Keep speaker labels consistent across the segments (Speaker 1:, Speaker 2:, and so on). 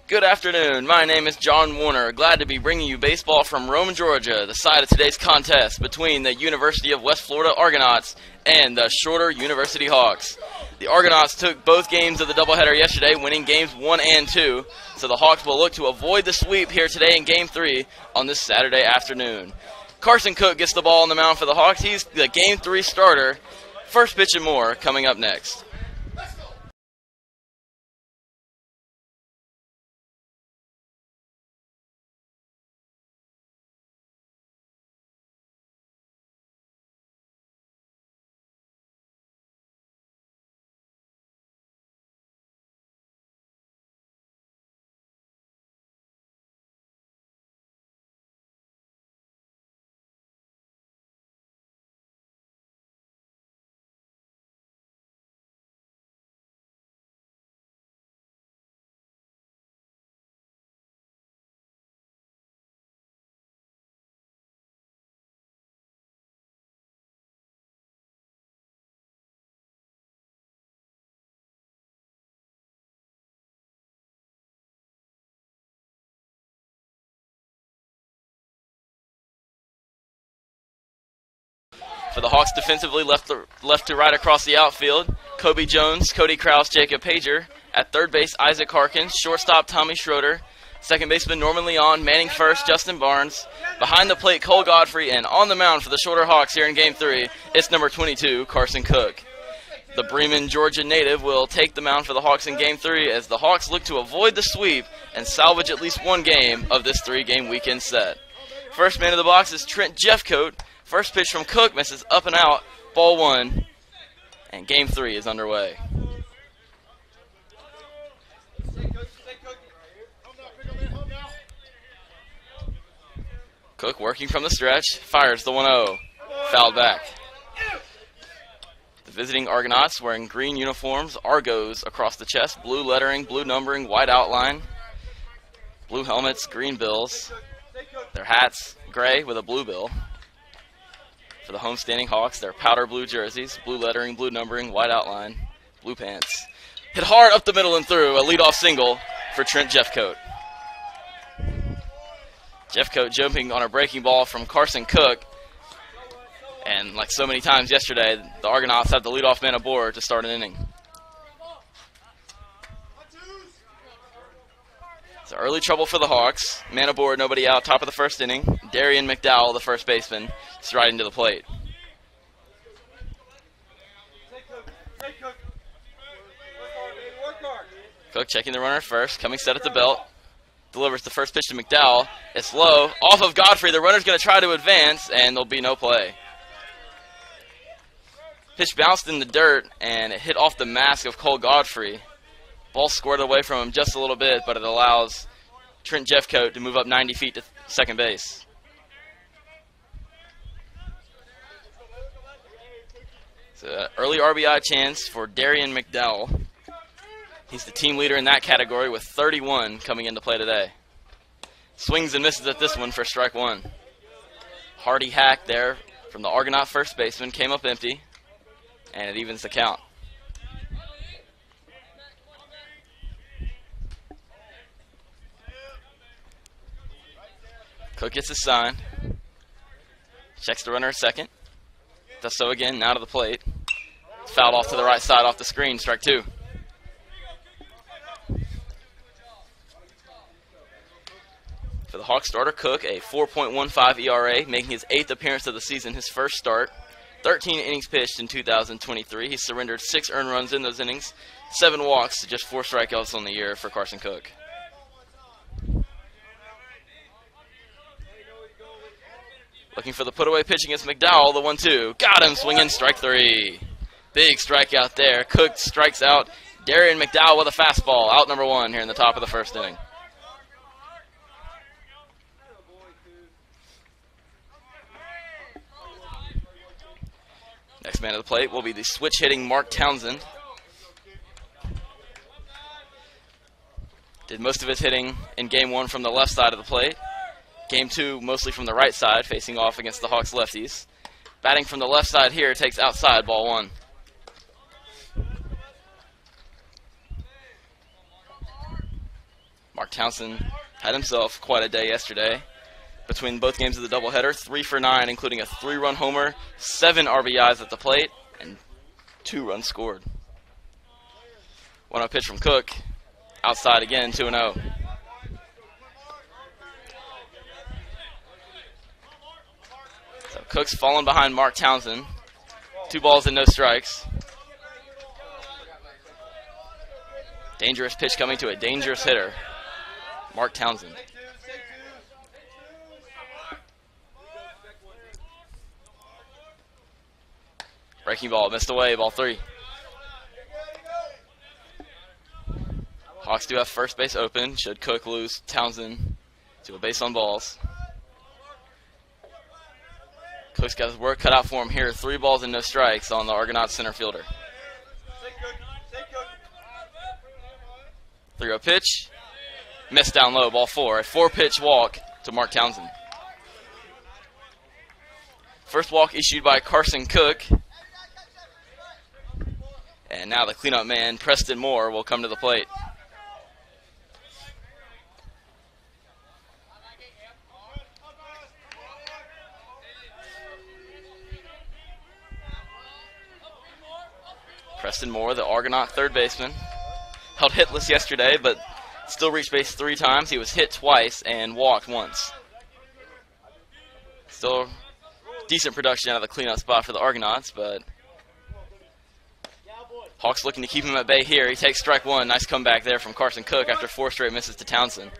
Speaker 1: Good afternoon. My name is John Warner. Glad to be bringing you baseball from Rome, Georgia, the site of today's contest between the University of West Florida Argonauts and the Shorter University Hawks. The Argonauts took both games of the doubleheader yesterday, winning games 1 and 2, so the Hawks will look to avoid the sweep here today in Game 3 on this Saturday afternoon. Carson Cook gets the ball on the mound for the Hawks. He's the Game 3 starter. First pitch and more coming up next. For the Hawks defensively, left to right across the outfield, Kobe Jones, Cody Kraus, Jacob Pager. At third base, Isaac Harkins. Shortstop, Tommy Schroeder. Second baseman, Norman Leon. Manning first, Justin Barnes. Behind the plate, Cole Godfrey. And on the mound for the Shorter Hawks here in Game 3, it's number 22, Carson Cook. The Bremen, Georgia native will take the mound for the Hawks in Game 3 as the Hawks look to avoid the sweep and salvage at least one game of this 3-game weekend set. First man of the box is Trent Jeffcoat. First pitch from Cook misses up and out, ball 1, and Game 3 is underway. Cook working from the stretch, fires the 1-0, fouled back. The visiting Argonauts wearing green uniforms, Argos across the chest, blue lettering, blue numbering, white outline, blue helmets, green bills. Their hats, gray with a blue bill. For the homestanding Hawks, their powder blue jerseys, blue lettering, blue numbering, white outline, blue pants. Hit hard up the middle and through, a leadoff single for Trent Jeffcoat. Jeffcoat jumping on a breaking ball from Carson Cook. And like so many times yesterday, the Argonauts have the leadoff man aboard to start an inning. So early trouble for the Hawks. Man aboard, nobody out, top of the first inning. Darian McDowell, the first baseman, striding to the plate. Cook checking the runner at first, coming set at the belt. Delivers the first pitch to McDowell. It's low, off of Godfrey. The runner's going to try to advance, and there'll be no play. Pitch bounced in the dirt, and it hit off the mask of Cole Godfrey. Ball squirted away from him just a little bit, but it allows Trent Jeffcoat to move up 90 feet to second base. It's an early RBI chance for Darian McDowell. He's the team leader in that category with 31 coming into play today. Swings and misses at this one for strike 1. Hardy hack there from the Argonaut first baseman, came up empty, and it evens the count. Cook gets his sign. Checks the runner at second. Does so again, now to the plate. Fouled off to the right side off the screen, strike 2. For the Hawks starter, Cook, a 4.15 ERA, making his 8th appearance of the season, his first start. 13 innings pitched in 2023. He surrendered 6 earned runs in those innings, 7 walks to just 4 strikeouts on the year for Carson Cook. Looking for the put-away pitch against McDowell, the 1-2. Got him, swinging, strike 3. Big strikeout there. Cook strikes out Darian McDowell with a fastball. Out number 1 here in the top of the first inning. Next man to the plate will be the switch-hitting Mark Townsend. Did most of his hitting in Game 1 from the left side of the plate. Game 2 mostly from the right side, facing off against the Hawks lefties. Batting from the left side here, takes outside, ball 1. Mark Townsend had himself quite a day yesterday. Between both games of the doubleheader, 3 for 9, including a 3-run homer, 7 RBIs at the plate, and 2 runs scored. 1-0 pitch from Cook. Outside again, 2-0. So Cook's fallen behind Mark Townsend. 2 balls and no strikes. Dangerous pitch coming to a dangerous hitter, Mark Townsend. Breaking ball, missed away, ball 3. Hawks do have first base open. Should Cook lose Townsend to a base on balls. Cook's got his work cut out for him here. 3 balls and no strikes on the Argonauts center fielder. 3-0 pitch. Missed down low, ball 4. A 4-pitch walk to Mark Townsend. First walk issued by Carson Cook. And now the cleanup man, Preston Moore, will come to the plate. Preston Moore, the Argonaut third baseman, held hitless yesterday, but still reached base 3 times. He was hit twice and walked once. Still decent production out of the cleanup spot for the Argonauts, but Hawks looking to keep him at bay here. He takes strike 1. Nice comeback there from Carson Cook after 4 straight misses to Townsend.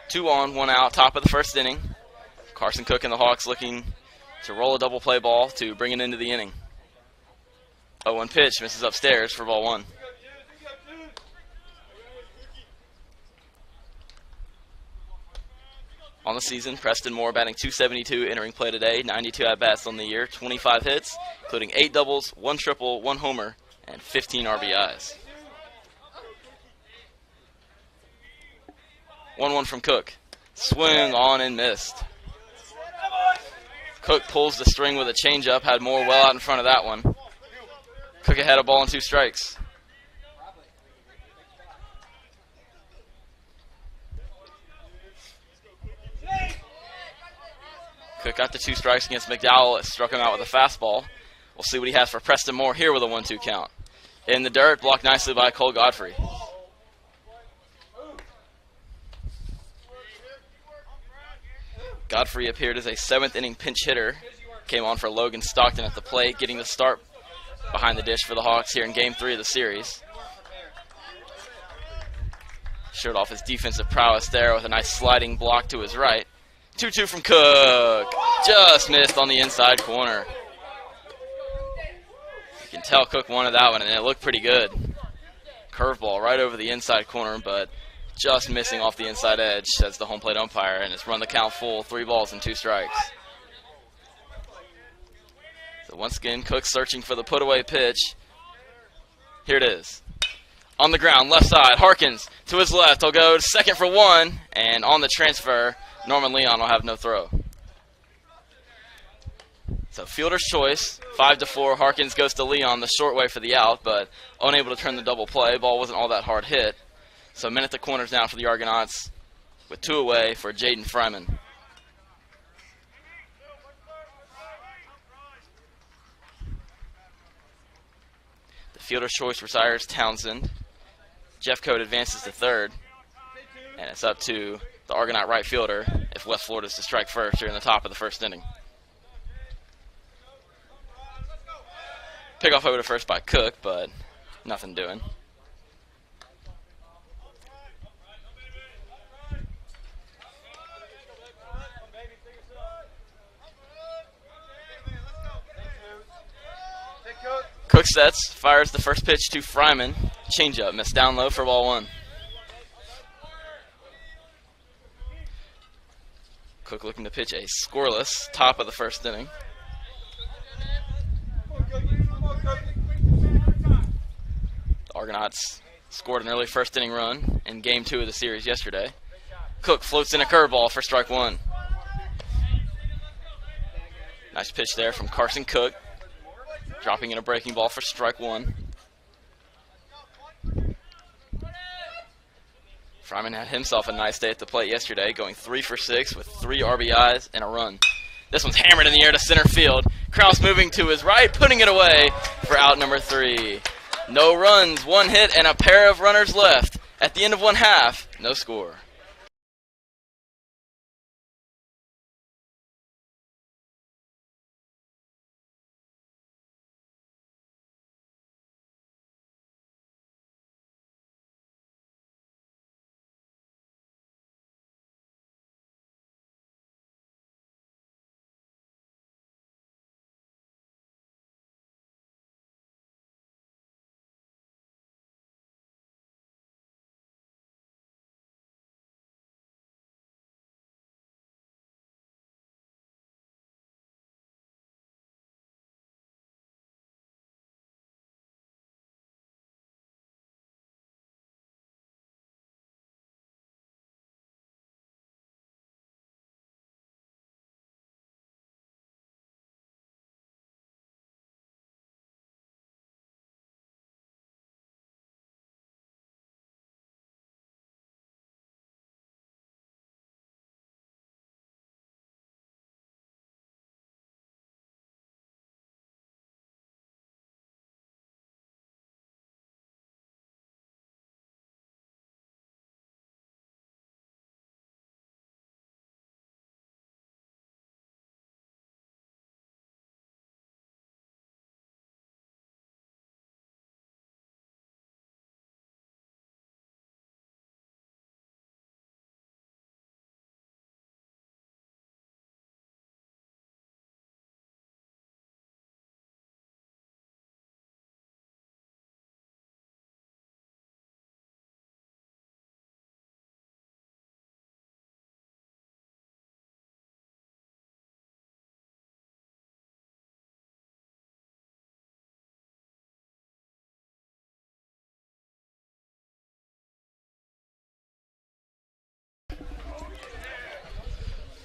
Speaker 1: Two on, 1 out, top of the first inning. Carson Cook and the Hawks looking to roll a double play ball to bring it into the inning. 0-1 pitch, misses upstairs for ball 1. On the season, Preston Moore batting .272, entering play today, 92 at-bats on the year, 25 hits, including 8 doubles, 1 triple, 1 homer, and 15 RBIs. 1-1 from Cook. Swing on and missed. Cook pulls the string with a changeup, had Moore well out in front of that one. Cook ahead of ball and 2 strikes. Cook got the 2 strikes against McDowell. It struck him out with a fastball. We'll see what he has for Preston Moore here with a 1-2 count. In the dirt, blocked nicely by Cole Godfrey. Godfrey appeared as a 7th inning pinch hitter. Came on for Logan Stockton at the plate, getting the start behind the dish for the Hawks here in Game 3 of the series. Showed off his defensive prowess there with a nice sliding block to his right. 2-2 from Cook. Just missed on the inside corner. You can tell Cook wanted that one, and it looked pretty good. Curveball right over the inside corner, but just missing off the inside edge, says the home plate umpire, and it's run the count full, 3 balls and 2 strikes. So once again, Cook searching for the put-away pitch. Here it is. On the ground, left side, Harkins to his left. He'll go second for 1, and on the transfer, Norman Leon will have no throw. So fielder's choice, 5-4. Harkins goes to Leon the short way for the out, but unable to turn the double play. Ball wasn't all that hard hit. So men at the corners now for the Argonauts with 2 away for Jaden Fryman. The fielder's choice retires Townsend. Jeff Coate advances to third. And it's up to the Argonaut right fielder if West Florida's to strike first here in the top of the first inning. Pick off over to first by Cook, but nothing doing. Cook sets, fires the first pitch to Fryman. Changeup, missed down low for ball 1. Cook looking to pitch a scoreless top of the first inning. The Argonauts scored an early first inning run in Game 2 of the series yesterday. Cook floats in a curveball for strike 1. Nice pitch there from Carson Cook. Dropping in a breaking ball for strike one. Fryman had himself a nice day at the plate yesterday, going 3 for 6 with 3 RBIs and a run. This one's hammered in the air to center field. Kraus moving to his right, putting it away for out number 3. No runs, 1 hit, and a pair of runners left. At the end of 1/2, no score.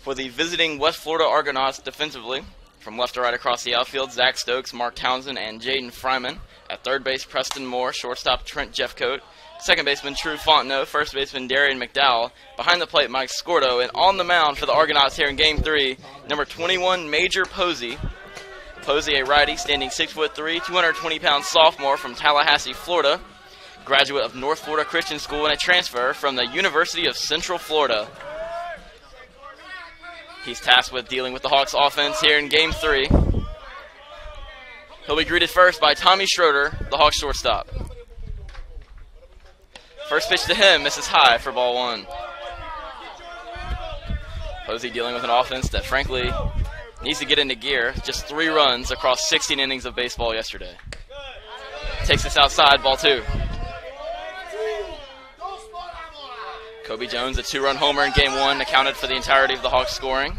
Speaker 1: For the visiting West Florida Argonauts defensively, from left to right across the outfield, Zach Stokes, Mark Townsend, and Jaden Fryman. At third base, Preston Moore. Shortstop, Trent Jeffcoat. Second baseman, True Fontenot. First baseman, Darian McDowell. Behind the plate, Mike Scordo. And on the mound for the Argonauts here in Game 3, number 21, Major Posey. Posey, a righty, standing 6'3", 220-pound sophomore from Tallahassee, Florida. Graduate of North Florida Christian School and a transfer from the University of Central Florida. He's tasked with dealing with the Hawks offense here in Game 3. He'll be greeted first by Tommy Schroeder, the Hawks shortstop. First pitch to him, misses high for ball 1. Posey dealing with an offense that frankly needs to get into gear. Just 3 runs across 16 innings of baseball yesterday. Takes this outside, ball 2. Kobe Jones, a 2-run homer in Game 1, accounted for the entirety of the Hawks scoring.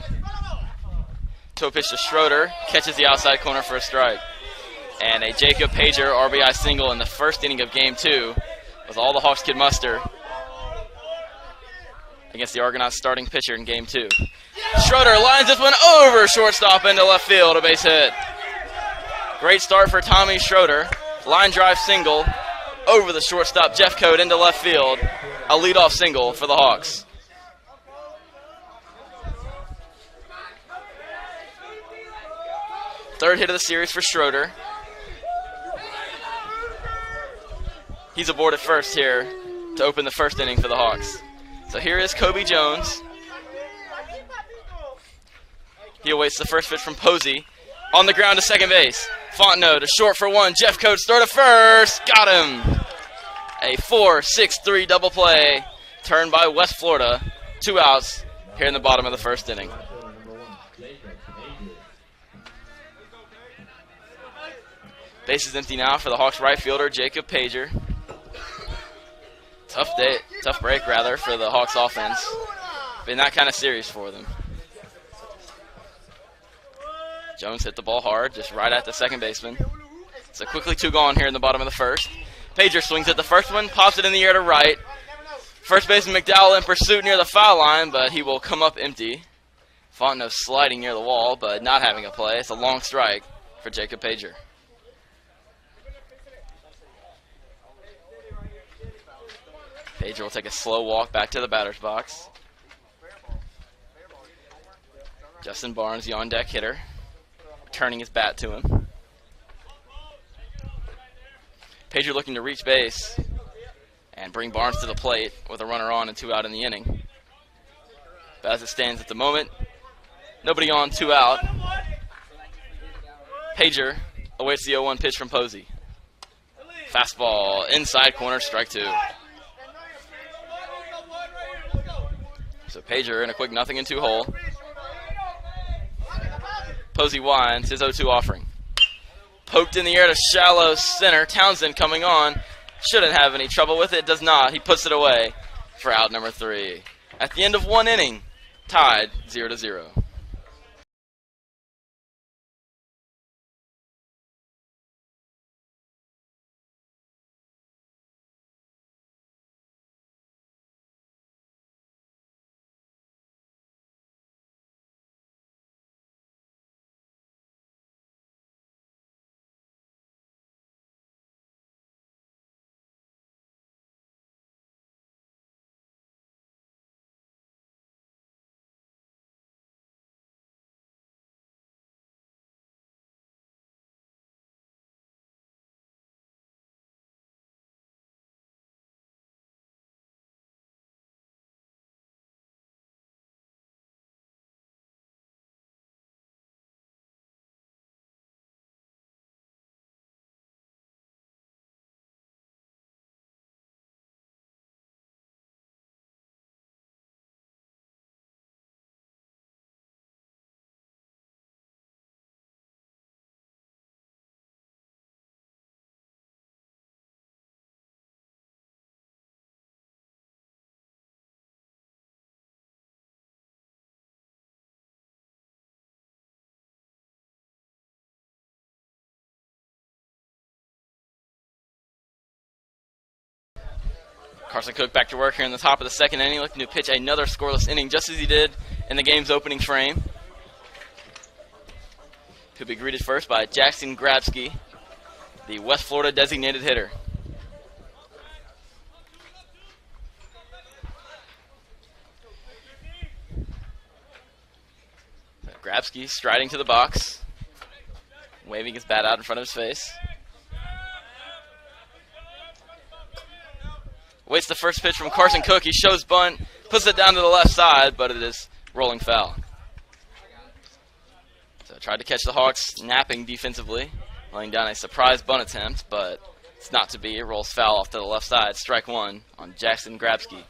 Speaker 1: Toe pitch to Schroeder, catches the outside corner for a strike. And a Jacob Pager RBI single in the first inning of Game 2 was all the Hawks could muster against the Argonauts starting pitcher in Game 2. Schroeder lines this one over shortstop into left field, a base hit. Great start for Tommy Schroeder. Line drive single over the shortstop Jeffcoat into left field. A leadoff single for the Hawks. Third hit of the series for Schroeder. He's aboard at first here to open the first inning for the Hawks. So here is Kobe Jones. He awaits the first pitch from Posey. On the ground to second base. Fontenot to short for 1. Jeffcoat throw to first. Got him. A 4-6-3 double play turned by West Florida. 2 outs here in the bottom of the first inning. Base is empty now for the Hawks right fielder, Jacob Pager. Tough break rather for the Hawks offense. Been that kind of series for them. Jones hit the ball hard, just right at the second baseman. So quickly 2 gone here in the bottom of the first. Pager swings at the first one, pops it in the air to right. First baseman McDowell in pursuit near the foul line, but he will come up empty. Fontenot sliding near the wall, but not having a play. It's a long strike for Jacob Pager. Pager will take a slow walk back to the batter's box. Justin Barnes, the on-deck hitter, turning his bat to him. Pager looking to reach base and bring Barnes to the plate with a runner on and 2 out in the inning. But as it stands at the moment, nobody on, 2 out. Pager awaits the 0-1 pitch from Posey. Fastball, inside corner, strike 2. So Pager in a quick 0-2 hole. Posey winds his 0-2 offering. Poked in the air to shallow center. Townsend coming on. Shouldn't have any trouble with it. Does not. He puts it away for out number 3. At the end of 1 inning, tied 0-0. Carson Cook back to work here in the top of the 2nd inning, looking to pitch another scoreless inning just as he did in the game's opening frame. He'll be greeted first by Jackson Grabsky, the West Florida designated hitter. So Grabsky striding to the box, waving his bat out in front of his face. Waits the first pitch from Carson Cook. He shows bunt, puts it down to the left side, but it is rolling foul. So tried to catch the Hawks napping defensively, laying down a surprise bunt attempt, but it's not to be. It rolls foul off to the left side. Strike 1 on Jackson Grabsky.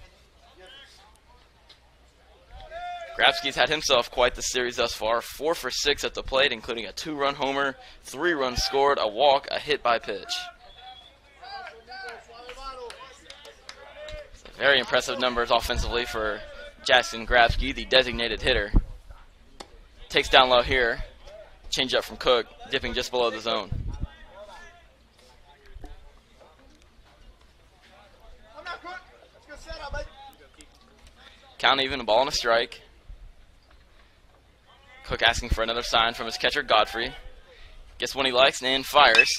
Speaker 1: Grabsky's had himself quite the series thus far. 4 for 6 at the plate, including a 2-run homer, 3 runs scored, a walk, a hit by pitch. Very impressive numbers offensively for Jackson Grabsky, the designated hitter. Takes down low here. Change up from Cook, dipping just below the zone. Count even, a ball and a strike. Cook asking for another sign from his catcher, Godfrey. Gets one he likes and fires.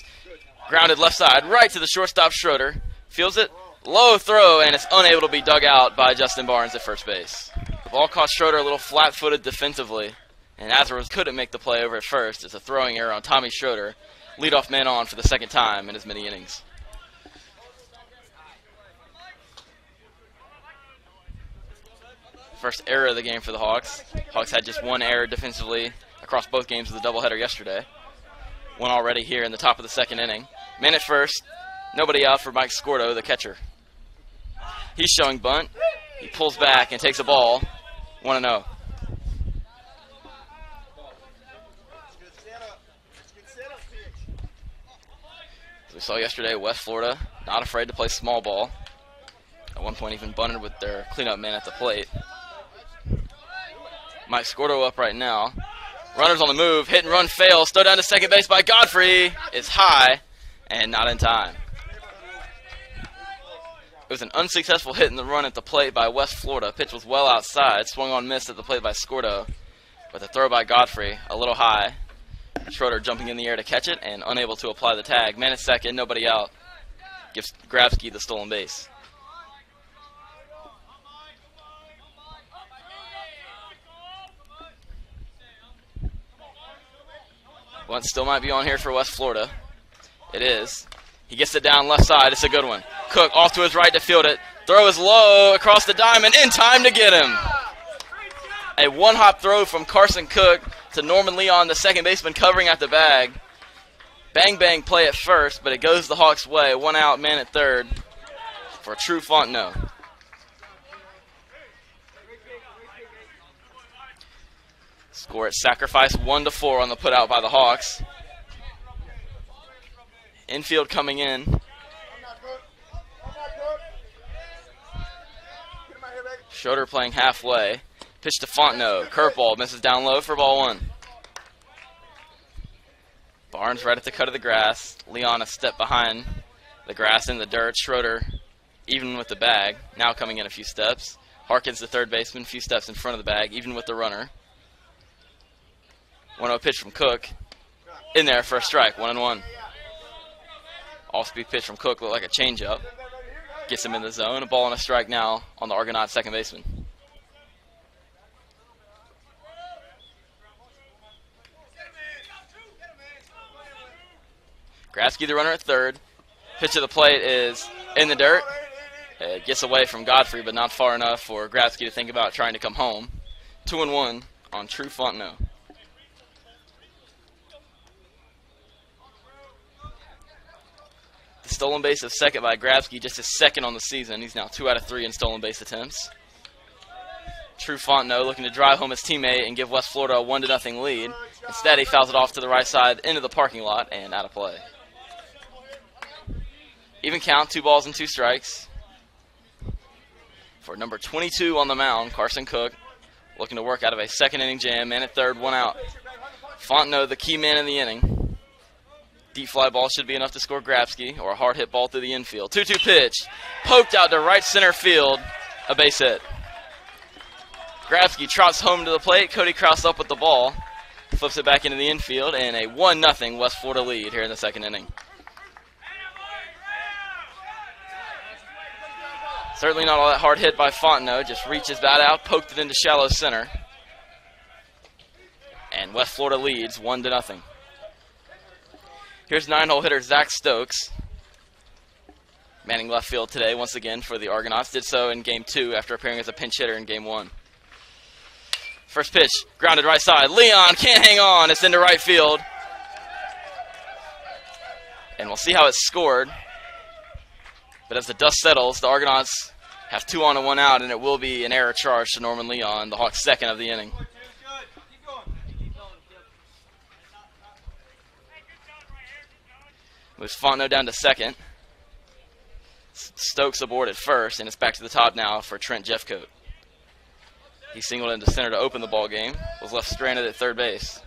Speaker 1: Grounded left side, right to the shortstop, Schroeder. Feels it. Low throw, and it's unable to be dug out by Justin Barnes at first base. The ball caught Schroeder a little flat-footed defensively, and Azarez couldn't make the play over at first. It's a throwing error on Tommy Schroeder, leadoff man on for the 2nd time in his many innings. First error of the game for the Hawks. Hawks had just 1 error defensively across both games of the doubleheader yesterday. One already here in the top of the 2nd inning. Man at first, nobody out for Mike Scordo, the catcher. He's showing bunt. He pulls back and takes a ball. 1-0. As we saw yesterday, West Florida not afraid to play small ball. At one point even bunted with their cleanup man at the plate. Mike Scordo up right now. Runners on the move. Hit and run fails. Throw down to second base by Godfrey. It's high and not in time. It was an unsuccessful hit in the run at the plate by West Florida. Pitch was well outside. Swung on, missed at the plate by Scordo. But the throw by Godfrey, a little high. Schroeder jumping in the air to catch it and unable to apply the tag. Man at second, nobody out. Gives Grabsky the stolen base. One still might be on here for West Florida. It is. He gets it down left side. It's a good one. Cook off to his right to field it. Throw is low across the diamond. In time to get him. A one-hop throw from Carson Cook to Norman Leon, the second baseman, covering at the bag. Bang, bang play at first, but it goes the Hawks' way. One out, man at third for True Fontenot. Score at sacrifice 1-4 on the putout by the Hawks. Infield coming in. Schroeder playing halfway. Pitch to Fontenot. Curveball misses down low for ball one. Barnes right at the cut of the grass. Leon a step behind the grass in the dirt. Schroeder even with the bag. Now coming in a few steps. Harkins, the third baseman, a few steps in front of the bag, even with the runner. 1-0 pitch from Cook. In there for a strike, 1-1. Off-speed pitch from Cook looked like a changeup. Gets him in the zone. A ball and a strike now on the Argonaut second baseman. Grabsky, the runner at third. Pitch to the plate is in the dirt. It gets away from Godfrey, but not far enough for Grabsky to think about trying to come home. 2-1 on True Fontenot. The stolen base of second by Grabsky, just his second on the season. He's now 2 out of 3 in stolen base attempts. True Fontenot looking to drive home his teammate and give West Florida a 1-0 lead. Instead, he fouls it off to the right side into the parking lot and out of play. Even count, 2 balls and 2 strikes. For number 22 on the mound, Carson Cook, looking to work out of a second inning jam. Man at third, 1 out. Fontenot, the key man in the inning. Deep fly ball should be enough to score Grabsky, or a hard hit ball through the infield. 2-2 pitch, poked out to right center field, a base hit. Grabsky trots home to the plate. Cody Krause up with the ball, flips it back into the infield, and a 1-0 West Florida lead here in the second inning. Certainly not all that hard hit by Fontenot. Just reached his bat out, poked it into shallow center. And West Florida leads 1-0. Here's 9-hole hitter Zach Stokes. Manning left field today once again for the Argonauts. Did so in Game 2 after appearing as a pinch hitter in Game 1. First pitch, grounded right side. Leon can't hang on. It's into right field. And we'll see how it's scored. But as the dust settles, the Argonauts have 2 on and 1 out, and it will be an error charge to Norman Leon, the Hawks' second of the inning. Moves Fontenot down to second. Stokes aboard at first, and it's back to the top now for Trent Jeffcoat. He singled into center to open the ball game. Was left stranded at third base.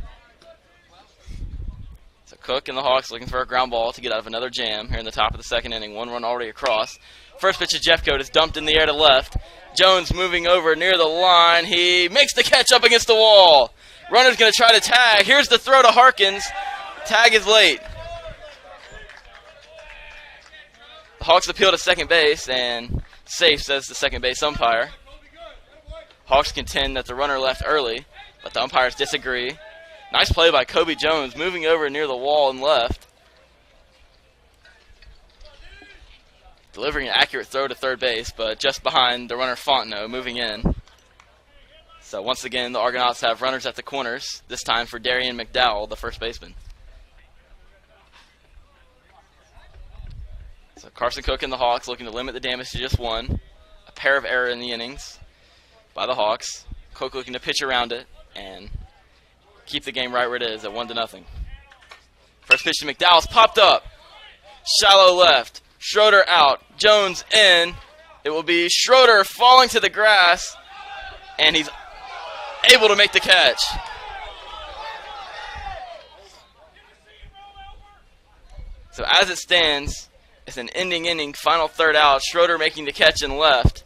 Speaker 1: So Cook and the Hawks looking for a ground ball to get out of another jam here in the top of the second inning. 1 run already across. First pitch of Jeffcoat is dumped in the air to left. Jones moving over near the line. He makes the catch up against the wall. Runner's going to try to tag. Here's the throw to Harkins. Tag is late. The Hawks appeal to second base, and safe, says the second base umpire. Hawks contend that the runner left early, but the umpires disagree. Nice play by Kobe Jones, moving over near the wall and left. Delivering an accurate throw to third base, but just behind the runner Fontenot, moving in. So once again, the Argonauts have runners at the corners, this time for Darian McDowell, the first baseman. So Carson Cook and the Hawks looking to limit the damage to just 1. A pair of error in the innings by the Hawks. Cook looking to pitch around it and keep the game right where it is at 1-0. First pitch to McDowell's popped up. Shallow left. Schroeder out. Jones in. It will be Schroeder falling to the grass, and he's able to make the catch. So as it stands, it's an ending inning, final third out. Schroeder making the catch in left.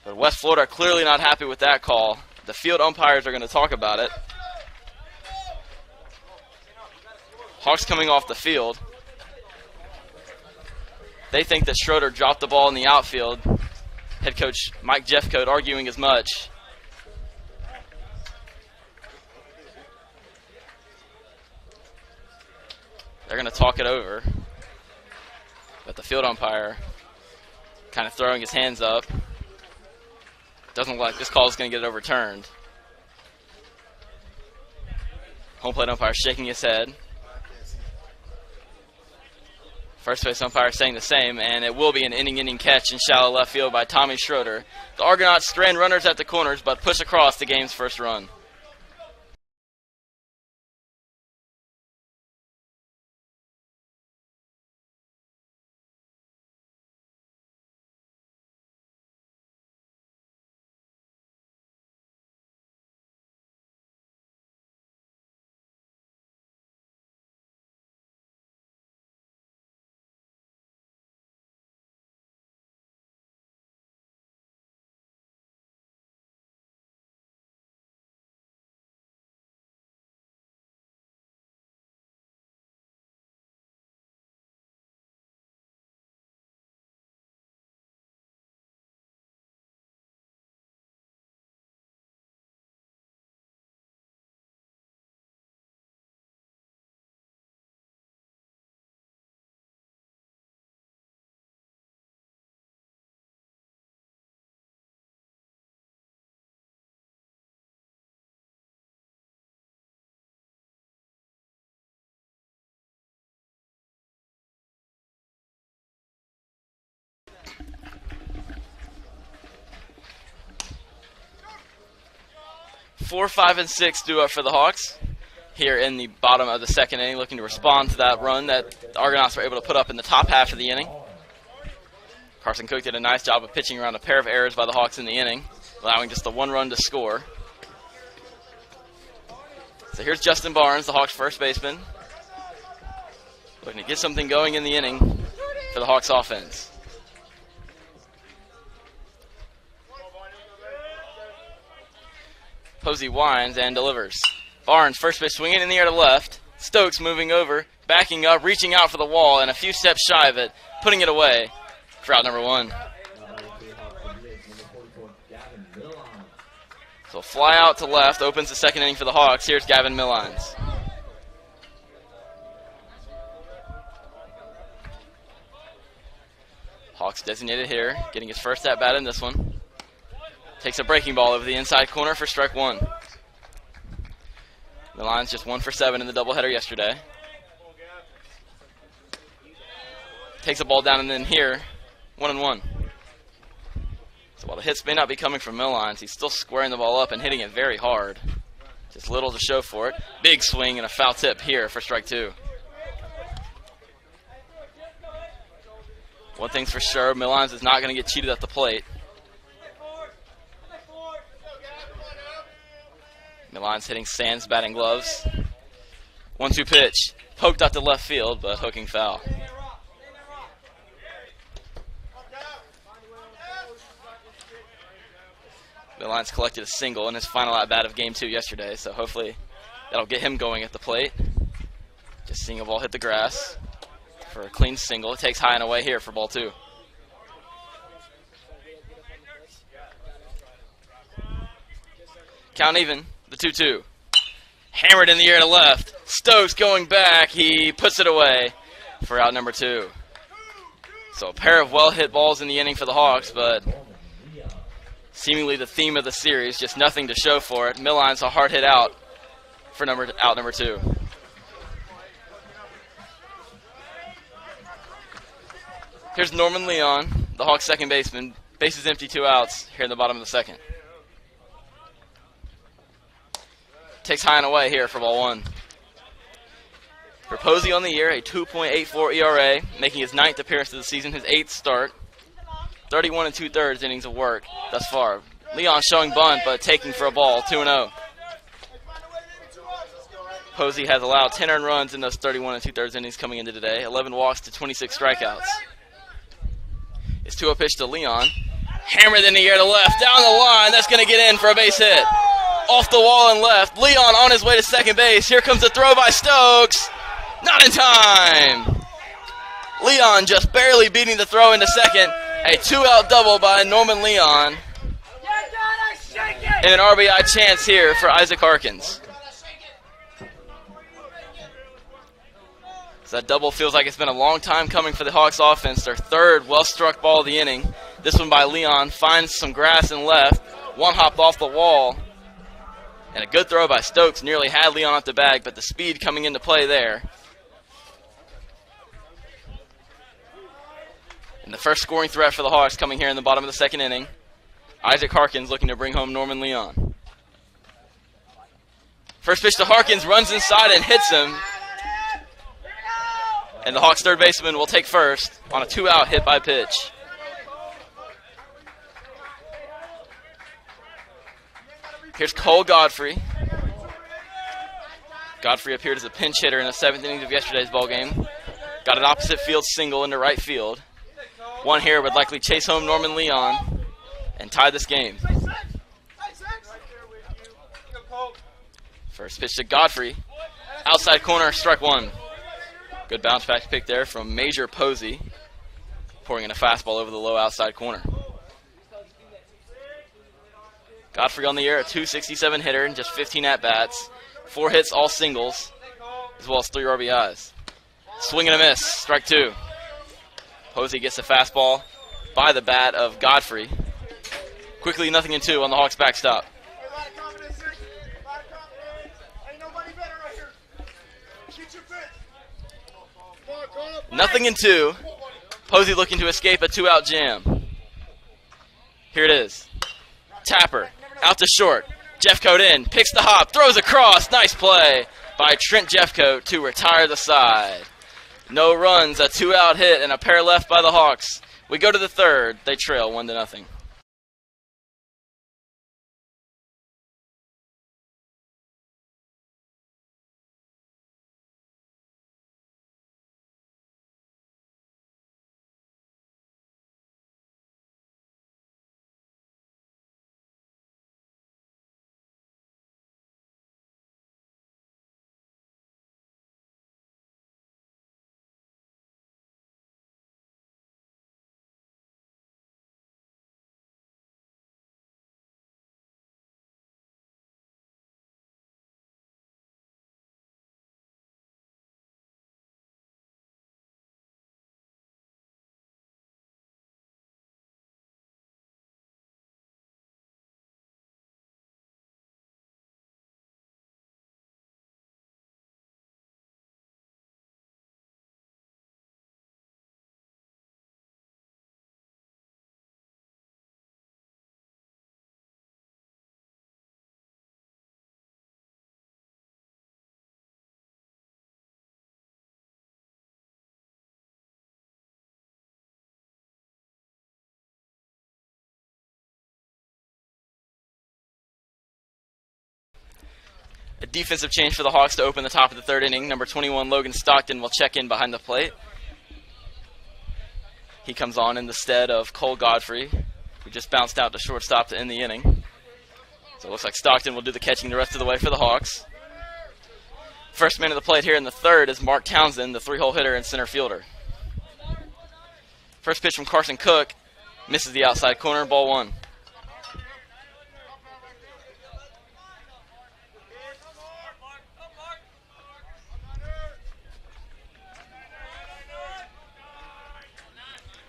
Speaker 1: But West Florida clearly not happy with that call. The field umpires are going to talk about it. Hawks coming off the field. They think that Schroeder dropped the ball in the outfield. Head coach Mike Jeffcoat arguing as much. They're going to talk it over. But the field umpire kind of throwing his hands up. Doesn't look like this call is going to get overturned. Home plate umpire shaking his head. First base umpire saying the same, and it will be an inning catch in shallow left field by Tommy Schroeder. The Argonauts strand runners at the corners, but push across the game's first run. Four, 5, and 6 due up for the Hawks here in the bottom of the second inning, looking to respond to that run that the Argonauts were able to put up in the top half of the inning. Carson Cook did a nice job of pitching around a pair of errors by the Hawks in the inning, allowing just the one run to score. So here's Justin Barnes, the Hawks' first baseman, looking to get something going in the inning for the Hawks offense. Posey winds and delivers. Barnes, first base swinging in the air to left. Stokes moving over, backing up, reaching out for the wall, and a few steps shy of it, putting it away for out number 1. So fly out to left, opens the second inning for the Hawks. Here's Gavin Millines. Hawks designated here, getting his first at-bat in this one. Takes a breaking ball over the inside corner for strike 1. Millines just 1 for 7 in the doubleheader yesterday. Takes a ball down and then here, 1-1. So while the hits may not be coming from Millines, he's still squaring the ball up and hitting it very hard. Just little to show for it. Big swing and a foul tip here for strike 2. One thing's for sure, Millines is not going to get cheated at the plate. Millines hitting Sands' batting gloves. 1-2 pitch. Poked out to left field, but hooking foul. Millines collected a single in his final at-bat of Game 2 yesterday, so hopefully that'll get him going at the plate. Just seeing a ball hit the grass for a clean single. It takes high and away here for ball 2. Count even. The 2-2. Hammered in the air to left. Stokes going back. He puts it away for out number 2. So a pair of well-hit balls in the inning for the Hawks, but seemingly the theme of the series, just nothing to show for it. Millines a hard hit out for out number 2. Here's Norman Leon, the Hawks' second baseman. Bases empty, 2 outs here in the bottom of the second. Takes high and away here for ball 1. For Posey on the year, a 2.84 ERA, making his 9th appearance of the season, his 8th start. 31 2/3 innings of work thus far. Leon showing bunt, but taking for a ball, 2-0. Posey has allowed 10 earned runs in those 31 2/3 innings coming into today, 11 walks to 26 strikeouts. It's 2-0 pitch to Leon. Hammered in the air to left, down the line, that's going to get in for a base hit. Off the wall and left. Leon on his way to second base. Here comes the throw by Stokes. Not in time. Leon just barely beating the throw into second. A 2-out double by Norman Leon. And an RBI chance here for Isaac Harkins. So that double feels like it's been a long time coming for the Hawks offense. Their third well-struck ball of the inning. This one by Leon finds some grass and left. One hopped off the wall. And a good throw by Stokes nearly had Leon off the bag, but the speed coming into play there. And the first scoring threat for the Hawks coming here in the bottom of the second inning. Isaac Harkins looking to bring home Norman Leon. First pitch to Harkins, runs inside and hits him. And the Hawks' third baseman will take first on a 2-out hit by pitch. Here's Cole Godfrey. Godfrey appeared as a pinch hitter in the 7th inning of yesterday's ballgame. Got an opposite field single into right field. One here would likely chase home Norman Leon and tie this game. First pitch to Godfrey. Outside corner, strike one. Good bounce back pick there from Major Posey. Pouring in a fastball over the low outside corner. Godfrey on the year, a .267 hitter and just 15 at-bats. 4 hits, all singles, as well as 3 RBIs. Swing and a miss, strike two. Posey gets a fastball by the bat of Godfrey. Quickly 0-2 on the Hawks backstop. 0-2. Posey looking to escape a 2-out jam. Here it is. Tapper out to short. Jeffcoat in, picks the hop, throws across. Nice play by Trent Jeffcoat to retire the side. No runs, a 2-out hit, and a pair left by the Hawks. We go to the third. They trail 1-0. A defensive change for the Hawks to open the top of the third inning. Number 21, Logan Stockton, will check in behind the plate. He comes on in the stead of Cole Godfrey, who just bounced out to shortstop to end the inning. So it looks like Stockton will do the catching the rest of the way for the Hawks. First man of the plate here in the third is Mark Townsend, the 3-hole hitter and center fielder. First pitch from Carson Cook, misses the outside corner, ball one.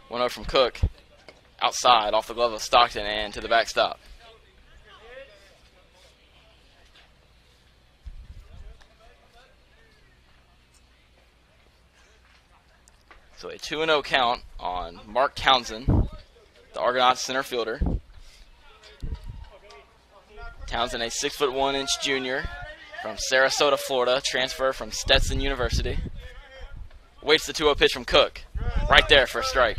Speaker 1: One over from Cook, outside, off the glove of Stockton, and to the backstop. So a 2-0 count on Mark Townsend, the Argonauts center fielder. Townsend, a 6'1" junior from Sarasota, Florida, transfer from Stetson University. Waits the 2-0 pitch from Cook, right there for a strike.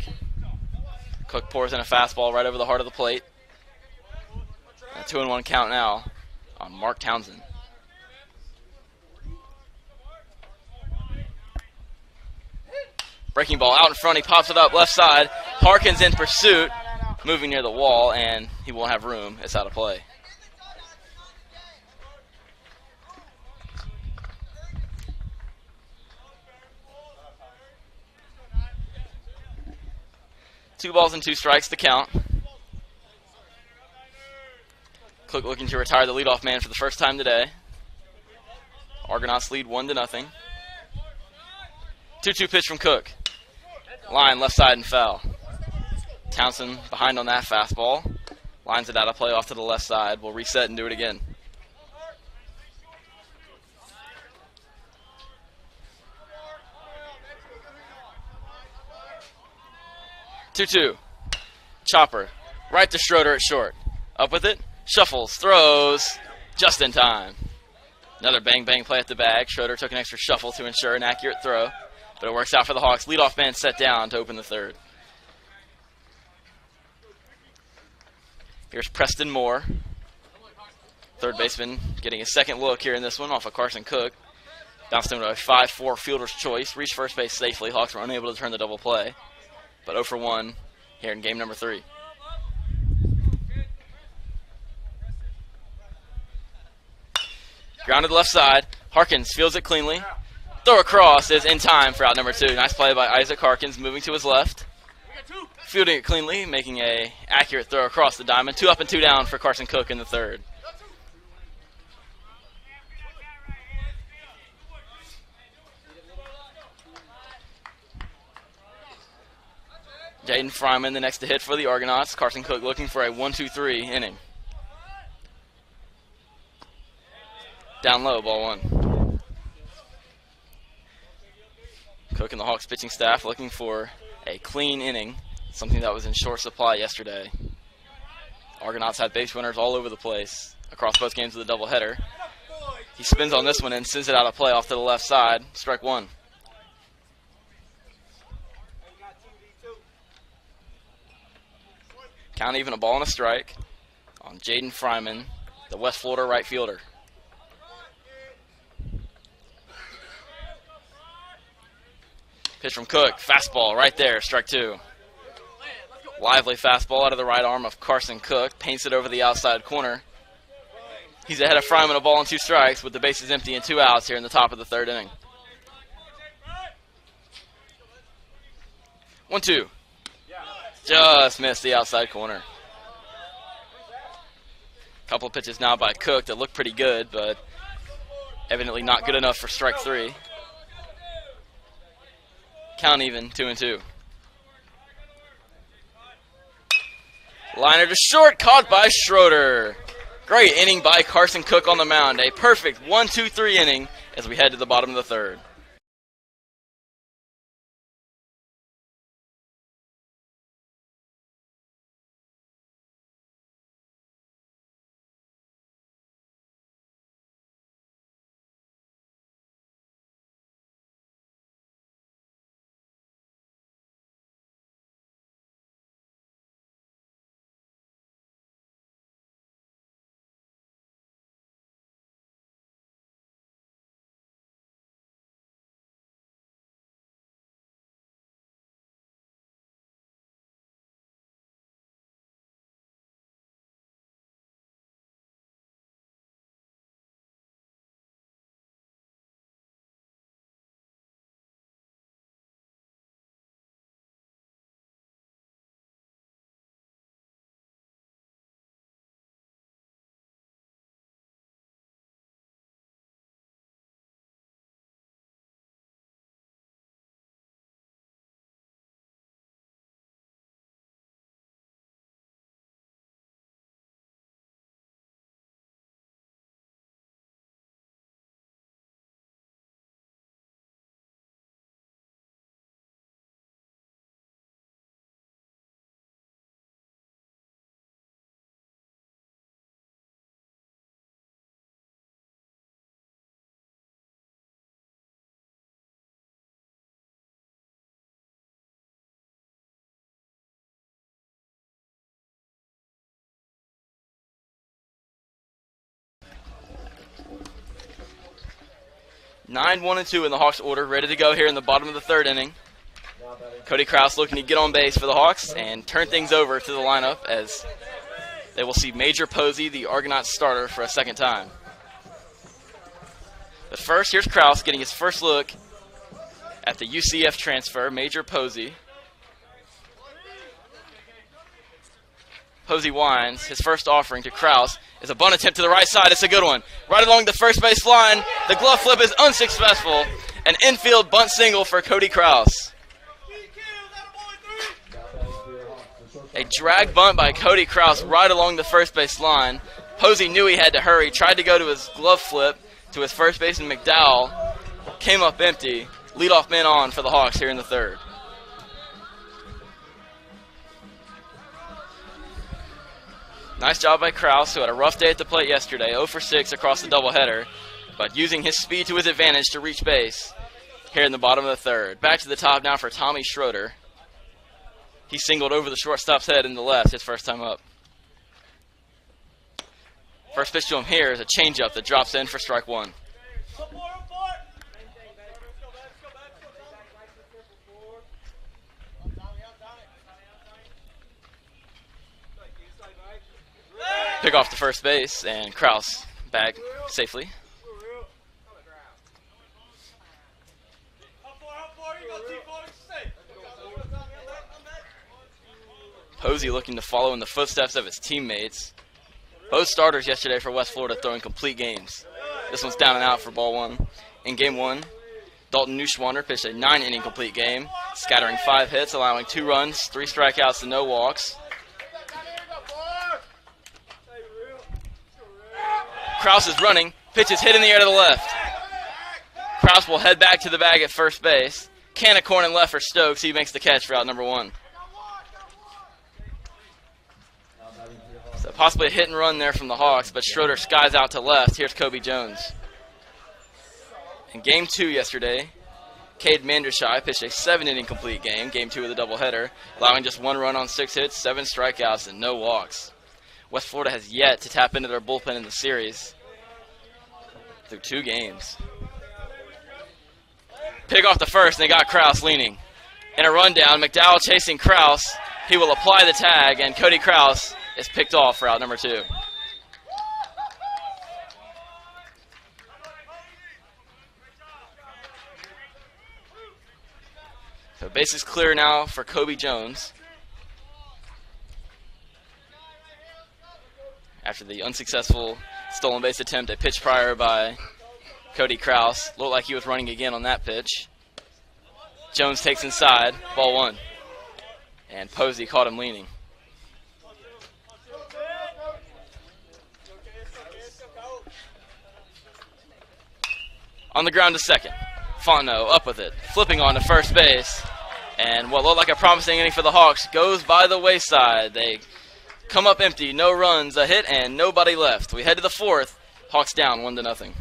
Speaker 1: Cook pours in a fastball right over the heart of the plate. A 2-1 count now on Mark Townsend. Breaking ball out in front. He pops it up left side. Harkins in pursuit, moving near the wall, and he won't have room. It's out of play. Two balls and 2 strikes to count. Cook looking to retire the leadoff man for the first time today. Argonauts lead 1-0. 2-2 pitch from Cook. Line left side and foul. Townsend behind on that fastball. Lines it out of play off to the left side. We'll reset and do it again. 2-2. Chopper. Right to Schroeder at short. Up with it. Shuffles. Throws. Just in time. Another bang-bang play at the bag. Schroeder took an extra shuffle to ensure an accurate throw. But it works out for the Hawks. Leadoff man set down to open the third. Here's Preston Moore. Third baseman getting a second look here in this one off of Carson Cook. Bounced him to a 5-4 fielder's choice. Reached first base safely. Hawks were unable to turn the double play. But 0 for 1 here in game number 3. Grounded left side. Harkins fields it cleanly. Throw across is in time for out number 2. Nice play by Isaac Harkins, moving to his left. Fielding it cleanly, making a accurate throw across the diamond. 2 up and 2 down for Carson Cook in the third. Jaden Fryman the next to hit for the Argonauts. Carson Cook looking for a 1-2-3 inning. Down low, ball 1. Cook and the Hawks pitching staff looking for a clean inning, something that was in short supply yesterday. Argonauts had base runners all over the place across both games of the doubleheader. He spins on this one and sends it out of play off to the left side. Strike 1. Count even, a ball and a strike on Jaden Fryman, the West Florida right fielder. Pitch from Cook, fastball right there, strike 2. Lively fastball out of the right arm of Carson Cook, paints it over the outside corner. He's ahead of Fryman, a ball and 2 strikes with the bases empty and 2 outs here in the top of the third inning. 1-2. Just missed the outside corner. Couple of pitches now by Cook that look pretty good, but evidently not good enough for strike 3. Count even, 2-2. Liner to short, caught by Schroeder. Great inning by Carson Cook on the mound. A perfect 1-2-3 inning as we head to the bottom of the third. Nine, 1-2 in the Hawks order, ready to go here in the bottom of the third inning. Cody Kraus looking to get on base for the Hawks and turn things over to the lineup as they will see Major Posey, the Argonauts starter, for a second time. But first, here's Kraus getting his first look at the UCF transfer, Major Posey. Posey winds. His first offering to Kraus is a bunt attempt to the right side. It's a good one. Right along the first base line. The glove flip is unsuccessful An infield bunt single for Cody Kraus. A drag bunt by Cody Kraus right along the first base line. Posey knew he had to hurry, tried to go to his glove flip to his first baseman McDowell. Came up empty. Leadoff man on for the Hawks here in the third. Nice job by Kraus, who had a rough day at the plate yesterday, 0 for 6 across the doubleheader, but using his speed to his advantage to reach base here in the bottom of the third. Back to the top now for Tommy Schroeder. He singled over the shortstop's head in the left his first time up. First pitch to him here is a changeup that drops in for strike one. Pick off the first base, and Kraus back safely. Posey looking to follow in the footsteps of his teammates. Both starters yesterday for West Florida throwing complete games. This one's down and out for ball one. In game one, Dalton Neuschwander pitched a 9-inning complete game, scattering 5 hits, allowing 2 runs, 3 strikeouts, and no walks. Kraus is running. Pitch is hit in the air to the left. Kraus will head back to the bag at first base. Can of corn and left for Stokes. He makes the catch for out number 1. So possibly a hit and run there from the Hawks, but Schroeder skies out to left. Here's Kobe Jones. In game 2 yesterday, Cade Mandershai pitched a 7-inning complete game, game 2 of the doubleheader, allowing just 1 run on 6 hits, 7 strikeouts, and no walks. West Florida has yet to tap into their bullpen in the series through 2 games. Pick off the first, and they got Kraus leaning. In a rundown, McDowell chasing Kraus. He will apply the tag, and Cody Kraus is picked off for out number 2. So base is clear now for Kobe Jones. After the unsuccessful stolen base attempt at pitch prior by Cody Kraus. Looked like he was running again on that pitch. Jones takes inside, ball 1. And Posey caught him leaning. On the ground to second. Fontenot up with it, flipping on to first base. And what looked like a promising inning for the Hawks goes by the wayside. They come up empty, no runs, a hit, and nobody left. We head to the 4th. Hawks down 1-0.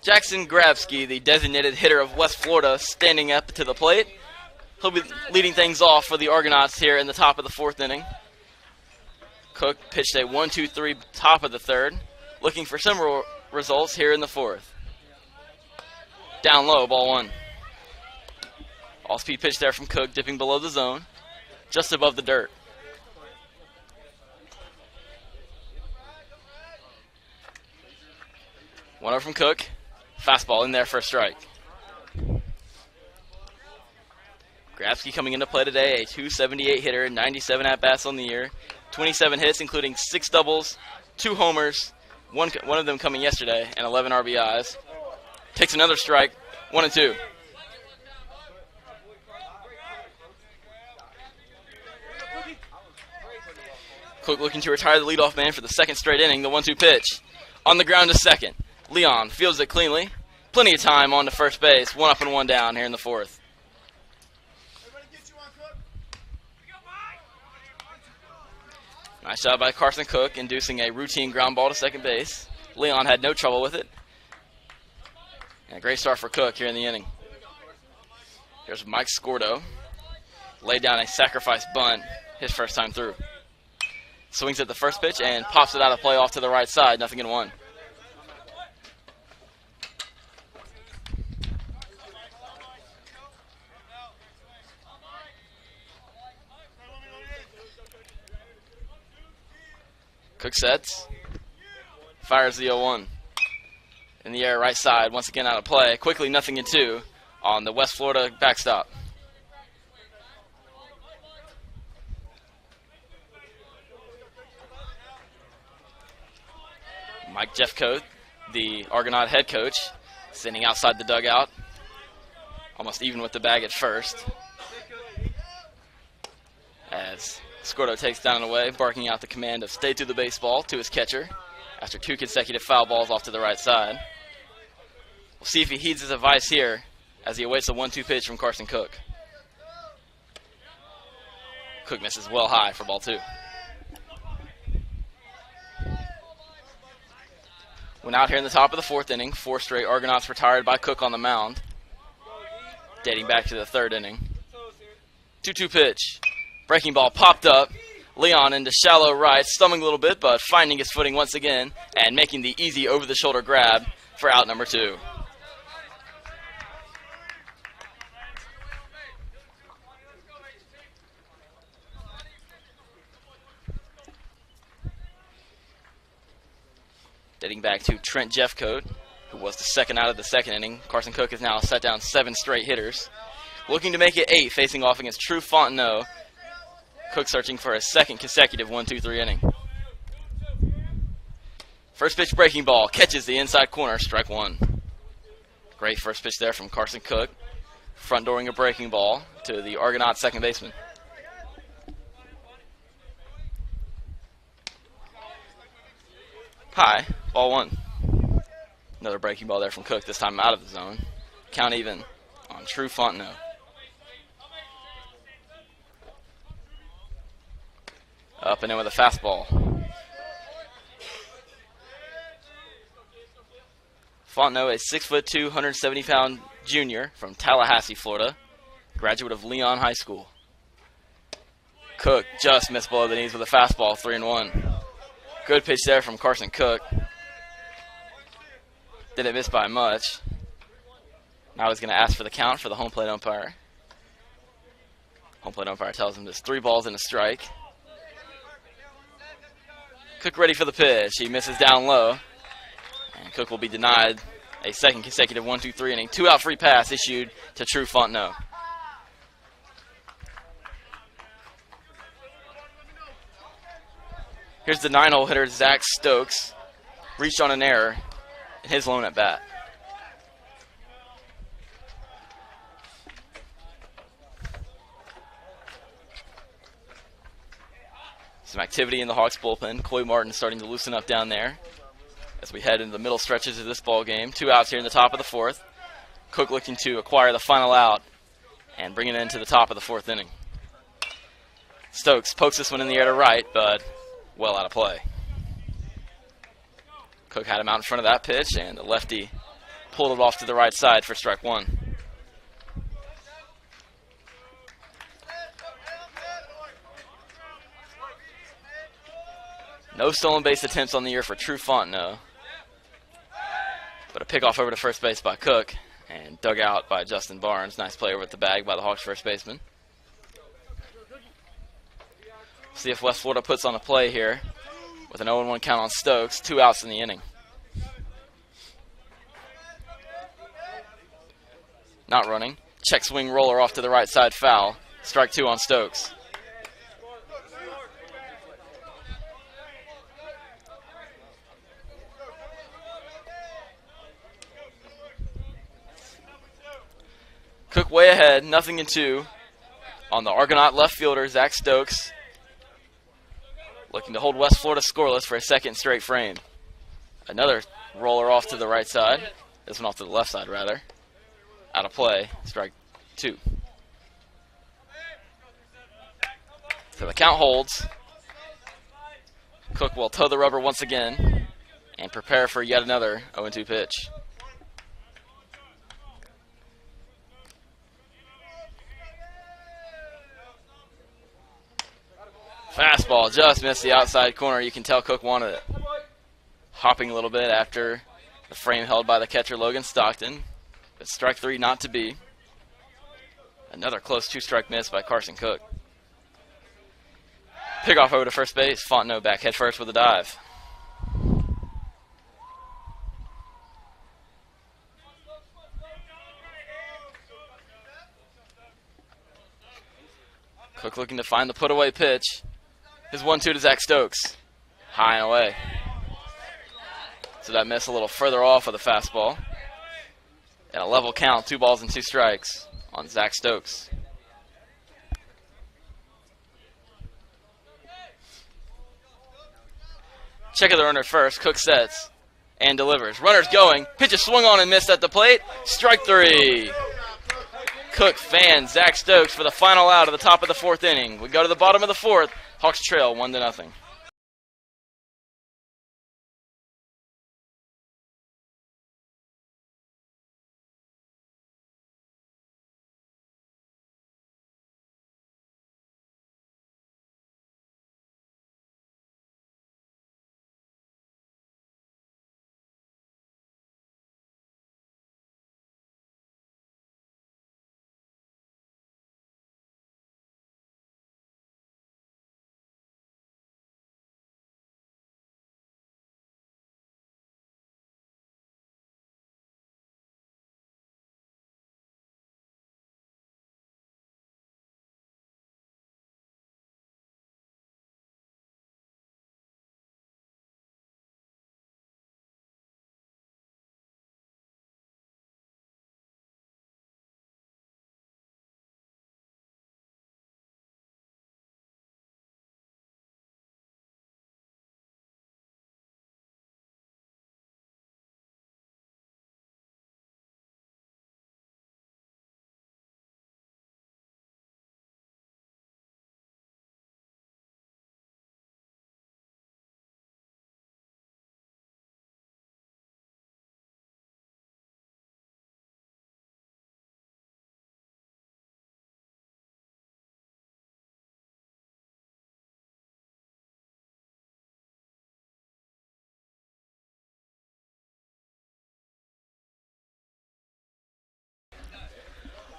Speaker 1: Jackson Grabsky, the designated hitter of West Florida, standing up to the plate. He'll be leading things off for the Argonauts here in the top of the 4th inning. Cook pitched a 1-2-3 top of the 3rd, looking for similar results here in the 4th. Down low, ball 1. All-speed pitch there from Cook, dipping below the zone, just above the dirt. One over from Cook. Fastball in there for a strike. Grabsky coming into play today, a .278 hitter, 97 at-bats on the year, 27 hits, including 6 doubles, 2 homers, one of them coming yesterday, and 11 RBIs. Takes another strike 1-2. Cook looking to retire the leadoff man for the second straight inning. The 1-2 pitch. On the ground to second. Leon fields it cleanly. Plenty of time on to first base. 1 up and 1 down here in the fourth. Nice job by Carson Cook, inducing a routine ground ball to second base. Leon had no trouble with it. And a great start for Cook here in the inning. Here's Mike Scordo. Laid down a sacrifice bunt his first time through. Swings at the first pitch and pops it out of play off to the right side. 0-1. Cook sets. Fires the 0-1. In the air, right side, once again out of play. Quickly, 0-2 on the West Florida backstop. Mike Jeffcoat, the Argonaut head coach, sitting outside the dugout, almost even with the bag at first. As Scordo takes down and away, barking out the command of stay to the baseball to his catcher after 2 consecutive foul balls off to the right side. We'll see if he heeds his advice here as he awaits a 1-2 pitch from Carson Cook. Cook misses well high for ball 2. We're out here in the top of the fourth inning. 4 straight Argonauts retired by Cook on the mound, dating back to the 3rd inning. 2-2 pitch. Breaking ball popped up. Leon into shallow right, stumbling a little bit, but finding his footing once again and making the easy over-the-shoulder grab for out number 2. Dating back to Trent Jeffcoat, who was the second out of the second inning. Carson Cook has now set down 7 straight hitters. Looking to make it 8, facing off against True Fontenot. Cook searching for a second consecutive 1-2-3 inning. First pitch breaking ball, catches the inside corner, strike 1. Great first pitch there from Carson Cook. Front dooring a breaking ball to the Argonaut second baseman. High, ball 1. Another breaking ball there from Cook, this time out of the zone. Count even on True Fontenot. Up and in with a fastball. Fontenot, a 6'2", 170-pound junior from Tallahassee, Florida, graduate of Leon High School. Cook just missed below the knees with a fastball, 3-1. Good pitch there from Carson Cook. Didn't miss by much. Now he's going to ask for the count for the home plate umpire. Home plate umpire tells him there's 3 balls and a strike. Cook ready for the pitch. He misses down low. And Cook will be denied a second consecutive 1-2-3 inning. 2-out free pass issued to True Fontenot. Here's the 9-hole hitter, Zach Stokes. Reached on an error in his lone at bat. Some activity in the Hawks bullpen. Coy Martin starting to loosen up down there as we head into the middle stretches of this ball game. 2 outs here in the top of the 4th. Cook looking to acquire the final out and bring it into the top of the 4th inning. Stokes pokes this one in the air to right, but well out of play. Cook had him out in front of that pitch, and the lefty pulled it off to the right side for strike 1. No stolen base attempts on the year for True Fontenot, but a pickoff over to first base by Cook and dug out by Justin Barnes. Nice play over at the bag by the Hawks first baseman. See if West Florida puts on a play here with an 0-1 count on Stokes. 2 outs in the inning. Not running. Check swing roller off to the right side, foul. Strike 2 on Stokes. Cook way ahead, 0-2 on the Argonaut left fielder, Zach Stokes, looking to hold West Florida scoreless for a second straight frame. Another roller off to the right side. This one off to the left side, rather. Out of play, strike 2. So the count holds. Cook will toe the rubber once again and prepare for yet another 0-2 pitch. Fastball just missed the outside corner. You can tell Cook wanted it. Hopping a little bit after the frame held by the catcher, Logan Stockton. But strike 3 not to be. Another close 2-strike miss by Carson Cook. Pickoff over to first base. Fontenot back head first with a dive. Cook looking to find the put-away pitch. His 1-2 to Zach Stokes. High and away. So that miss a little further off of the fastball. And a level count, 2 balls and 2 strikes on Zach Stokes. Check of the runner first. Cook sets and delivers. Runner's going. Pitch is swung on and missed at the plate. Strike 3. Cook fans Zach Stokes for the final out of the top of the 4th inning. We go to the bottom of the 4th. Hawks trail 1-0.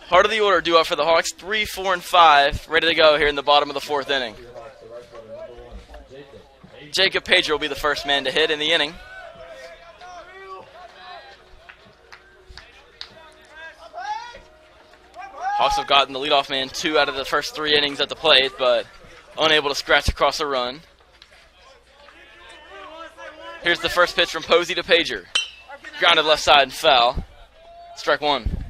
Speaker 1: Heart of the order due up for the Hawks. 3, 4, and 5 ready to go here in the bottom of the 4th inning. Jacob Pager will be the first man to hit in the inning. Hawks have gotten the leadoff man 2 out of the first 3 innings at the plate, but unable to scratch across a run. Here's the first pitch from Posey to Pager. Grounded left side and foul. Strike 1.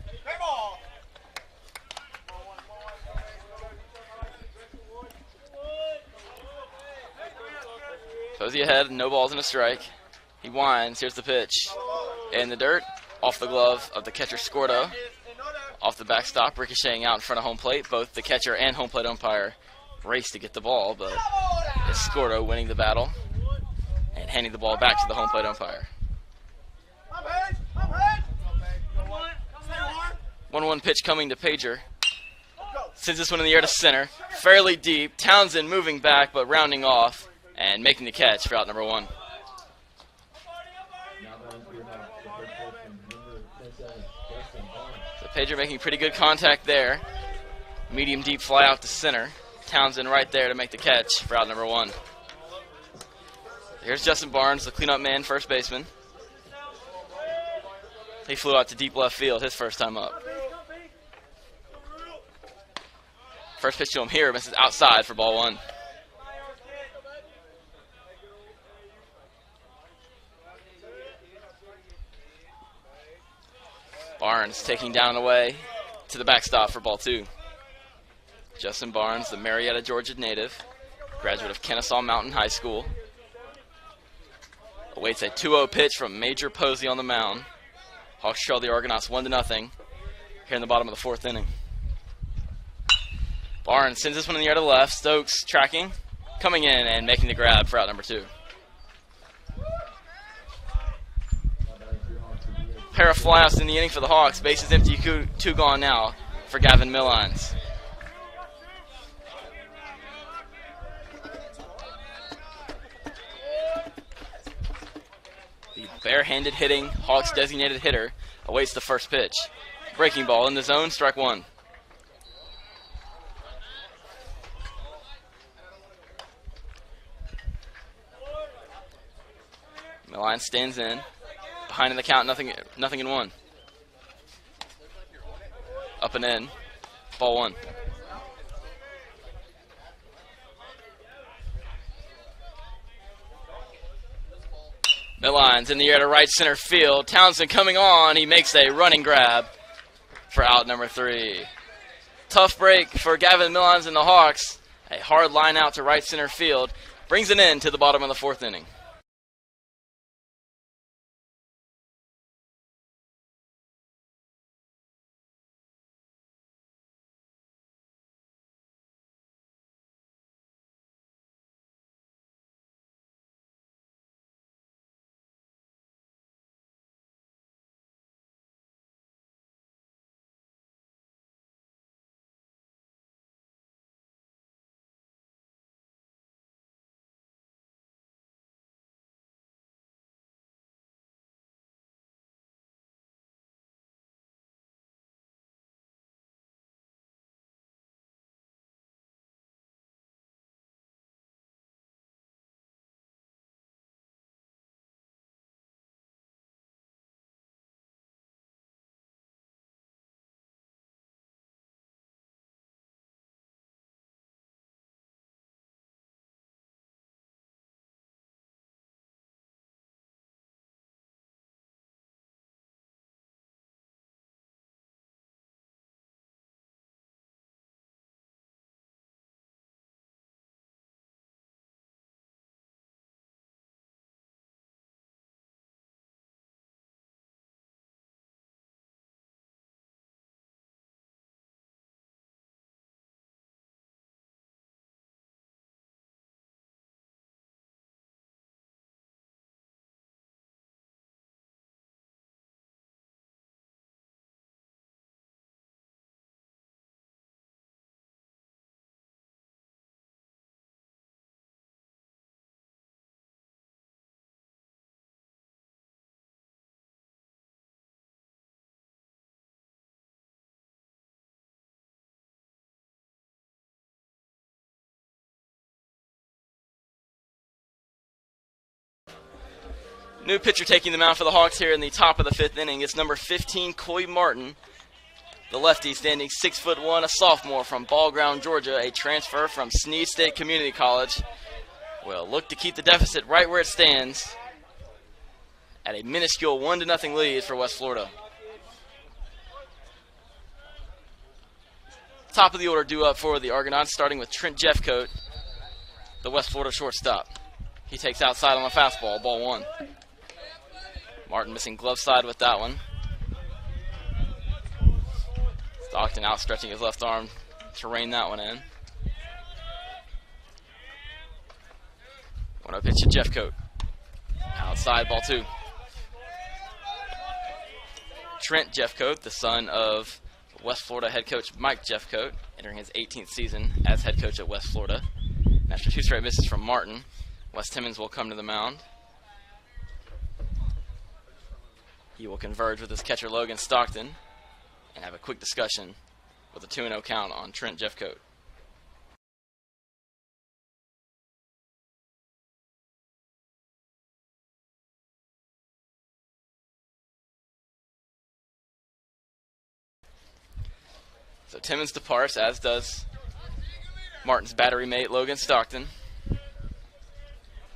Speaker 1: Posey ahead, no balls and a strike. He winds. Here's the pitch. In the dirt, off the glove of the catcher Scordo. Off the backstop, ricocheting out in front of home plate. Both the catcher and home plate umpire race to get the ball, but it's Scordo winning the battle and handing the ball back to the home plate umpire. 1-1 pitch coming to Pager. Sends this one in the air to center. Fairly deep. Townsend moving back, but rounding off and making the catch for out number 1. So Pager making pretty good contact there. Medium deep fly out to center. Townsend right there to make the catch for out number 1. Here's Justin Barnes, the cleanup man, first baseman. He flew out to deep left field his first time up. First pitch to him here, misses outside for ball 1. Barnes taking down and away. to the backstop for ball 2. Justin Barnes, the Marietta, Georgia native, graduate of Kennesaw Mountain High School, awaits a 2-0 pitch from Major Posey on the mound. Hawks trail the Argonauts 1-0 here in the bottom of the 4th inning. Barnes sends this one in the air to the left. Stokes tracking, coming in and making the grab for out number 2. Pair of flyouts in the inning for the Hawks. Bases empty, 2 gone now for Gavin Millines. The barehanded hitting Hawks designated hitter awaits the first pitch. Breaking ball in the zone, strike 1. Millines stands in. Behind in the count, nothing in 1. Up and in. Ball 1. Millines in the air to right center field. Townsend coming on. He makes a running grab for out number 3. Tough break for Gavin Millines and the Hawks. A hard line out to right center field. Brings it in to the bottom of the 4th inning. New pitcher taking the mound for the Hawks here in the top of the 5th inning. It's number 15, Coy Martin. The lefty standing 6'1", a sophomore from Ball Ground, Georgia, a transfer from Snead State Community College. Will look to keep the deficit right where it stands at a minuscule 1-0 lead for West Florida. Top of the order due up for the Argonauts, starting with Trent Jeffcoat, the West Florida shortstop. He takes outside on the fastball, ball 1. Martin missing glove side with that one. Stockton outstretching his left arm to rein that one in. 1-0 pitch to Jeffcoat. Outside, ball 2. Trent Jeffcoat, the son of West Florida head coach Mike Jeffcoat, entering his 18th season as head coach at West Florida. And after 2 straight misses from Martin, Wes Timmons will come to the mound. He will converge with his catcher Logan Stockton and have a quick discussion with a 2-0 count on Trent Jeffcoat. So Timmons departs, as does Martin's battery mate Logan Stockton.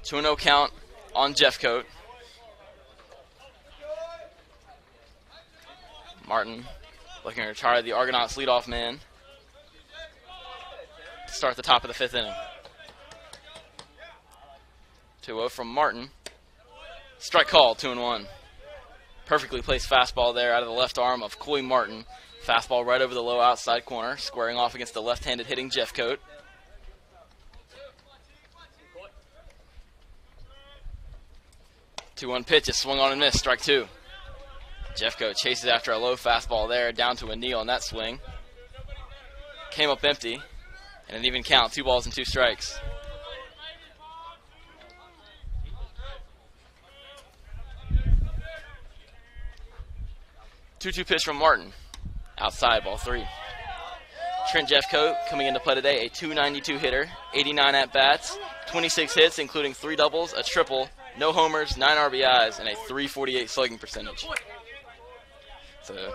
Speaker 1: 2-0 count on Jeffcoat. Martin looking to retire the Argonauts leadoff man to start the top of the 5th inning. 2-0 from Martin. Strike call, 2-1. Perfectly placed fastball there out of the left arm of Coy Martin. Fastball right over the low outside corner, squaring off against the left-handed hitting Jeffcoat. 2-1 pitch is swung on and missed, strike 2. Jeffcoat chases after a low fastball there, down to a knee on that swing. Came up empty, and an even count, 2 balls and 2 strikes. Two-two pitch from Martin. Outside, ball 3. Trent Jeffcoat coming into play today, a .292 hitter, 89 at-bats, 26 hits, including 3 doubles, a triple, no homers, 9 RBIs, and a .348 slugging percentage. So,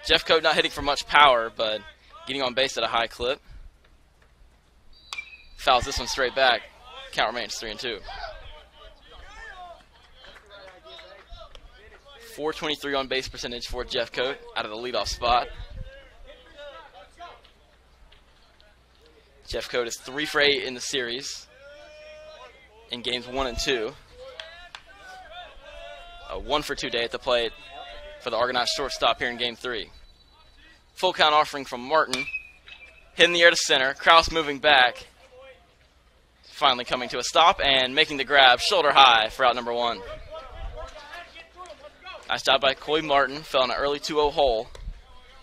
Speaker 1: Jeffcoat not hitting for much power, but getting on base at a high clip. Fouls this one straight back. Count remains 3-2. .423 on base percentage for Jeffcoat out of the leadoff spot. Jeffcoat is 3 for 8 in the series in games 1 and 2. A 1 for 2 day at the plate for the Argonauts shortstop here in game 3. Full count offering from Martin. Hit in the air to center. Kraus moving back. Finally coming to a stop and making the grab shoulder high for out number 1. Nice job by Coy Martin. Fell in an early 2-0 hole.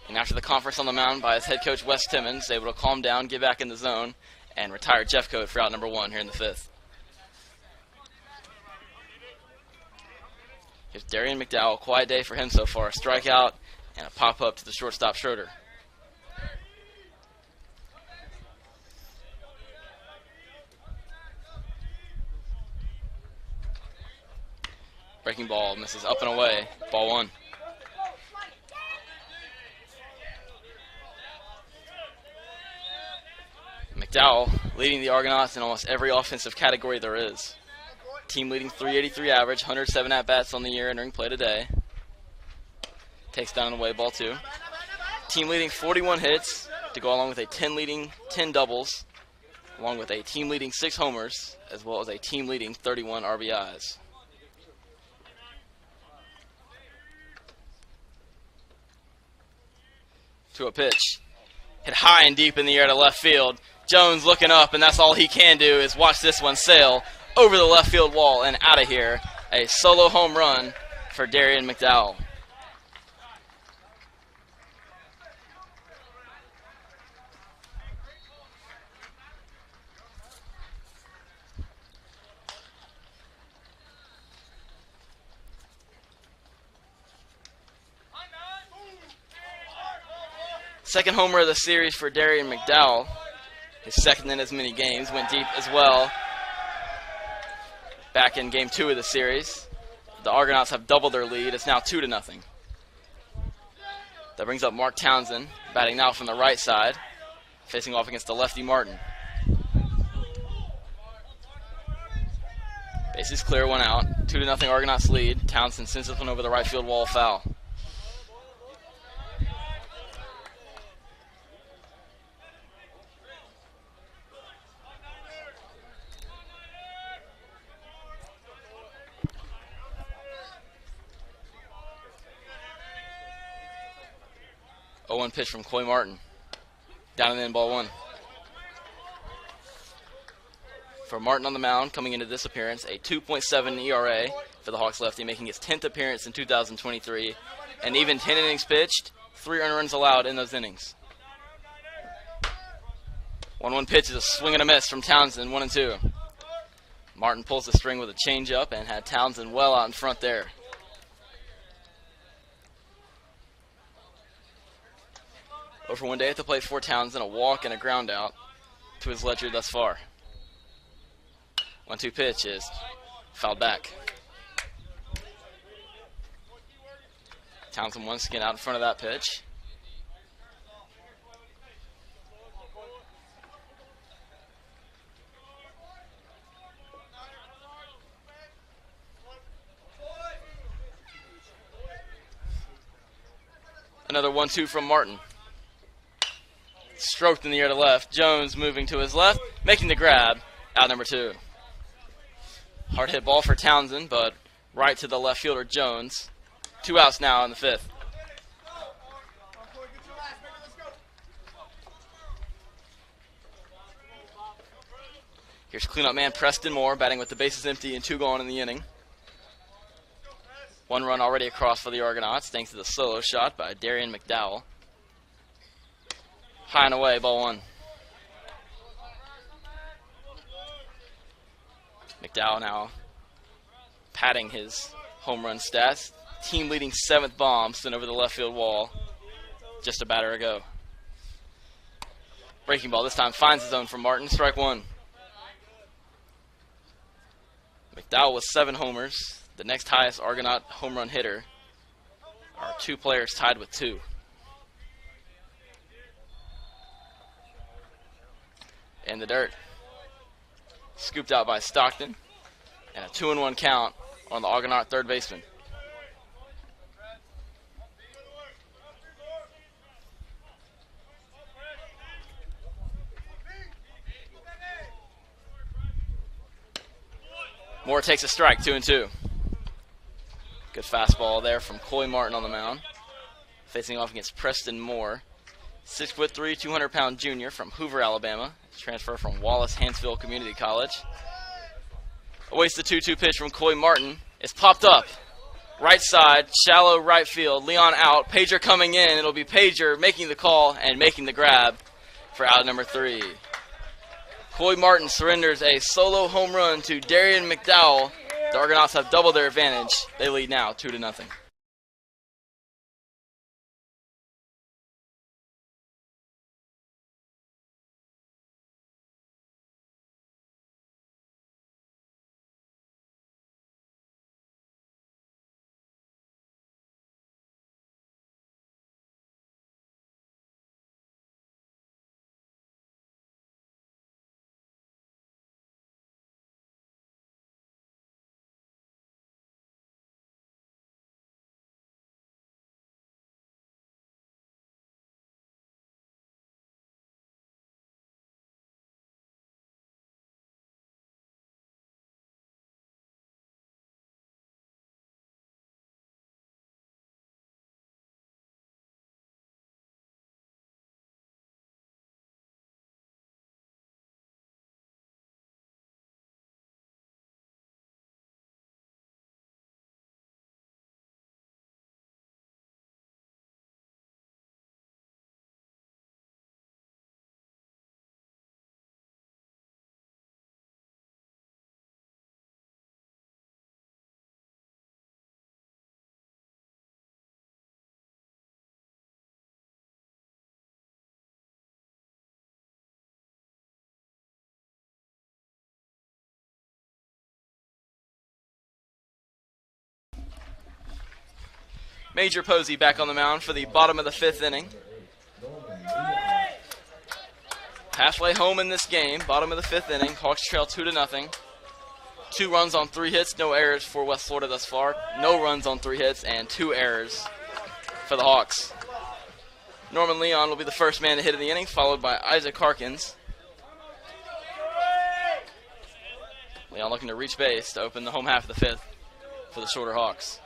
Speaker 1: And after the conference on the mound by his head coach Wes Timmons, able to calm down, get back in the zone, and retire Jeffcoat for out number 1 here in the 5th. Here's Darian McDowell. Quiet day for him so far. A strikeout and a pop-up to the shortstop Schroeder. Breaking ball misses up and away. Ball 1. McDowell leading the Argonauts in almost every offensive category there is. Team leading .383 average, 107 at-bats on the year entering play today. Takes down and away, ball 2. Team leading 41 hits to go along with a 10 doubles, along with a team leading 6 homers, as well as a team leading 31 RBIs. To a pitch. Hit high and deep in the air to left field. Jones looking up, and that's all he can do is watch this one sail over the left field wall and out of here. A solo home run for Darian McDowell. Second homer of the series for Darian McDowell. His second in as many games. Went deep as well back in game 2 of the series. The Argonauts have doubled their lead. It's now 2-0. That brings up Mark Townsend, batting now from the right side, facing off against the lefty Martin. Bases clear, 1 out. 2-0 Argonauts lead. Townsend sends this one over the right field wall, foul. One pitch from Coy Martin. Down and in, ball 1. For Martin on the mound, coming into this appearance, a 2.7 ERA for the Hawks lefty, making his 10th appearance in 2023. And even 10 innings pitched, 3 earned runs allowed in those innings. 1-1 pitch is a swing and a miss from Townsend, 1-2. Martin pulls the string with a changeup and had Townsend well out in front there. Over 1 day at the plate for Townsend, a walk and a ground out to his ledger thus far. 1-2 pitch is fouled back. Townsend once again out in front of that pitch. Another 1-2 from Martin. Stroked in the air to left. Jones moving to his left, making the grab. Out number 2. Hard hit ball for Townsend, but right to the left fielder Jones. 2 outs now in the 5th. Here's cleanup man Preston Moore batting with the bases empty and 2 gone in the inning. 1 run already across for the Argonauts thanks to the solo shot by Darian McDowell. High and away, ball 1. McDowell now padding his home run stats. Team leading 7th bomb sent over the left field wall just a batter ago. Breaking ball this time finds the zone for Martin. Strike 1. McDowell with 7 homers. The next highest Argonaut home run hitter are 2 players tied with 2. In the dirt. Scooped out by Stockton. And a 2-1 count on the Argonaut third baseman. Moore takes a strike, 2-2. Good fastball there from Coy Martin on the mound. Facing off against Preston Moore. 6'3", 200-pound junior from Hoover, Alabama. Transfer from Wallace Hansville Community College. Awaits the 2-2 pitch from Coy Martin. It's popped up. Right side, shallow right field. Leon out. Pager coming in. It'll be Pager making the call and making the grab for out number 3. Coy Martin surrenders a solo home run to Darian McDowell. The Argonauts have doubled their advantage. They lead now 2-0. Major Posey back on the mound for the bottom of the 5th inning. Halfway home in this game, bottom of the 5th inning. Hawks trail 2-0. 2 runs on 3 hits, no errors for West Florida thus far. No runs on 3 hits and 2 errors for the Hawks. Norman Leon will be the first man to hit in the inning, followed by Isaac Harkins. Leon looking to reach base to open the home half of the 5th for the Shorter Hawks.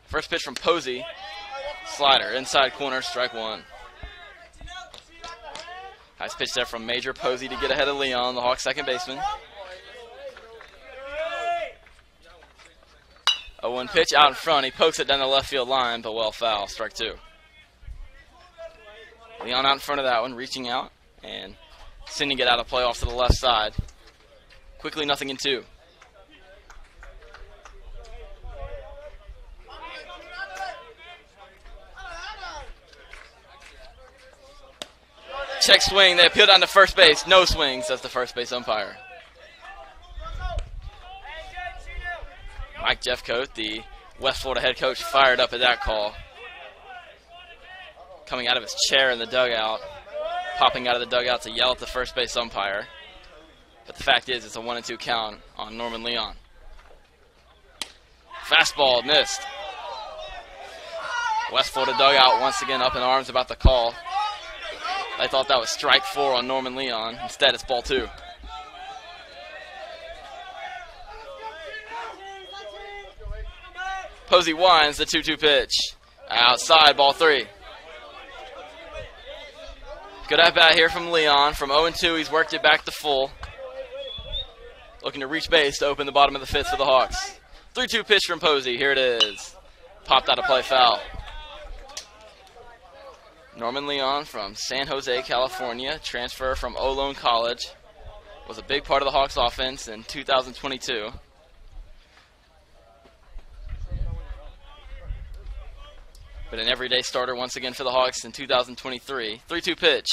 Speaker 1: First pitch from Posey. Slider, inside corner, strike 1. Nice pitch there from Major Posey to get ahead of Leon, the Hawks' second baseman. 0-1 pitch out in front. He pokes it down the left field line, but well foul, strike 2. Leon out in front of that one, reaching out and sending it out of play off to the left side. Quickly, 0-2. Check swing. They appeal down to first base. No swing, says the first base umpire. Mike Jeffcoat, the West Florida head coach, fired up at that call. Coming out of his chair in the dugout, popping out of the dugout to yell at the first base umpire. But the fact is, it's a 1-2 count on Norman Leon. Fastball missed. West Florida dugout once again up in arms about the call. They thought that was strike 4 on Norman Leon. Instead, it's ball 2. Posey winds the 2-2 pitch. Outside, ball 3. Good at bat here from Leon. From 0-2, he's worked it back to full. Looking to reach base to open the bottom of the 5th for the Hawks. 3-2 pitch from Posey. Here it is. Popped out of play, foul. Norman Leon from San Jose, California, transfer from Olone College. Was a big part of the Hawks offense in 2022. But an everyday starter once again for the Hawks in 2023. 3-2 pitch.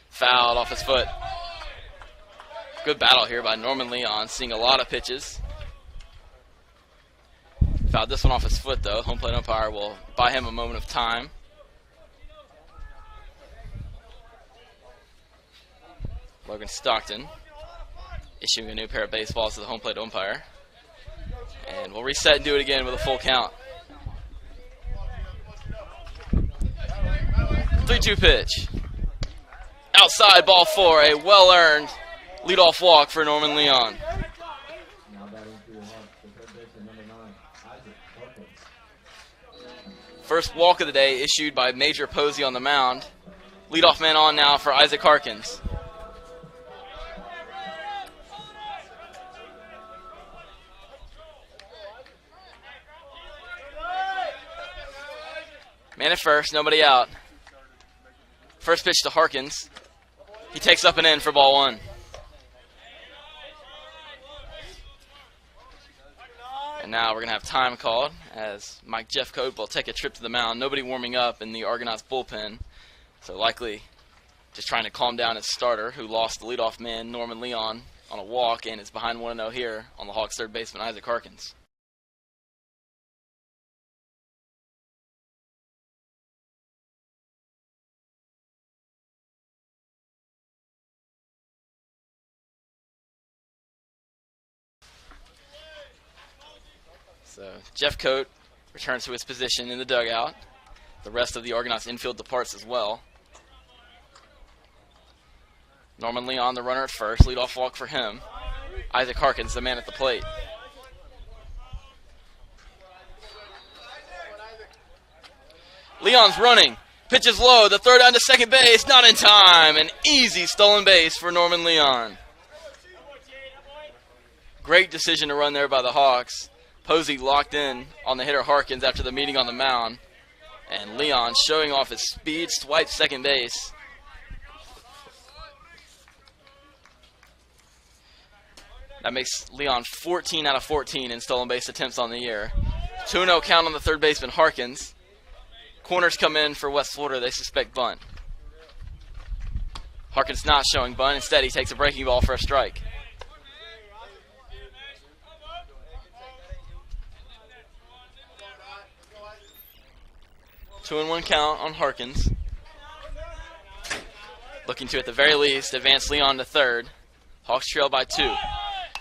Speaker 1: Fouled off his foot. Good battle here by Norman Leon, seeing a lot of pitches. Fouled this one off his foot, though. Home plate umpire will buy him a moment of time. Logan Stockton issuing a new pair of baseballs to the home plate umpire. And we'll reset and do it again with a full count. 3-2 pitch. Outside, ball 4. A well-earned leadoff walk for Norman Leon. First walk of the day issued by Major Posey on the mound. Leadoff man on now for Isaac Harkins. Man at first, nobody out. First pitch to Harkins. He takes up and in for ball 1. And now we're going to have time called as Mike Jeffcoat will take a trip to the mound. Nobody warming up in the Argonauts bullpen. So likely just trying to calm down his starter, who lost the leadoff man, Norman Leon, on a walk and is behind 1-0 here on the Hawks' third baseman, Isaac Harkins. So Jeffcoat returns to his position in the dugout. The rest of the Argonauts infield departs as well. Norman Leon, the runner at first. Leadoff walk for him. Isaac Harkins, the man at the plate. Leon's running. Pitches low. The throw down to second base. Not in time. An easy stolen base for Norman Leon. Great decision to run there by the Hawks. Posey locked in on the hitter Harkins after the meeting on the mound. And Leon showing off his speed, swipes second base. That makes Leon 14 out of 14 in stolen base attempts on the year. 2-0 count on the third baseman Harkins. Corners come in for West Florida. They suspect bunt. Harkins not showing bunt. Instead, he takes a breaking ball for a strike. Two and 1 count on Harkins. Looking to, at the very least, advance Leon to third. Hawks trail by 2.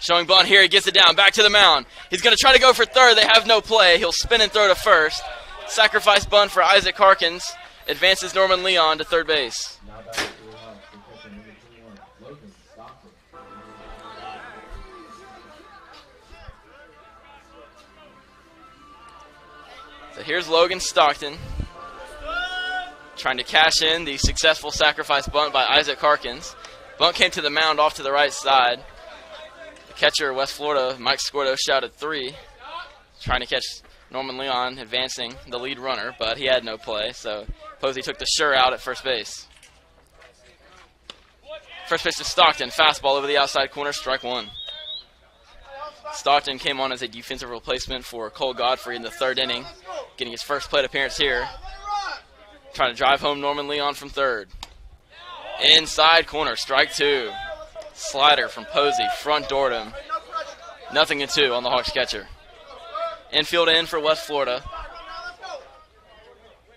Speaker 1: Showing bunt here. He gets it down. Back to the mound. He's going to try to go for third. They have no play. He'll spin and throw to first. Sacrifice bunt for Isaac Harkins. Advances Norman Leon to third base. So here's Logan Stockton trying to cash in the successful sacrifice bunt by Isaac Harkins. Bunt came to the mound off to the right side. The catcher, West Florida, Mike Scordo, shouted 3. Trying to catch Norman Leon advancing the lead runner, but he had no play, so Posey took the sure out at first base. First pitch to Stockton, fastball over the outside corner, strike 1. Stockton came on as a defensive replacement for Cole Godfrey in the third inning, getting his first plate appearance here. Trying to drive home Norman Leon from third. Inside corner, strike 2. Slider from Posey, front doored him. 0-2 on the Hawks catcher. Infield in for West Florida.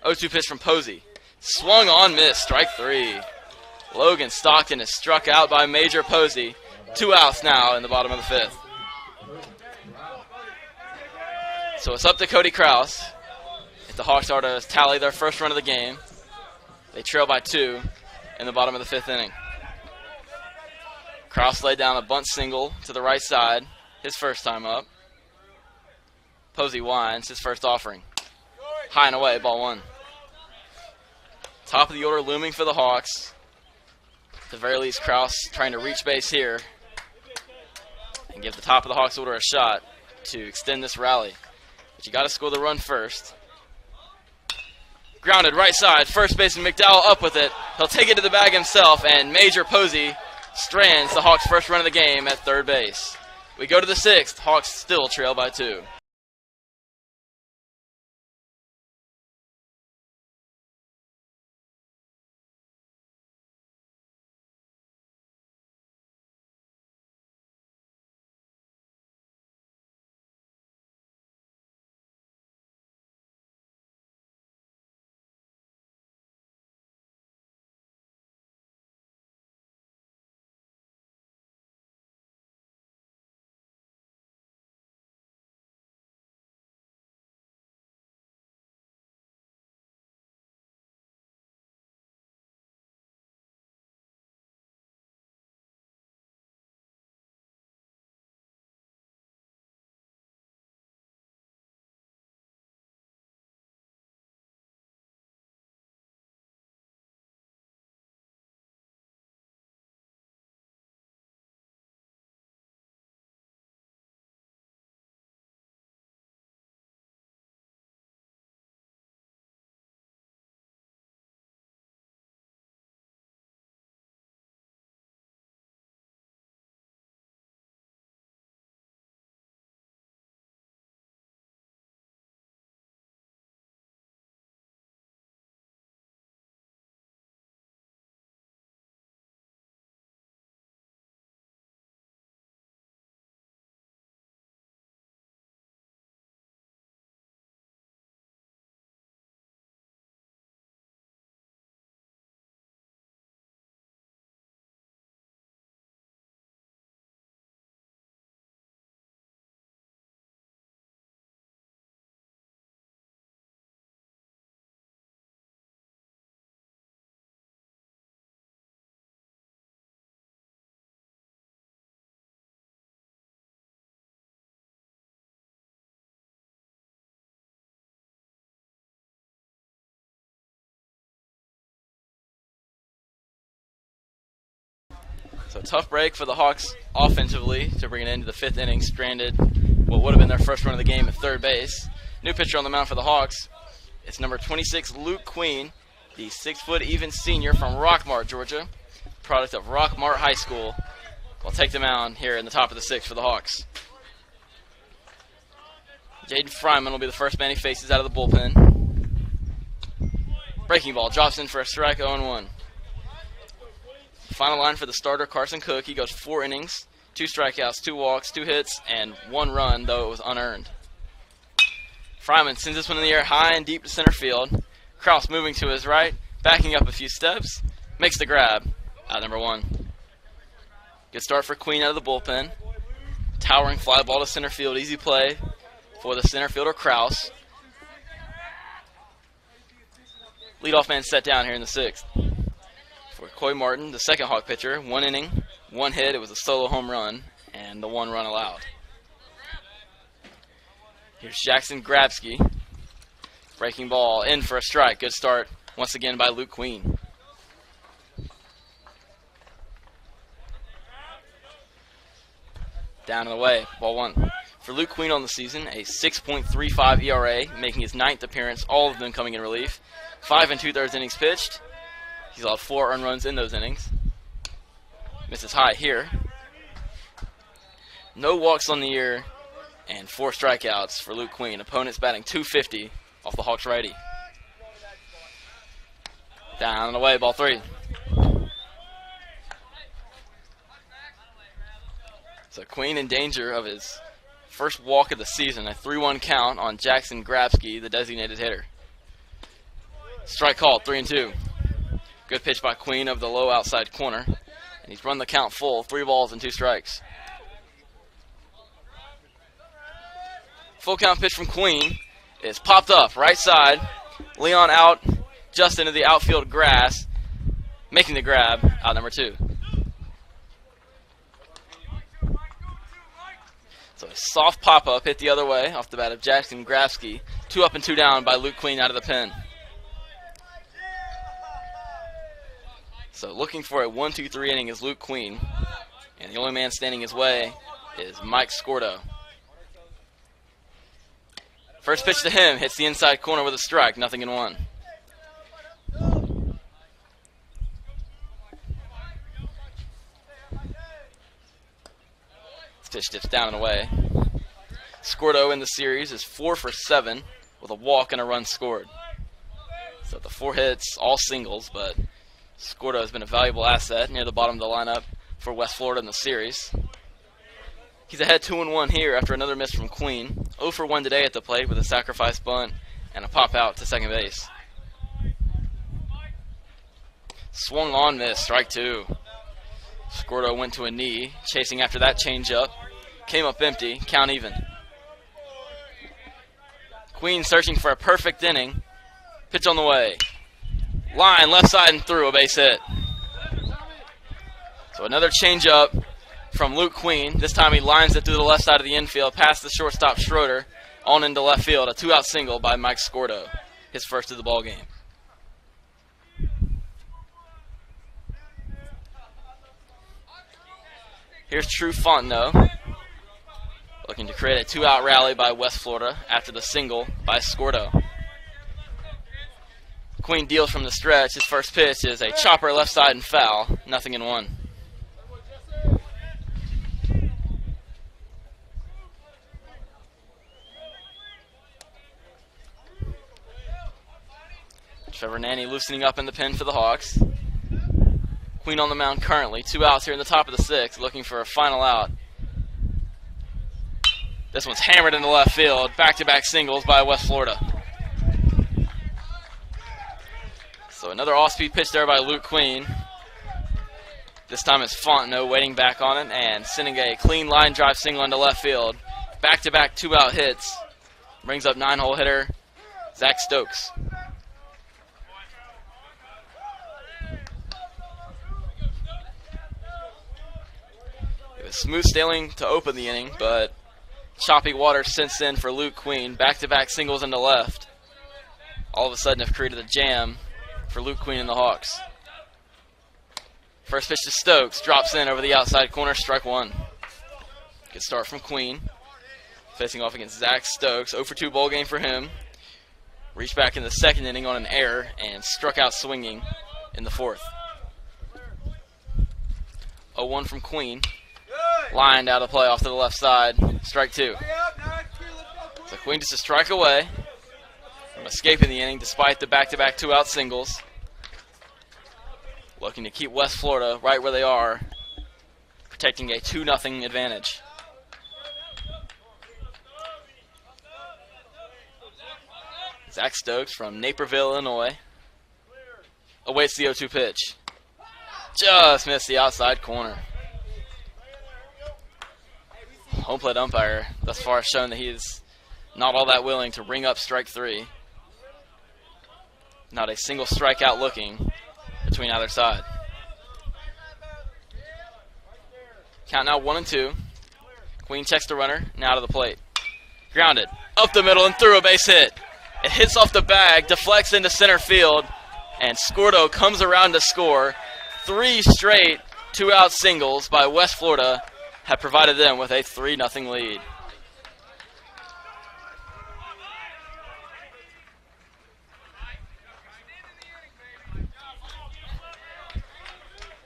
Speaker 1: 0-2 pitch from Posey. Swung on, missed, strike 3. Logan Stockton is struck out by Major Posey. 2 outs now in the bottom of the 5th. So it's up to Cody Kraus. If the Hawks are to tally their first run of the game, they trail by 2 in the bottom of the 5th inning. Kraus laid down a bunt single to the right side, his first time up. Posey winds, his first offering. High and away, ball 1. Top of the order looming for the Hawks. At the very least, Kraus trying to reach base here and give the top of the Hawks order a shot to extend this rally. But you got to score the run first. Grounded right side, first baseman McDowell up with it. He'll take it to the bag himself, and Major Posey strands the Hawks' first run of the game at third base. We go to the 6th. Hawks still trail by 2. So tough break for the Hawks offensively to bring it into the 5th inning, stranded what would have been their first run of the game at third base. New pitcher on the mound for the Hawks. It's number 26, Luke Queen, the 6-foot even senior from Rockmart, Georgia, product of Rockmart High School. Will take the mound here in the top of the 6th for the Hawks. Jaden Fryman will be the first man he faces out of the bullpen. Breaking ball, drops in for a strike, 0-1. Final line for the starter, Carson Cook. He goes 4 innings, 2 strikeouts, 2 walks, 2 hits, and 1 run, though it was unearned. Fryman sends this one in the air high and deep to center field. Kraus moving to his right, backing up a few steps, makes the grab. Out number 1. Good start for Queen out of the bullpen. Towering fly ball to center field, easy play for the center fielder, Kraus. Leadoff man set down here in the 6th. For Coy Martin, the second Hawk pitcher, 1 inning, 1 hit. It was a solo home run, and the 1 run allowed. Here's Jackson Grabsky. Breaking ball in for a strike. Good start once again by Luke Queen. Down and away, ball 1. For Luke Queen on the season, a 6.35 ERA, making his 9th appearance, all of them coming in relief. 5 2/3 innings pitched. He's allowed 4 earned runs in those innings. Misses high here. No walks on the year and 4 strikeouts for Luke Queen. Opponents batting .250 off the Hawks righty. Down and away, ball 3. So Queen in danger of his first walk of the season. A 3-1 count on Jackson Grabsky, the designated hitter. Strike called, 3-2. Good pitch by Queen of the low outside corner. And he's run the count full, 3 balls and 2 strikes. Full count pitch from Queen is popped up right side. Leon out just into the outfield grass, making the grab, out number 2. So a soft pop-up hit the other way off the bat of Jackson Grafsky. 2 up and 2 down by Luke Queen out of the pen. So looking for a 1-2-3 inning is Luke Queen. And the only man standing his way is Mike Scordo. First pitch to him hits the inside corner with a strike, 0-1. This pitch dips down and away. Scordo in the series is 4 for 7 with a walk and a run scored. So the 4 hits, all singles, but Scordo has been a valuable asset near the bottom of the lineup for West Florida in the series. He's ahead 2-1 here after another miss from Queen. 0 for 1 today at the plate with a sacrifice bunt and a pop out to second base. Swung on, miss, strike 2. Scordo went to a knee, chasing after that changeup. Came up empty, count even. Queen searching for a perfect inning. Pitch on the way. Line, left side and through, a base hit. So another changeup from Luke Queen. This time he lines it through the left side of the infield, past the shortstop Schroeder, on into left field. A 2-out single by Mike Scordo, his first of the ball game. Here's True Fontenot, looking to create a 2-out rally by West Florida after the single by Scordo. Queen deals from the stretch. His first pitch is a chopper left side and foul, 0-1. Trevor Nanny loosening up in the pen for the Hawks. Queen on the mound currently. 2 outs here in the top of the 6th, looking for a final out. This one's hammered into left field. Back-to-back singles by West Florida. So another off-speed pitch there by Luke Queen. This time it's Fontenot waiting back on it and sending a clean line drive single into left field. Back-to-back 2-out hits. Brings up 9-hole hitter Zach Stokes. It was smooth sailing to open the inning, but choppy water since then for Luke Queen. Back-to-back singles into left. All of a sudden have created a jam for Luke Queen and the Hawks. First pitch to Stokes, drops in over the outside corner, strike 1. Good start from Queen. Facing off against Zach Stokes, 0 for 2 ball game for him. Reached back in the second inning on an error and struck out swinging in the 4th. 0-1 from Queen. Lined out of play off to the left side, strike 2. So Queen just a strike away from escaping the inning despite the back-to-back 2-out singles. Looking to keep West Florida right where they are, protecting a 2-0 advantage. Zach Stokes from Naperville, Illinois, awaits the 0-2 pitch. Just missed the outside corner. Home plate umpire thus far has shown that he is not all that willing to ring up strike 3. Not a single strikeout looking between either side. Count now 1-2. Queen checks the runner, now to the plate. Grounded, up the middle and through, a base hit. It hits off the bag, deflects into center field, and Scordo comes around to score. 3 straight 2-out singles by West Florida have provided them with a 3-0 lead.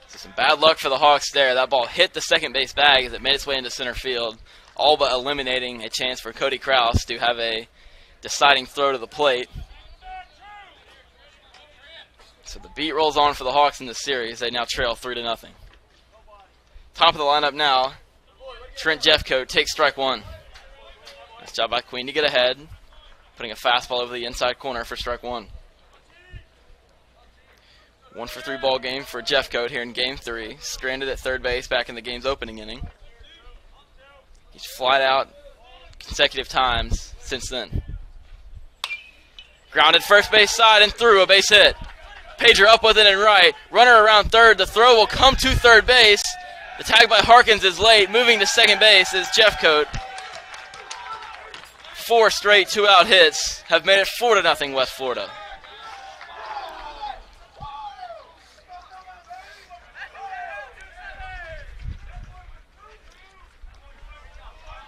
Speaker 1: So some bad luck for the Hawks there. That ball hit the second base bag as it made its way into center field, all but eliminating a chance for Cody Kraus to have a deciding throw to the plate. So the beat rolls on for the Hawks in this series. They now trail 3-0. Top of the lineup now, Trent Jeffcoat takes strike 1. Nice job by Queen to get ahead, putting a fastball over the inside corner for strike 1. 1 for 3 ball game for Jeffcoat here in game 3. Stranded at third base back in the game's opening inning. He's flied out consecutive times since then. Grounded first base side and through, a base hit. Pager up with it and right. Runner around third. The throw will come to third base. The tag by Harkins is late. Moving to second base is Jeffcoat. 4 straight 2-out hits have made it 4-0 West Florida.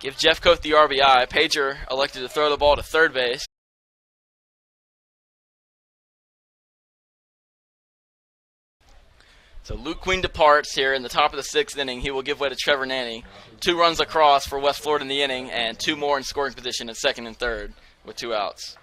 Speaker 1: Give Jeffcoat the RBI. Pager elected to throw the ball to third base. So Luke Queen departs here in the top of the 6th inning. He will give way to Trevor Nanny. 2 runs across for West Florida in the inning, and 2 more in scoring position at second and third with 2 outs.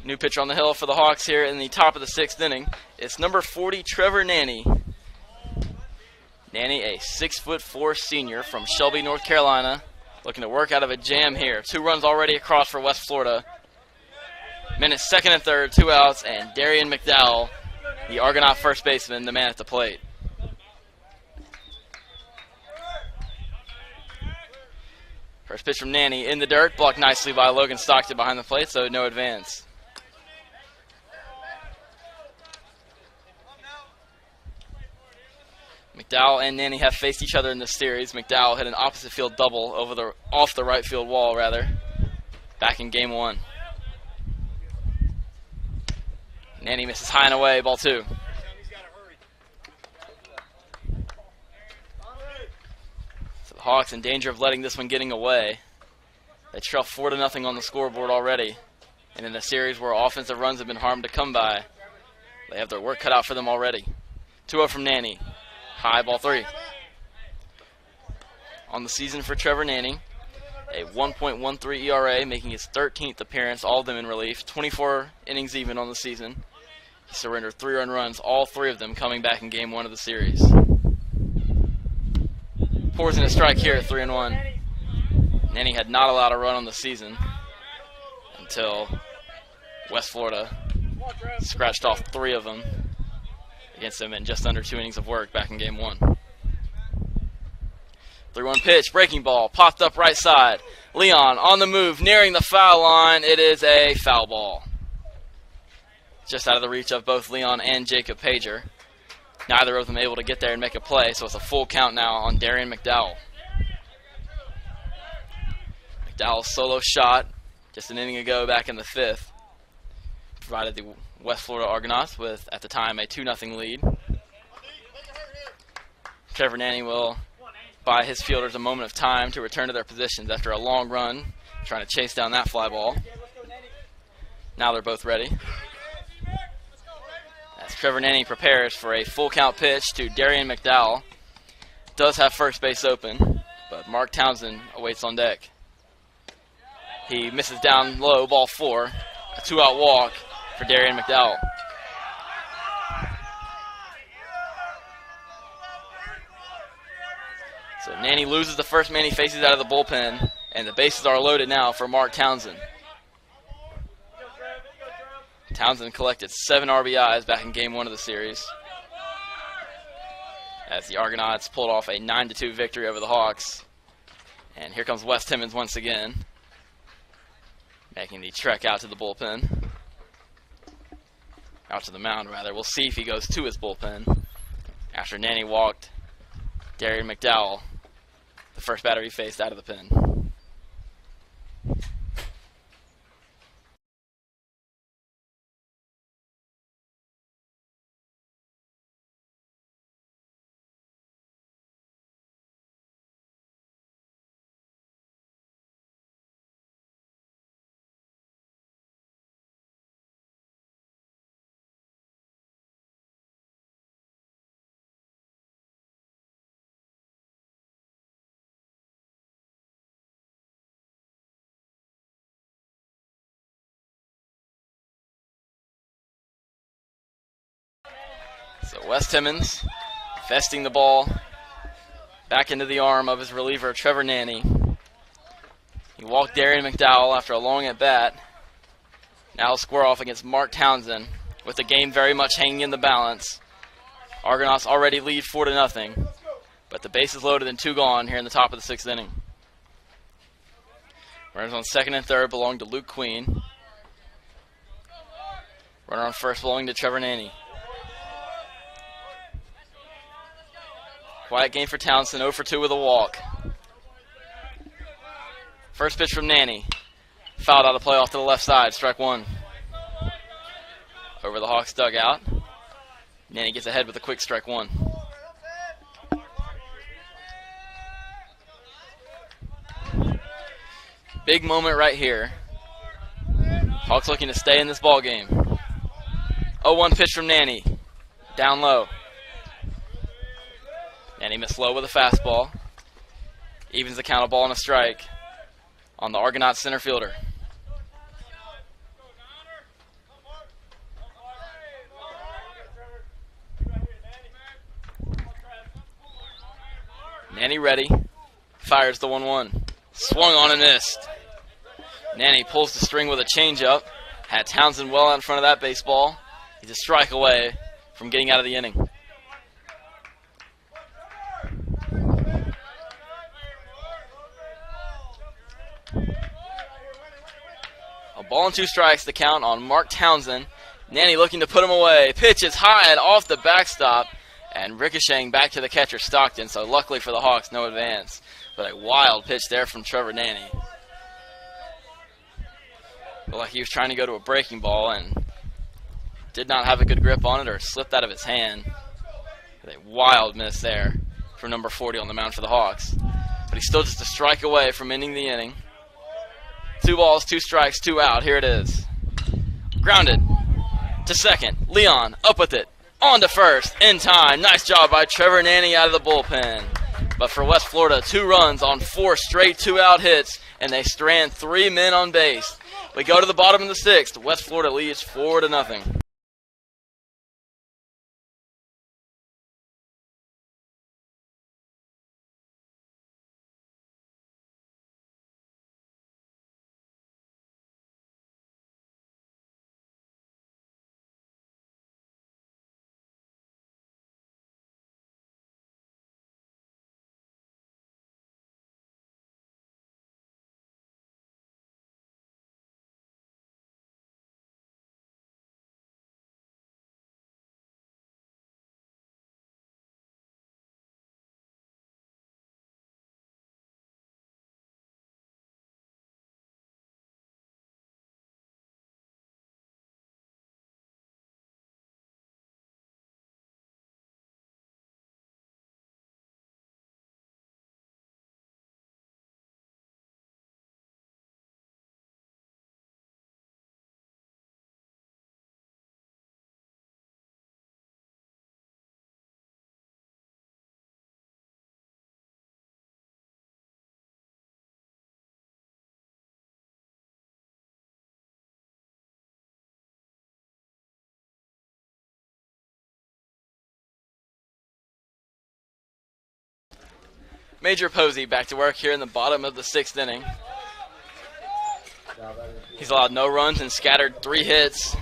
Speaker 1: New pitcher on the hill for the Hawks here in the top of the 6th inning. It's number 40, Trevor Nanny. Nanny, a 6'4" senior from Shelby, North Carolina, looking to work out of a jam here. 2 runs already across for West Florida. Men at second and third, 2 outs, and Darian McDowell, the Argonaut first baseman, the man at the plate. First pitch from Nanny in the dirt, blocked nicely by Logan Stockton behind the plate, so no advance. McDowell and Nanny have faced each other in this series. McDowell hit an opposite field double off the right field wall, back in game 1. Nanny misses high and away, ball 2. So the Hawks in danger of letting this one getting away. They trail 4-0 on the scoreboard already. And in a series where offensive runs have been hard to come by, they have their work cut out for them already. 2-0 from Nanny. High, ball 3. On the season for Trevor Nanny, a 1.13 ERA, making his 13th appearance, all of them in relief. 24 innings even on the season. He surrendered 3 earned runs, all 3 of them coming back in game 1 of the series. Pours in a strike here at 3-1. Nanny had not allowed a run on the season until West Florida scratched off 3 of them against him in just under 2 innings of work back in game 1. 3-1 pitch, breaking ball, popped up right side. Leon on the move, nearing the foul line. It is a foul ball. Just out of the reach of both Leon and Jacob Pager. Neither of them able to get there and make a play, so it's a full count now on Darian McDowell. McDowell's solo shot just an inning ago back in the 5th provided the West Florida Argonauts with, at the time, a 2-0 lead. Trevor Nanny will buy his fielders a moment of time to return to their positions after a long run, trying to chase down that fly ball. Now they're both ready. As Trevor Nanny prepares for a full count pitch to Darian McDowell. Does have first base open, but Mark Townsend awaits on deck. He misses down low, ball 4. A 2-out walk for Darian McDowell. So Nanny loses the first man he faces out of the bullpen, and the bases are loaded now for Mark Townsend. Townsend collected 7 RBIs back in Game 1 of the series, as the Argonauts pulled off a 9-2 victory over the Hawks. And here comes Wes Timmons once again, making the trek out to the bullpen. Out to the mound, rather. We'll see if he goes to his bullpen after Nanny walked Darian McDowell, the first batter he faced out of the pen. So Wes Timmons festing the ball back into the arm of his reliever, Trevor Nanny. He walked Darian McDowell after a long at-bat. Now he'll square off against Mark Townsend with the game very much hanging in the balance. Argonauts already lead 4-0, but the bases loaded and 2 gone here in the top of the 6th inning. Runners on second and third belong to Luke Queen. Runner on first belonging to Trevor Nanny. Quiet game for Townsend, 0 for 2 with a walk. First pitch from Nanny. Fouled out of play off to the left side, strike 1. Over the Hawks dugout. Nanny gets ahead with a quick strike 1. Big moment right here. Hawks looking to stay in this ball game. 0-1 pitch from Nanny. Down low. Nanny missed low with a fastball. Evens the count, a ball and a strike on the Argonauts center fielder. Nanny ready. Fires the 1-1. Swung on and missed. Nanny pulls the string with a changeup. Had Townsend well out in front of that baseball. He's a strike away from getting out of the inning. A ball and 2 strikes to count on Mark Townsend. Nanny looking to put him away. Pitch is high and off the backstop and ricocheting back to the catcher Stockton. So luckily for the Hawks, no advance. But a wild pitch there from Trevor Nanny. Looked like he was trying to go to a breaking ball and did not have a good grip on it or slipped out of his hand. A wild miss there for number 40 on the mound for the Hawks. But he's still just a strike away from ending the inning. 2 balls, 2 strikes, 2 out. Here it is. Grounded to second. Leon up with it. On to first. In time. Nice job by Trevor Nanny out of the bullpen. But for West Florida, 2 runs on 4 straight 2-out hits, and they strand 3 men on base. We go to the bottom of the 6th. West Florida leads 4-0. Major Posey back to work here in the bottom of the 6th inning. He's allowed no runs and scattered 3 hits.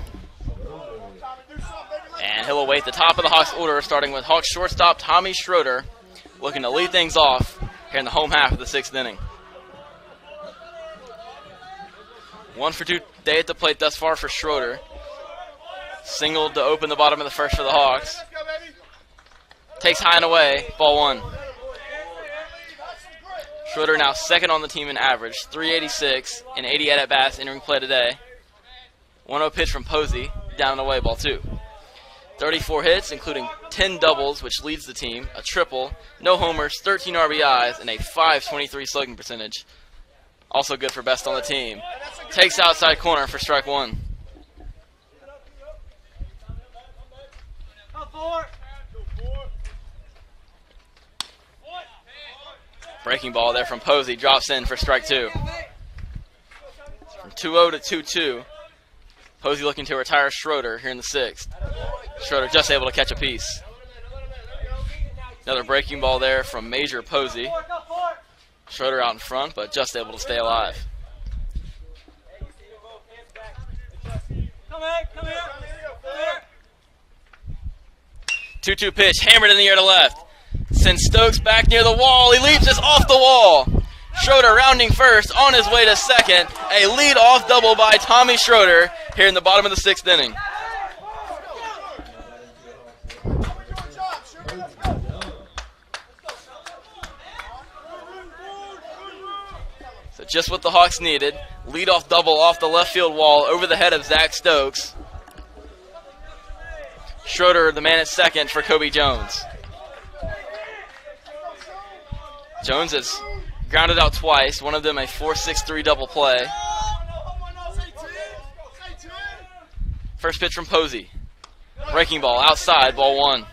Speaker 1: And he'll await the top of the Hawks order, starting with Hawks shortstop Tommy Schroeder, looking to lead things off here in the home half of the 6th inning. 1 for 2 day at the plate thus far for Schroeder. Singled to open the bottom of the 1st for the Hawks. Takes high and away, ball 1. Schroeder now 2nd on the team in average, 386 and 80 at-bats entering play today. 1-0 pitch from Posey, down and away, ball 2. 34 hits, including 10 doubles, which leads the team, a triple, no homers, 13 RBIs, and a .523 slugging percentage. Also good for best on the team. Takes outside corner for strike 1. Breaking ball there from Posey, drops in for strike 2. From 2-0 to 2-2. Posey looking to retire Schroeder here in the 6th. Schroeder just able to catch a piece. Another breaking ball there from Major Posey. Schroeder out in front, but just able to stay alive. 2-2 pitch, hammered in the air to left. Sends Stokes back near the wall. He leaps this off the wall. Schroeder rounding first, on his way to 2nd. A lead-off double by Tommy Schroeder here in the bottom of the 6th inning. So just what the Hawks needed. Lead-off double off the left field wall over the head of Zach Stokes. Schroeder, the man at 2nd for Kobe Jones. Jones has grounded out twice, one of them a 4-6-3 double play. First pitch from Posey. Breaking ball outside, ball 1.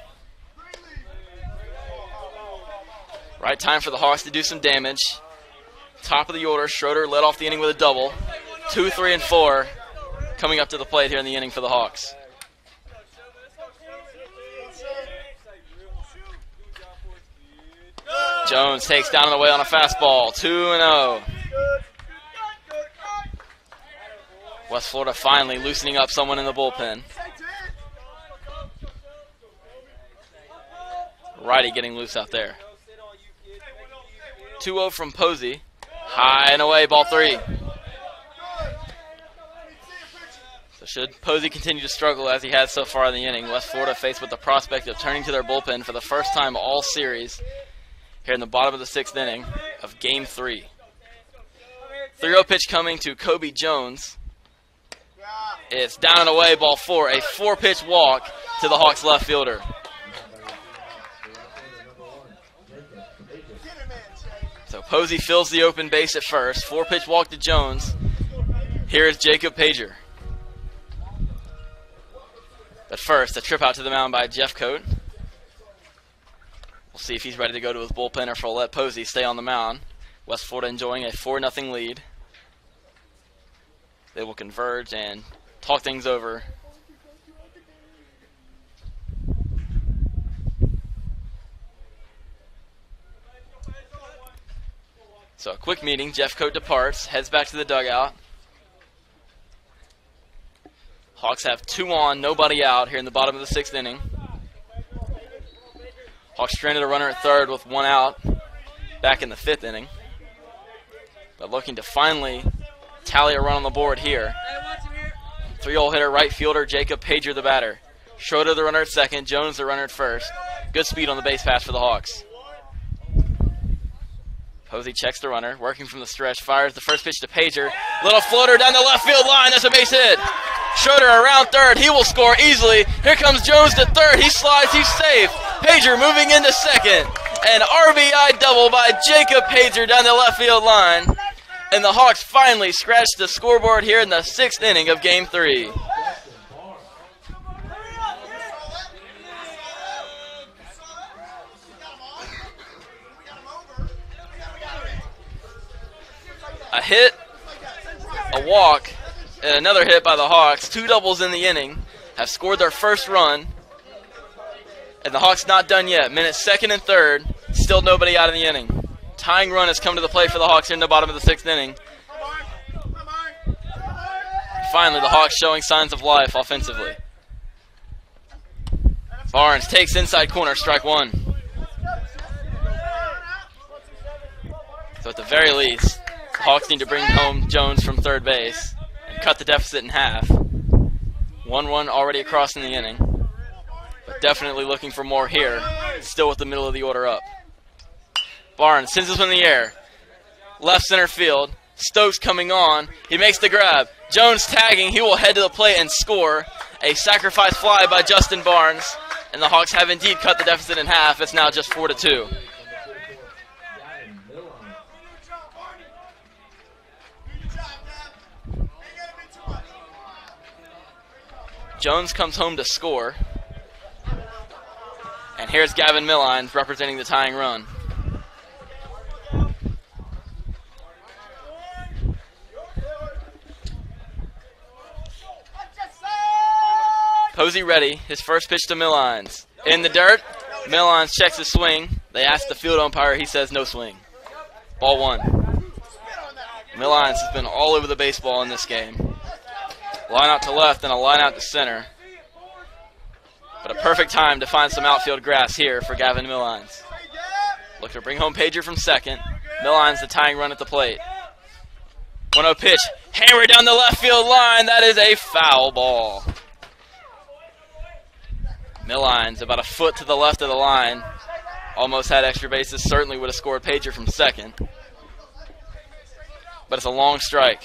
Speaker 1: Right time for the Hawks to do some damage. Top of the order, Schroeder led off the inning with a double. 2, 3, and 4 coming up to the plate here in the inning for the Hawks. Jones takes down and away on a fastball, 2-0. West Florida finally loosening up someone in the bullpen. Righty getting loose out there. 2-0 from Posey. High and away, ball 3. So should Posey continue to struggle as he has so far in the inning, West Florida faced with the prospect of turning to their bullpen for the first time all series here in the bottom of the 6th inning of Game 3. 3-0 pitch coming to Kobe Jones. It's down and away, ball 4. A 4-pitch walk to the Hawks left fielder. So Posey fills the open base at first. 4-pitch walk to Jones. Here is Jacob Pager. But first, a trip out to the mound by Jeff Coate. We'll see if he's ready to go to his bullpen or if he'll let Posey stay on the mound. West Florida enjoying a 4-0 lead. They will converge and talk things over. So a quick meeting. Jeff Coate departs, heads back to the dugout. Hawks have 2 on, nobody out here in the bottom of the 6th inning. Hawks stranded a runner at 3rd with 1 out back in the 5th inning. But looking to finally tally a run on the board here. 3-hole hitter, right fielder, Jacob Pager the batter. Schroeder the runner at 2nd, Jones the runner at 1st. Good speed on the base pass for the Hawks. Posey checks the runner, working from the stretch, fires the first pitch to Pager. Little floater down the left field line, that's a base hit. Schroeder around 3rd, he will score easily. Here comes Jones to 3rd, he slides, he's safe. Pager moving into 2nd. An RBI double by Jacob Pager down the left field line. And the Hawks finally scratch the scoreboard here in the 6th inning of Game 3. A hit, a walk, and another hit by the Hawks. 2 doubles in the inning have scored their first run. And the Hawks not done yet. Minutes 2nd and 3rd. Still nobody out of the inning. tying run has come to the plate for the Hawks here in the bottom of the 6th inning. Finally, the Hawks showing signs of life offensively. Barnes takes inside corner, strike one. So at the very least, the Hawks need to bring home Jones from third base and cut the deficit in half. 1-1 already across in the inning, but definitely looking for more here, still with the middle of the order up. Barnes sends this one in the air. Left center field. Stokes coming on. He makes the grab. Jones tagging. He will head to the plate and score. A sacrifice fly by Justin Barnes. And the Hawks have indeed cut the deficit in half. It's now just 4-2. Jones comes home to score. And here's Gavin Millines representing the tying run. Posey ready. His first pitch to Millines. In the dirt. Millines checks his swing. They ask the field umpire. He says no swing. Ball one. Millines has been all over the baseball in this game. Line out to left and a line out to center. But a perfect time to find some outfield grass here for Gavin Millines. Look to bring home Pager from second. Millines the tying run at the plate. 1-0 pitch. Hammered down the left field line. That is a foul ball. Millines about a foot to the left of the line. Almost had extra bases. Certainly would have scored Pager from second. But it's a long strike.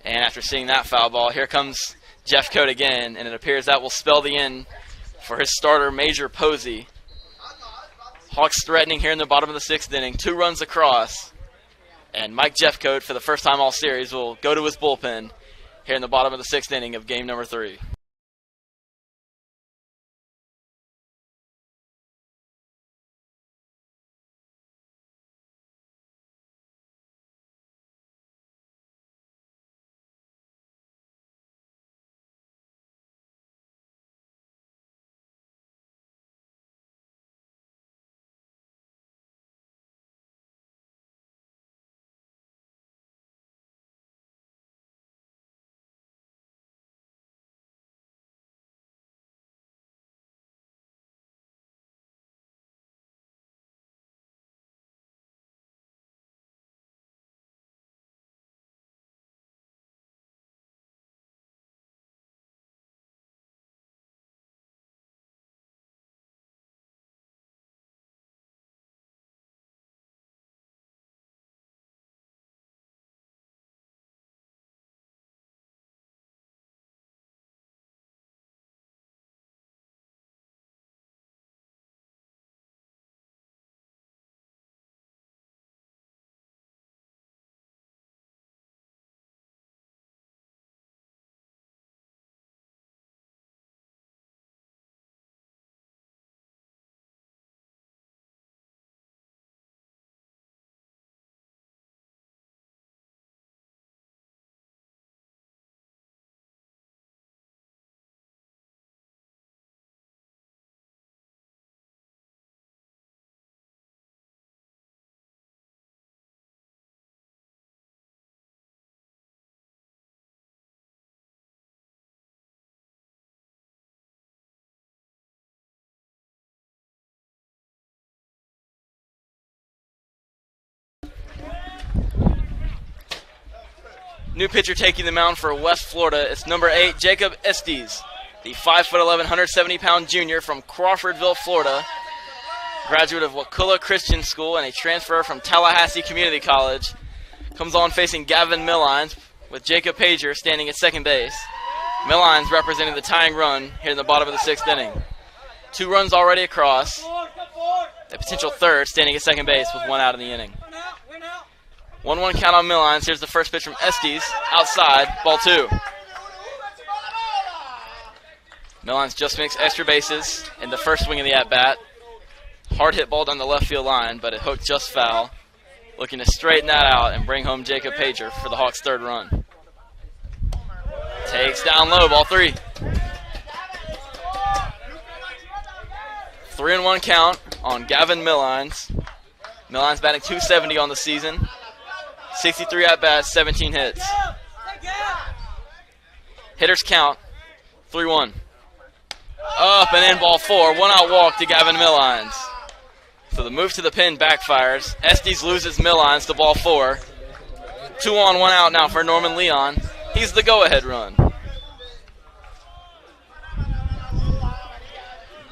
Speaker 1: And after seeing that foul ball, here comes Jeff Coate again, and it appears that will spell the end for his starter, Major Posey. Hawks threatening here in the bottom of the 6th inning. 2 runs across. And Mike Jeffcoat, for the first time all series, will go to his bullpen here in the bottom of the 6th inning of game number 3. New pitcher taking the mound for West Florida. It's number 8, Jacob Estes, the 5'11", 170-pound junior from Crawfordville, Florida. Graduate of Wakulla Christian School and a transfer from Tallahassee Community College. Comes on facing Gavin Millines with Jacob Pager standing at second base. Millines representing the tying run here in the bottom of the 6th inning. 2 runs already across. A potential third standing at second base with 1 out in the inning. 1-1 count on Millines. Here's the first pitch from Estes. Outside, ball 2. Millines just makes extra bases in the first swing of the at-bat. Hard hit ball down the left field line, but it hooked just foul. Looking to straighten that out and bring home Jacob Pager for the Hawks' 3rd run. Takes down low, ball 3. 3-1 count on Gavin Millines. Milon's batting .270 on the season. 63 at-bats, 17 hits. Hitters count, 3-1. Up and in, ball 4. 1-out walk to Gavin Millines. So the move to the pin backfires. Estes loses Millines to ball 4. 2 on, 1 out now for Norman Leon. He's the go-ahead run.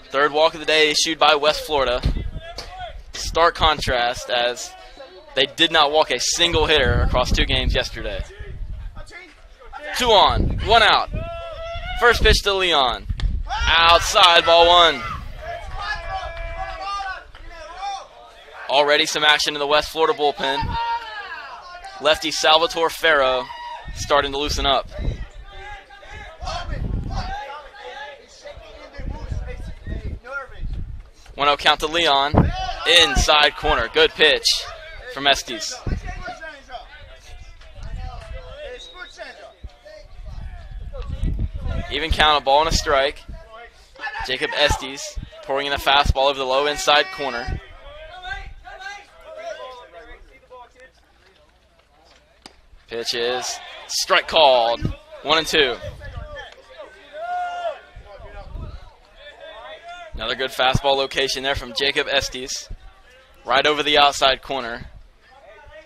Speaker 1: Third walk of the day issued by West Florida. Stark contrast as they did not walk a single hitter across 2 games yesterday. 2 on, 1 out. First pitch to Leon. Outside, ball 1. Already some action in the West Florida bullpen. Lefty Salvatore Ferro starting to loosen up. 1-0 count to Leon. Inside corner. Good pitch from Estes. Even count, a ball and a strike. Jacob Estes pouring in a fastball over the low inside corner. Pitch is strike called. 1-2. Another good fastball location there from Jacob Estes. Right over the outside corner.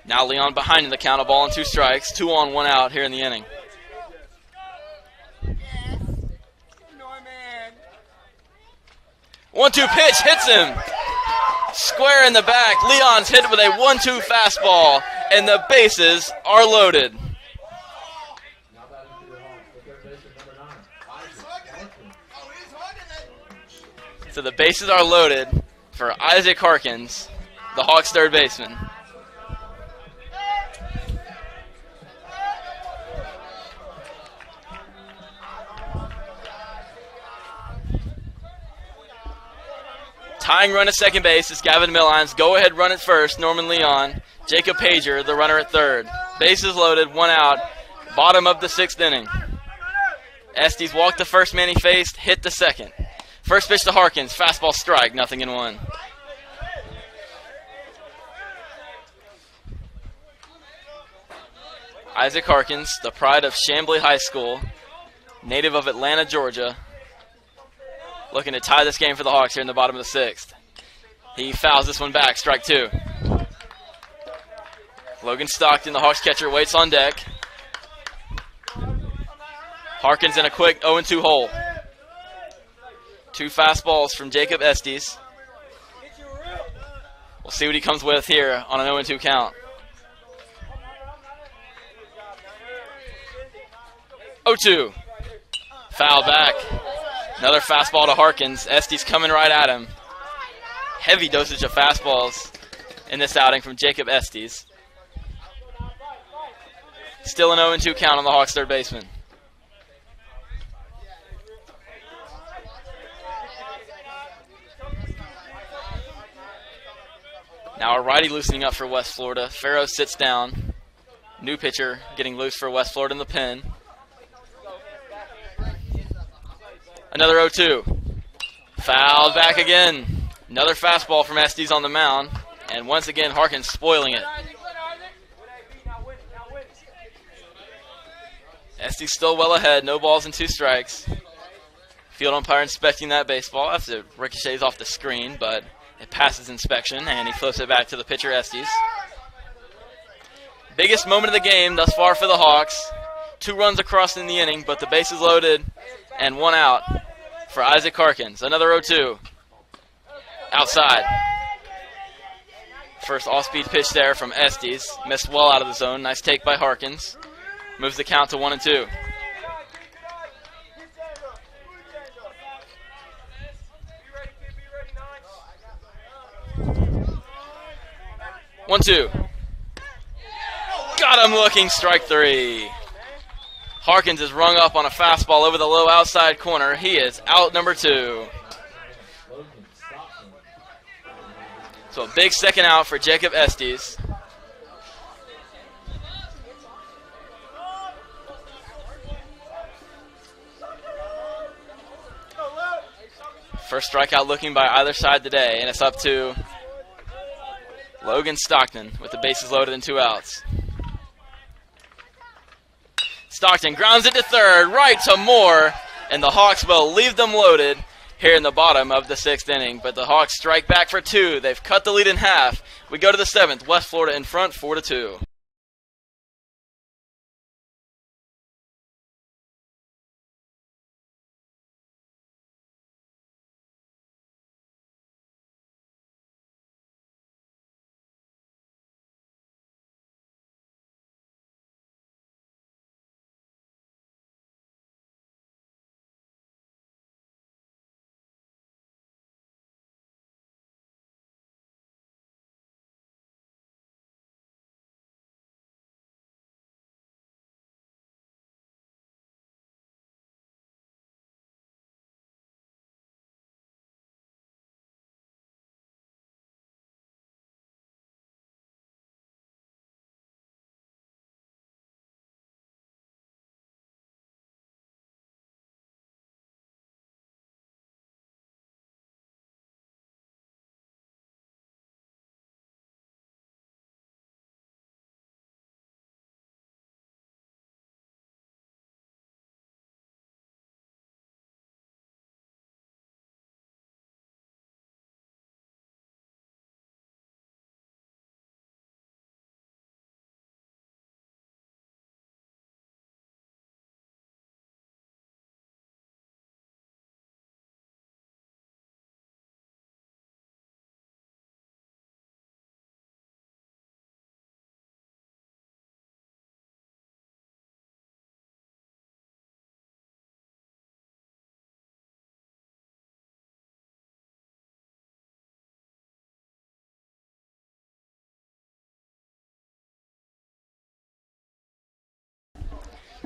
Speaker 1: Now Leon behind in the count, a ball and 2 strikes. 2 on, 1 out here in the inning. 1-2 pitch hits him. Square in the back. Leon's hit with a 1-2 fastball, and the bases are loaded. So the bases are loaded for Isaac Harkins, the Hawks' third baseman. Tying run at second base is Gavin Millines. Go-ahead run at first, Norman Leon. Jacob Pager, the runner at third. Bases loaded, 1 out. Bottom of the 6th inning. Estes walked the first man he faced, hit the second. First pitch to Harkins, fastball strike, 0-1. Isaac Harkins, the pride of Chamblee High School, native of Atlanta, Georgia, looking to tie this game for the Hawks here in the bottom of the 6th. He fouls this one back, strike 2. Logan Stockton, the Hawks catcher, waits on deck. Harkins in a quick 0-2 hole. 2 fastballs from Jacob Estes. We'll see what he comes with here on an 0-2 count. 0-2. Foul back. Another fastball to Harkins. Estes coming right at him. Heavy dosage of fastballs in this outing from Jacob Estes. Still an 0-2 count on the Hawks' third baseman. Now a righty loosening up for West Florida. Farrow sits down. New pitcher getting loose for West Florida in the pen. Another 0-2. Fouled back again. Another fastball from Estes on the mound. And once again, Harkins spoiling it. Estes still well ahead. No balls and 2 strikes. Field umpire inspecting that baseball. That's it ricochets off the screen, but it passes inspection, and he flips it back to the pitcher, Estes. Biggest moment of the game thus far for the Hawks. 2 runs across in the inning, but the bases loaded and 1 out for Isaac Harkins. Another 0-2. Outside. First off-speed pitch there from Estes. Missed well out of the zone. Nice take by Harkins. Moves the count to 1-2. One, 2. Got him looking, strike 3. Harkins is rung up on a fastball over the low outside corner. He is out, number 2. So a big second out for Jacob Estes. First strikeout looking by either side today, and it's up to Logan Stockton with the bases loaded and 2 outs. Stockton grounds it to third, right to Moore, and the Hawks will leave them loaded here in the bottom of the 6th inning. But the Hawks strike back for 2. They've cut the lead in half. We go to the 7th. West Florida in front, 4-2.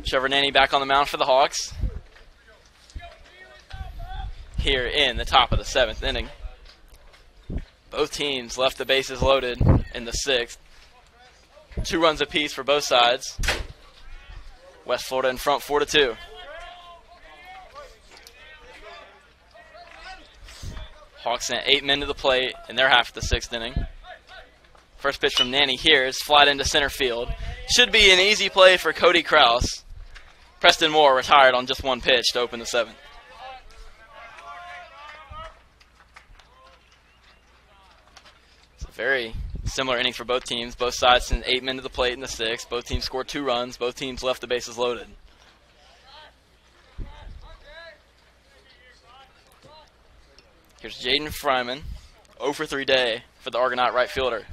Speaker 1: Trevor Nanny back on the mound for the Hawks here in the top of the 7th inning. Both teams left the bases loaded in the 6th. 2 runs apiece for both sides. West Florida in front, 4-2. Hawks sent 8 men to the plate in their half of the 6th inning. First pitch from Nanny here is flat into center field. Should be an easy play for Cody Krause. Preston Moore retired on just 1 pitch to open the 7th. It's a very similar inning for both teams. Both sides sent 8 men to the plate in the 6th. Both teams scored 2 runs. Both teams left the bases loaded. Here's Jaden Fryman, 0 for 3 day for the Argonaut right fielder.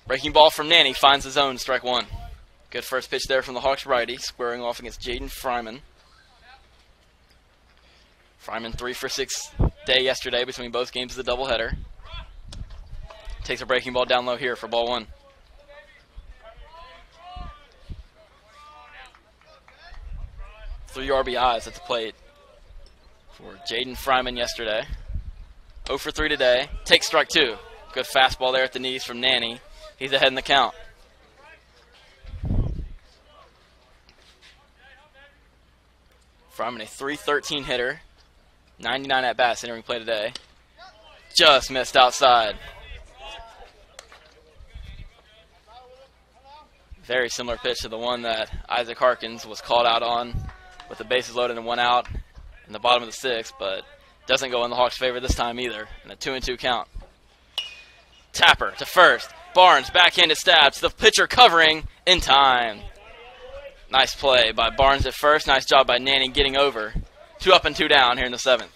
Speaker 1: Breaking ball from Nanny finds the zone, strike 1. Good first pitch there from the Hawks righty, squaring off against Jaden Fryman. Fryman 3 for 6 day yesterday between both games of the doubleheader. Takes a breaking ball down low here for ball 1. Three RBIs at the plate for Jaden Fryman yesterday. 0 for 3 today. Takes strike 2. Good fastball there at the knees from Nanny. He's ahead in the count. Fryman, a .313 hitter. 99 at-bats entering play today. Just missed outside. Very similar pitch to the one that Isaac Harkins was called out on with the bases loaded and 1 out in the bottom of the 6th, but doesn't go in the Hawks' favor this time either in a 2-2 count. Tapper to first. Barnes backhanded stabs. The pitcher covering in time. Nice play by Barnes at first. Nice job by Nanny getting over. 2 up and 2 down here in the 7th.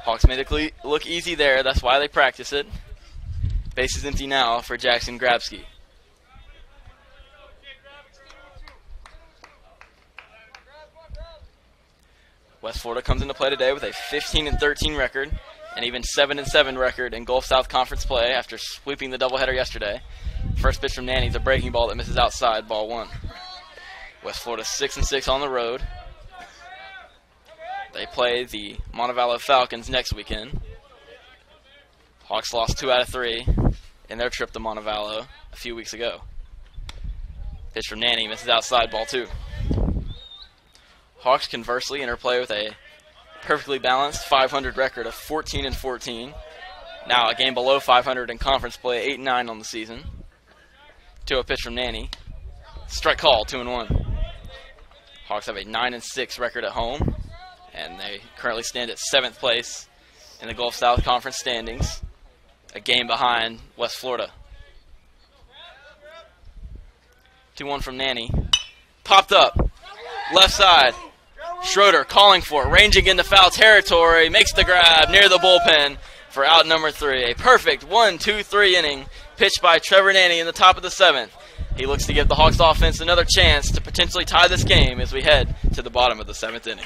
Speaker 1: Hawks made it look easy there. That's why they practice it. Base is empty now for Jackson Grabsky. West Florida comes into play today with a 15-13 record, and even 7-7 record in Gulf South Conference play after sweeping the doubleheader yesterday. First pitch from Nanny is a breaking ball that misses outside, ball 1. West Florida 6-6 on the road. They play the Montevallo Falcons next weekend. Hawks lost 2 out of 3 in their trip to Montevallo a few weeks ago. Pitch from Nanny misses outside, ball 2. Hawks conversely interplay with a perfectly balanced 500 record of 14-14. Now a game below 500 in conference play, 8-9 on the season. 2-0 pitch from Nanny. Strike call, 2-1. Hawks have a 9-6 record at home, and they currently stand at 7th place in the Gulf South Conference standings, a game behind West Florida. 2-1 from Nanny. Popped up. Left side. Schroeder calling for it, ranging into foul territory, makes the grab near the bullpen for out number 3. A perfect 1-2-3 inning pitched by Trevor Nanny in the top of the 7th. He looks to give the Hawks offense another chance to potentially tie this game as we head to the bottom of the 7th inning.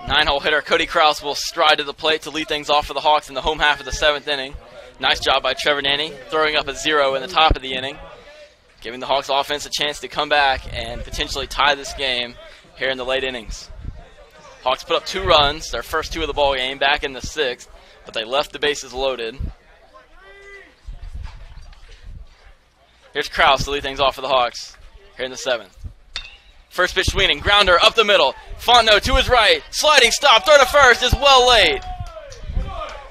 Speaker 1: Nine-hole hitter Cody Krause will stride to the plate to lead things off for the Hawks in the home half of the 7th inning. Nice job by Trevor Nanny, throwing up a 0 in the top of the inning, giving the Hawks offense a chance to come back and potentially tie this game here in the late innings. Hawks put up 2 runs, their first 2 of the ball game, back in the 6th, but they left the bases loaded. Here's Krause to lead things off for the Hawks here in the 7th. First pitch swinging, grounder up the middle. Fontenot to his right, sliding stop, throw to first is well late.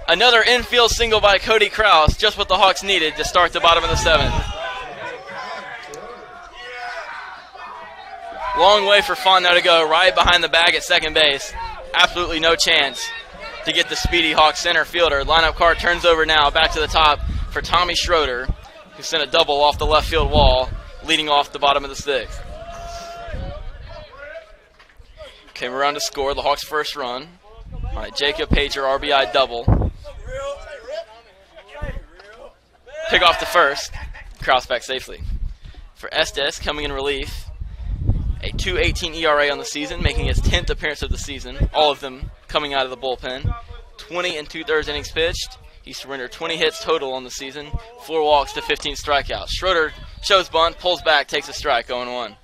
Speaker 1: Another infield single by Cody Krause, just what the Hawks needed to start the bottom of the 7th. Long way for Fontenot to go, right behind the bag at second base. Absolutely no chance to get the speedy Hawks center fielder. Lineup card turns over now, back to the top for Tommy Schroeder, who sent a double off the left field wall, leading off the bottom of the 6th. Came around to score the Hawks' first run on a Jacob Pager RBI double. Pick off the first. Krause back safely. For Estes, coming in relief, a 2.18 ERA on the season, making his 10th appearance of the season, all of them coming out of the bullpen. 20 2/3 innings pitched. He surrendered 20 hits total on the season, 4 walks to 15 strikeouts. Schroeder shows bunt, pulls back, takes a strike, 0-1.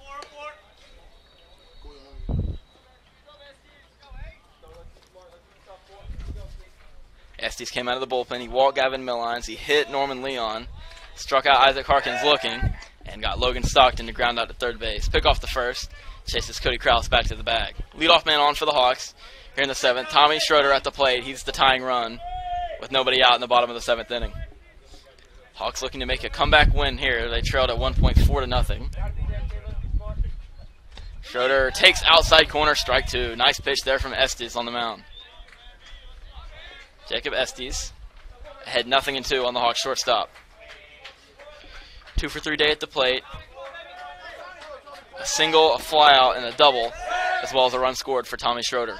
Speaker 1: Estes came out of the bullpen. He walked Gavin Millines. He hit Norman Leon, struck out Isaac Harkins looking, and got Logan Stockton to ground out to third base. Pick off the first. Chases Cody Krause back to the bag. Leadoff man on for the Hawks here in the 7th. Tommy Schroeder at the plate. He's the tying run with nobody out in the bottom of the 7th inning. Hawks looking to make a comeback win here. They trailed at 1.4-0. Schroeder takes outside corner, strike 2. Nice pitch there from Estes on the mound. Jacob Estes ahead 0-2 on the Hawks shortstop. 2 for 3 day at the plate. A single, a fly out, and a double, as well as a run scored for Tommy Schroeder.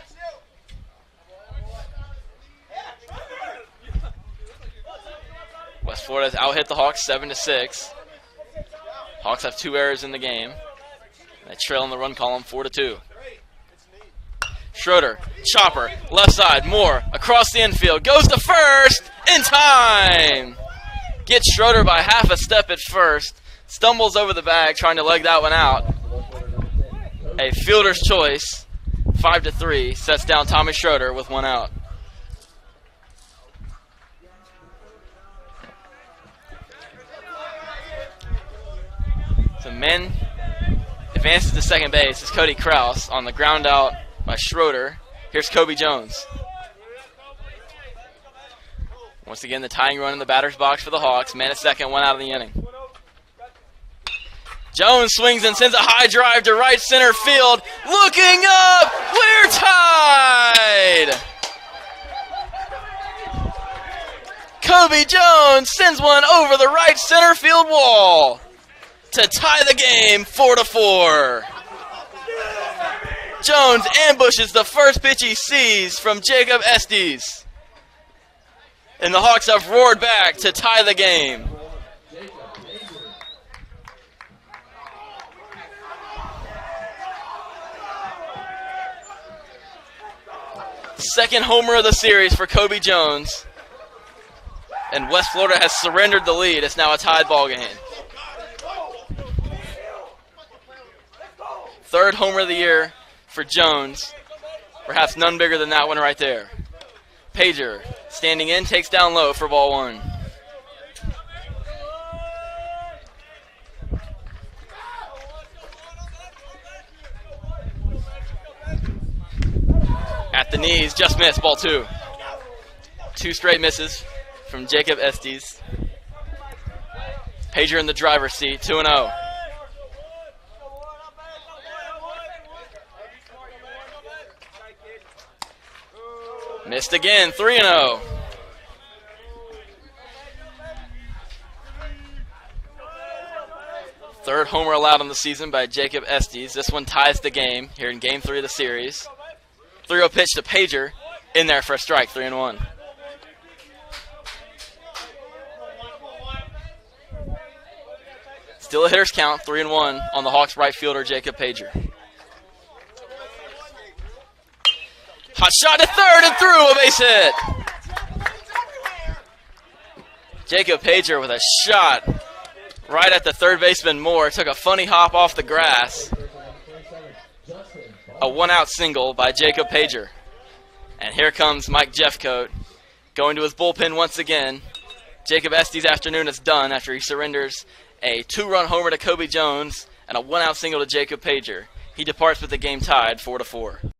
Speaker 1: West Florida has out-hit the Hawks 7-6. Hawks have 2 errors in the game. They trail in the run column 4-2. Schroeder, chopper, left side, Moore, across the infield, goes to first, in time! Gets Schroeder by half a step at first. Stumbles over the bag trying to leg that one out. A fielder's choice. 5-3. Sets down Tommy Schroeder with one out. So men advances to second base is Cody Kraus on the ground out by Schroeder. Here's Kobe Jones. Once again, the tying run in the batter's box for the Hawks. Man at second, one out of the inning. Jones swings and sends a high drive to right center field. Looking up, we're tied! Kobe Jones sends one over the right center field wall to tie the game 4-4. Jones ambushes the first pitch he sees from Jacob Estes. And the Hawks have roared back to tie the game. Second homer of the series for Kobe Jones. And West Florida has surrendered the lead. It's now a tied ball game. Third homer of the year for Jones. Perhaps none bigger than that one right there. Pager standing in, takes down low for ball one. At the knees, just missed, ball two. Two straight misses from Jacob Estes. Pager in the driver's seat, 2-0. Missed again, 3-0. Third homer allowed on the season by Jacob Estes. This one ties the game here in game 3 of the series. 3-0 pitch to Pager, in there for a strike, 3-1. Still a hitter's count, 3-1 on the Hawks right fielder, Jacob Pager. Hot shot to third and through, a base hit. Jacob Pager with a shot right at the third baseman Moore. Took a funny hop off the grass. A one-out single by Jacob Pager. And here comes Mike Jeffcoat going to his bullpen once again. Jacob Estes' afternoon is done after he surrenders a 2-run homer to Kobe Jones and a one-out single to Jacob Pager. He departs with the game tied 4-4.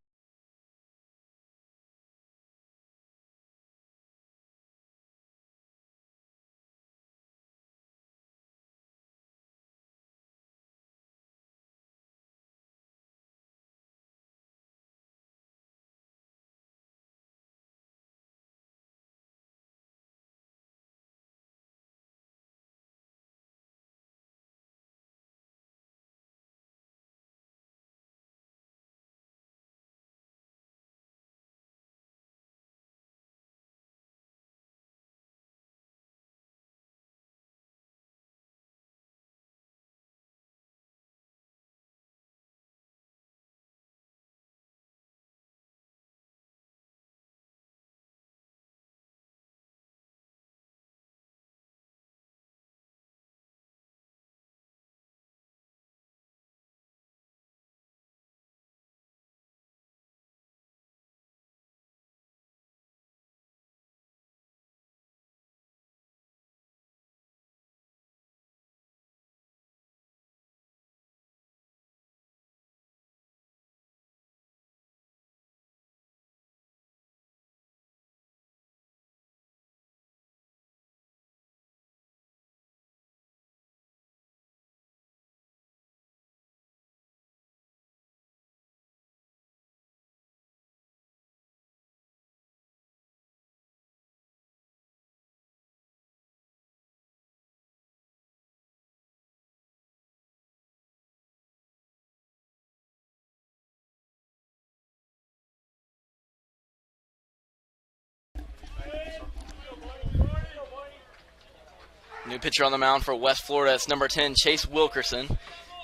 Speaker 1: New pitcher on the mound for West Florida. It's number 10, Chase Wilkerson.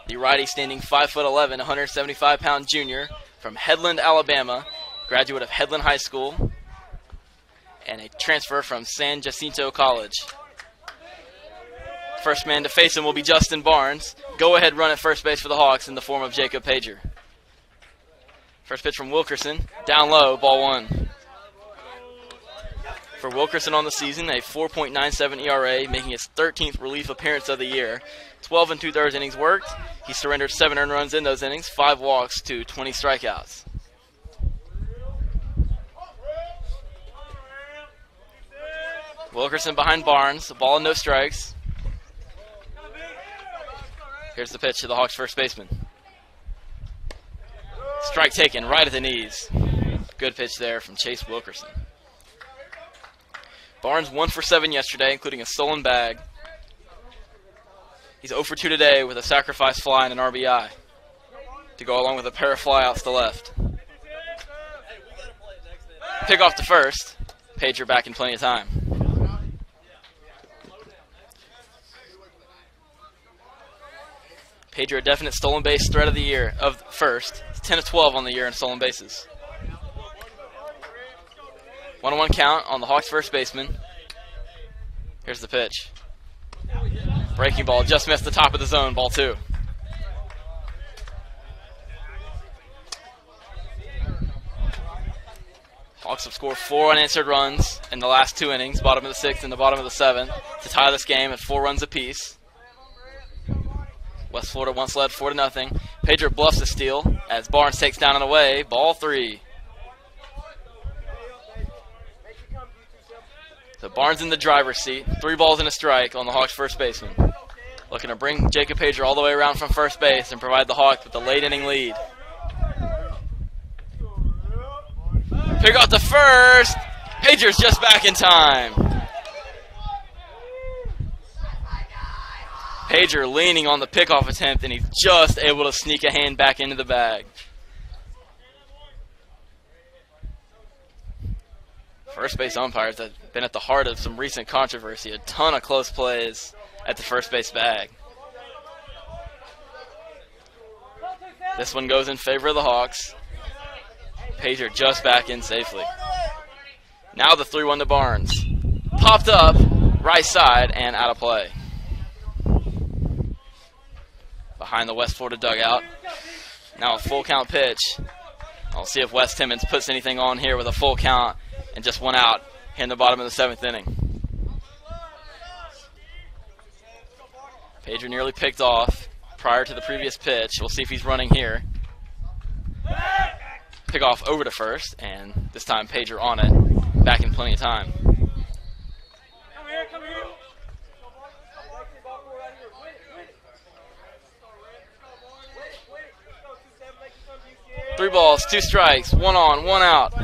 Speaker 1: The righty standing 5'11", 175-pound junior from Headland, Alabama. Graduate of Headland High School. And a transfer from San Jacinto College. First man to face him will be Justin Barnes. Go-ahead run at first base for the Hawks in the form of Jacob Pager. First pitch from Wilkerson. Down low, ball 1. For Wilkerson on the season, a 4.97 ERA, making his 13th relief appearance of the year. 12 2/3 innings worked. He surrendered 7 earned runs in those innings, 5 walks to 20 strikeouts. Wilkerson behind Barnes. A ball and no strikes. Here's the pitch to the Hawks' first baseman. Strike taken right at the knees. Good pitch there from Chase Wilkerson. Barnes 1 for 7 yesterday, including a stolen bag. He's 0 for 2 today with a sacrifice fly and an RBI to go along with a pair of flyouts to left. Pick off to first. Pager back in plenty of time. Pager a definite stolen base threat of the year of first. He's 10 of 12 on the year in stolen bases. 1-1 count on the Hawks first baseman. Here's the pitch. Breaking ball just missed the top of the zone, ball 2. Hawks have scored 4 unanswered runs in the last 2 innings, bottom of the 6th and the bottom of the 7th, to tie this game at 4 runs apiece. West Florida once led 4-0. Pager bluffs a steal as Barnes takes down and away. Ball 3. So Barnes in the driver's seat. 3 balls and a strike on the Hawks' first baseman. Looking to bring Jacob Pager all the way around from first base and provide the Hawks with the late inning lead. Pick out the first. Pager's just back in time. Pager leaning on the pickoff attempt, and he's just able to sneak a hand back into the bag. First base umpires have been at the heart of some recent controversy. A ton of close plays at the first base bag. This one goes in favor of the Hawks. Pager just back in safely. Now the 3-1 to Barnes. Popped up, right side, and out of play. Behind the West Florida dugout. Now a full count pitch. I'll see if Wes Timmons puts anything on here with a full count and just 1 out here in the bottom of the 7th inning. Pager nearly picked off prior to the previous pitch. We'll see if he's running here. Pick off over to first, and this time Pager on it. Back in plenty of time. Come here. 3 balls, 2 strikes, 1 on, 1 out.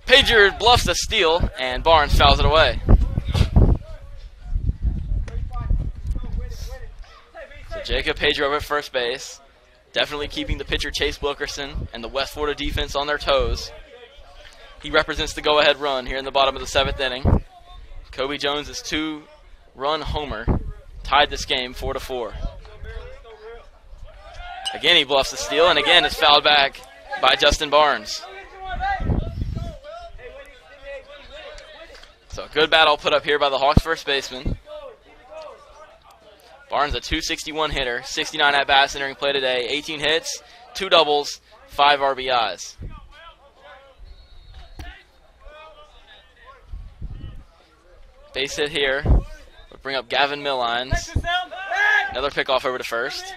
Speaker 1: Pager bluffs a steal, and Barnes fouls it away. So Jacob Pager over at first base, definitely keeping the pitcher Chase Wilkerson and the West Florida defense on their toes. He represents the go-ahead run here in the bottom of the 7th inning. Kobe Jones' 2-run homer tied this game 4-4. Again, he bluffs the steal, and again it's fouled back by Justin Barnes. So a good battle put up here by the Hawks first baseman. Barnes, a .261 hitter, 69 at-bats entering play today, 18 hits, 2 doubles, 5 RBIs. Base hit here would bring up Gavin Millines. Another pickoff over to first.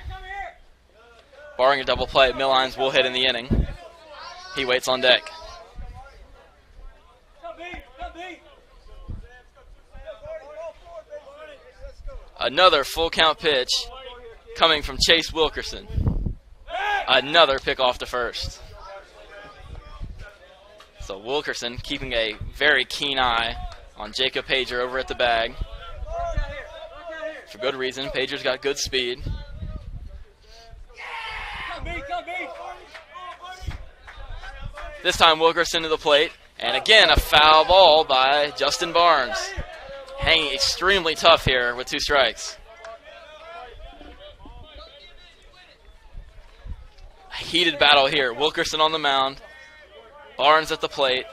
Speaker 1: Barring a double play, Millines will hit in the inning. He waits on deck. Another full count pitch coming from Chase Wilkerson. Another pickoff to first. So Wilkerson keeping a very keen eye on Jacob Pager over at the bag. For good reason. Pager's got good speed. This time Wilkerson to the plate. And again, a foul ball by Justin Barnes. Hanging extremely tough here with 2 strikes. A heated battle here. Wilkerson on the mound. Barnes at the plate.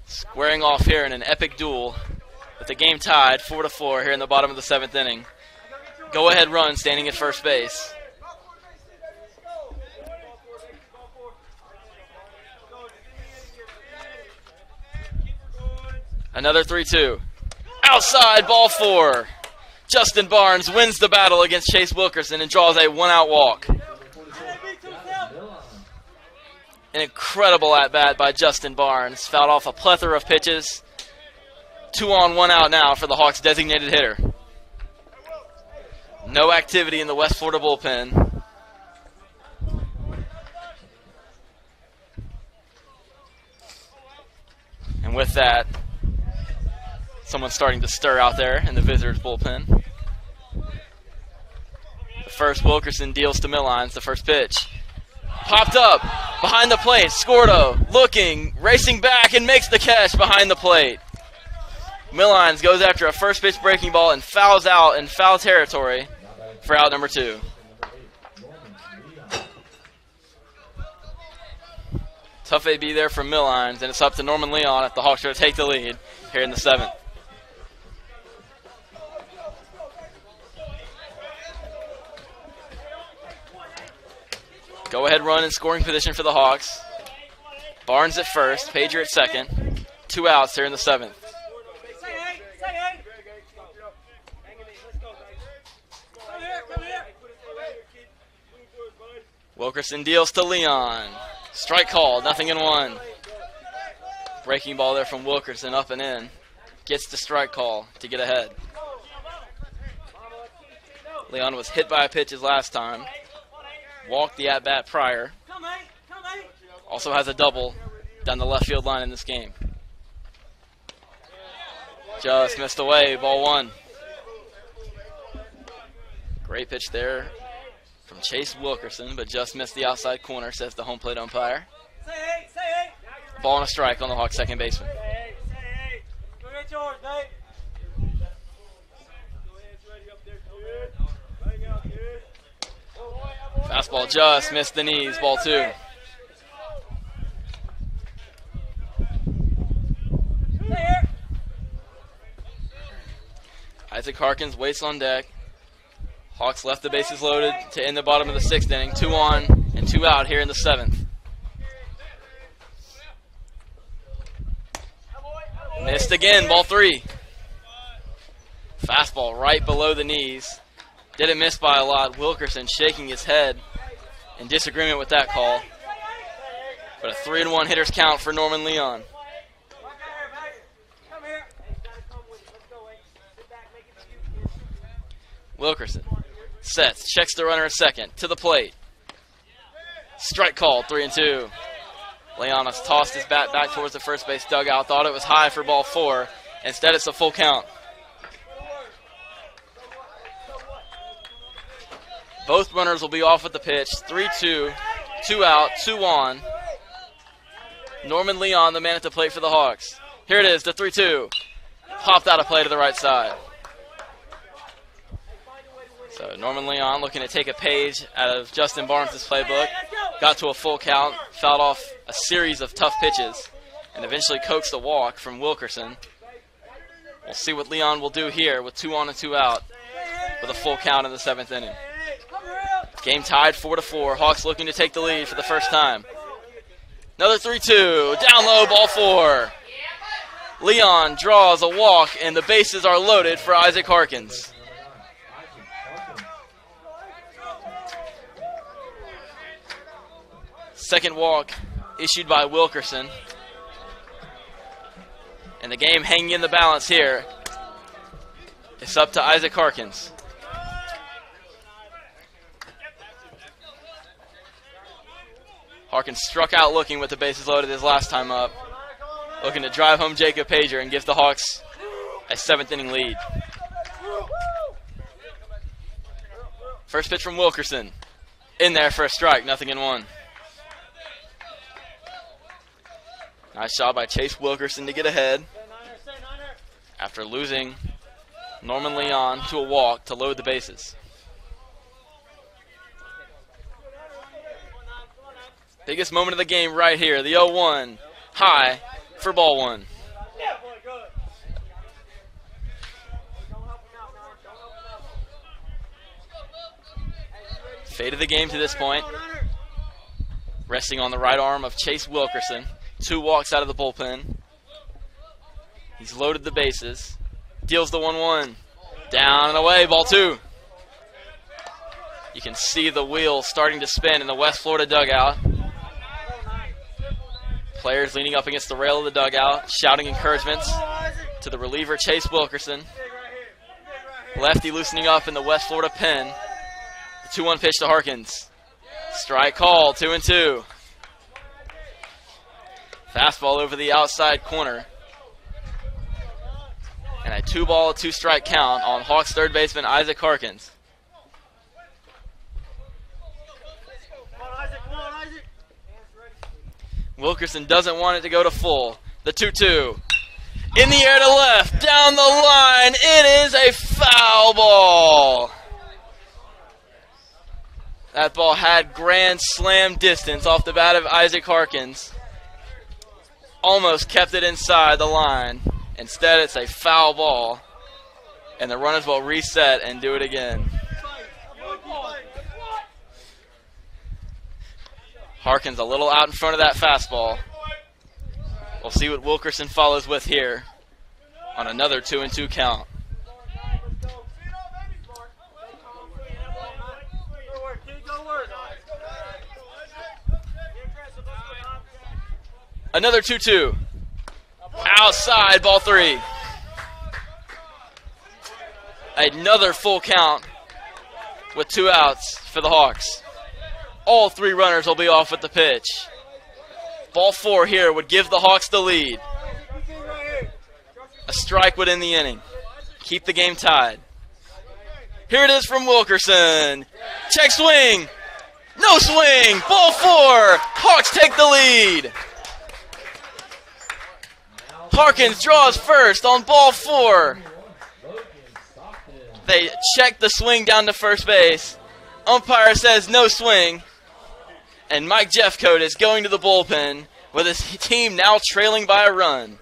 Speaker 1: Squaring off here in an epic duel the game tied 4-4 here in the bottom of the 7th inning. Go-ahead run standing at first base. Another 3-2. Outside, ball 4. Justin Barnes wins the battle against Chase Wilkerson and draws a 1-out walk. An incredible at-bat by Justin Barnes. Fouled off a plethora of pitches. 2 on, 1 out now for the Hawks' designated hitter. No activity in the West Florida bullpen. And with that, someone's starting to stir out there in the visitors' bullpen. The first, Wilkerson deals to Millines, the first pitch. Popped up, behind the plate, Scordo looking, racing back, and makes the catch behind the plate. Millines goes after a first pitch breaking ball and fouls out in foul territory for out number 2. Tough AB there from Millines, and it's up to Norman Leon if the Hawks are to take the lead here in the 7th. Go-ahead run in scoring position for the Hawks. Barnes at first, Pager at second. 2 outs here in the 7th. Wilkerson deals to Leon. Strike called, 0-1. Breaking ball there from Wilkerson, up and in. Gets the strike call to get ahead. Leon was hit by a pitch his last time. Walked the at-bat prior. Also has a double down the left field line in this game. Just missed away, ball 1. Great pitch there from Chase Wilkerson, but just missed the outside corner, says the home plate umpire. Ball and a strike on the Hawks' second baseman. Fastball just missed the knees, ball 2. Isaac Harkins waits on deck. Hawks left the bases loaded to end the bottom of the 6th inning. 2 on and 2 out here in the 7th. Missed again, ball 3. Fastball right below the knees. Didn't miss by a lot. Wilkerson shaking his head in disagreement with that call. But a 3-1 hitter's count for Norman Leon. Wilkerson sets, checks the runner at second, to the plate. Strike call, 3-2. Leon has tossed his bat back towards the first base dugout. Thought it was high for ball 4. Instead, it's a full count. Both runners will be off at the pitch. 3-2, 2 out, 2 on. Norman Leon, the man at the plate for the Hawks. Here it is, the 3-2. Popped out of play to the right side. So Norman Leon looking to take a page out of Justin Barnes' playbook. Got to a full count, fouled off a series of tough pitches, and eventually coaxed a walk from Wilkerson. We'll see what Leon will do here with 2 on and 2 out with a full count in the 7th inning. Game tied 4-4. Hawks looking to take the lead for the first time. Another 3-2. Down low, ball 4. Leon draws a walk, and the bases are loaded for Isaac Harkins. Second walk issued by Wilkerson. And the game hanging in the balance here. It's up to Isaac Harkins. Harkins struck out looking with the bases loaded his last time up. Looking to drive home Jacob Pager and give the Hawks a 7th inning lead. First pitch from Wilkerson. In there for a strike, 0-1. Nice shot by Chase Wilkerson to get ahead after losing Norman Leon to a walk to load the bases. Biggest moment of the game right here. The 0-1 high for ball 1. Fate of the game to this point. Resting on the right arm of Chase Wilkerson. 2 walks out of the bullpen. He's loaded the bases. Deals the 1-1. Down and away, ball 2. You can see the wheels starting to spin in the West Florida dugout. Players leaning up against the rail of the dugout, shouting encouragements to the reliever Chase Wilkerson. Lefty loosening up in the West Florida pen. The 2-1 pitch to Harkins. Strike call, 2-2. Fastball over the outside corner. And a 2-ball, 2-strike count on Hawks third baseman Isaac Harkins. Wilkerson doesn't want it to go to full. The 2-2. In the air to left, down the line. It is a foul ball. That ball had grand slam distance off the bat of Isaac Harkins. Almost kept it inside the line. Instead, it's a foul ball. And the runners will reset and do it again. Harkins a little out in front of that fastball. We'll see what Wilkerson follows with here on another 2-2 count. Another 2-2. Outside, ball 3. Another full count with 2 outs for the Hawks. All 3 runners will be off with the pitch. Ball 4 here would give the Hawks the lead. A strike would end the inning. Keep the game tied. Here it is from Wilkerson. Check swing. No swing. Ball 4. Hawks take the lead. Harkins draws first on ball 4. They check the swing down to first base. Umpire says no swing. And Mike Jeffcoat is going to the bullpen with his team now trailing by a run.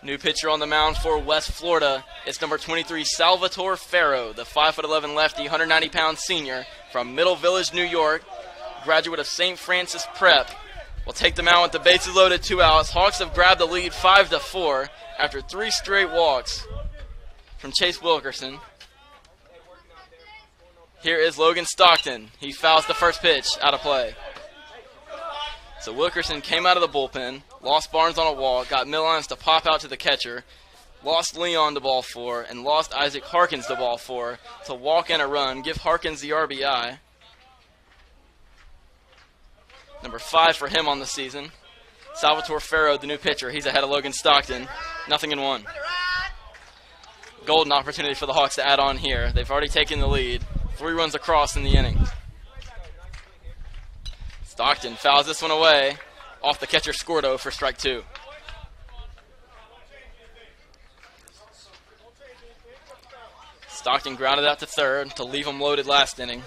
Speaker 1: New pitcher on the mound for West Florida. It's number 23, Salvatore Farrow, the 5'11" lefty, 190-pound senior from Middle Village, New York, graduate of St. Francis Prep. Will take the mound with the bases loaded, 2 outs. Hawks have grabbed the lead 5-4 after 3 straight walks from Chase Wilkerson. Here is Logan Stockton. He fouls the first pitch out of play. So Wilkerson came out of the bullpen, lost Barnes on a walk, got Millines to pop out to the catcher, lost Leon to ball 4, and lost Isaac Harkins to ball 4 to walk in a run, give Harkins the RBI. Number 5 for him on the season. Salvatore Farrow, the new pitcher, he's ahead of Logan Stockton. 0-1. Golden opportunity for the Hawks to add on here. They've already taken the lead. 3 runs across in the inning. Stockton fouls this one away. Off the catcher Scordo for strike 2. Stockton grounded out to third to leave him loaded last inning.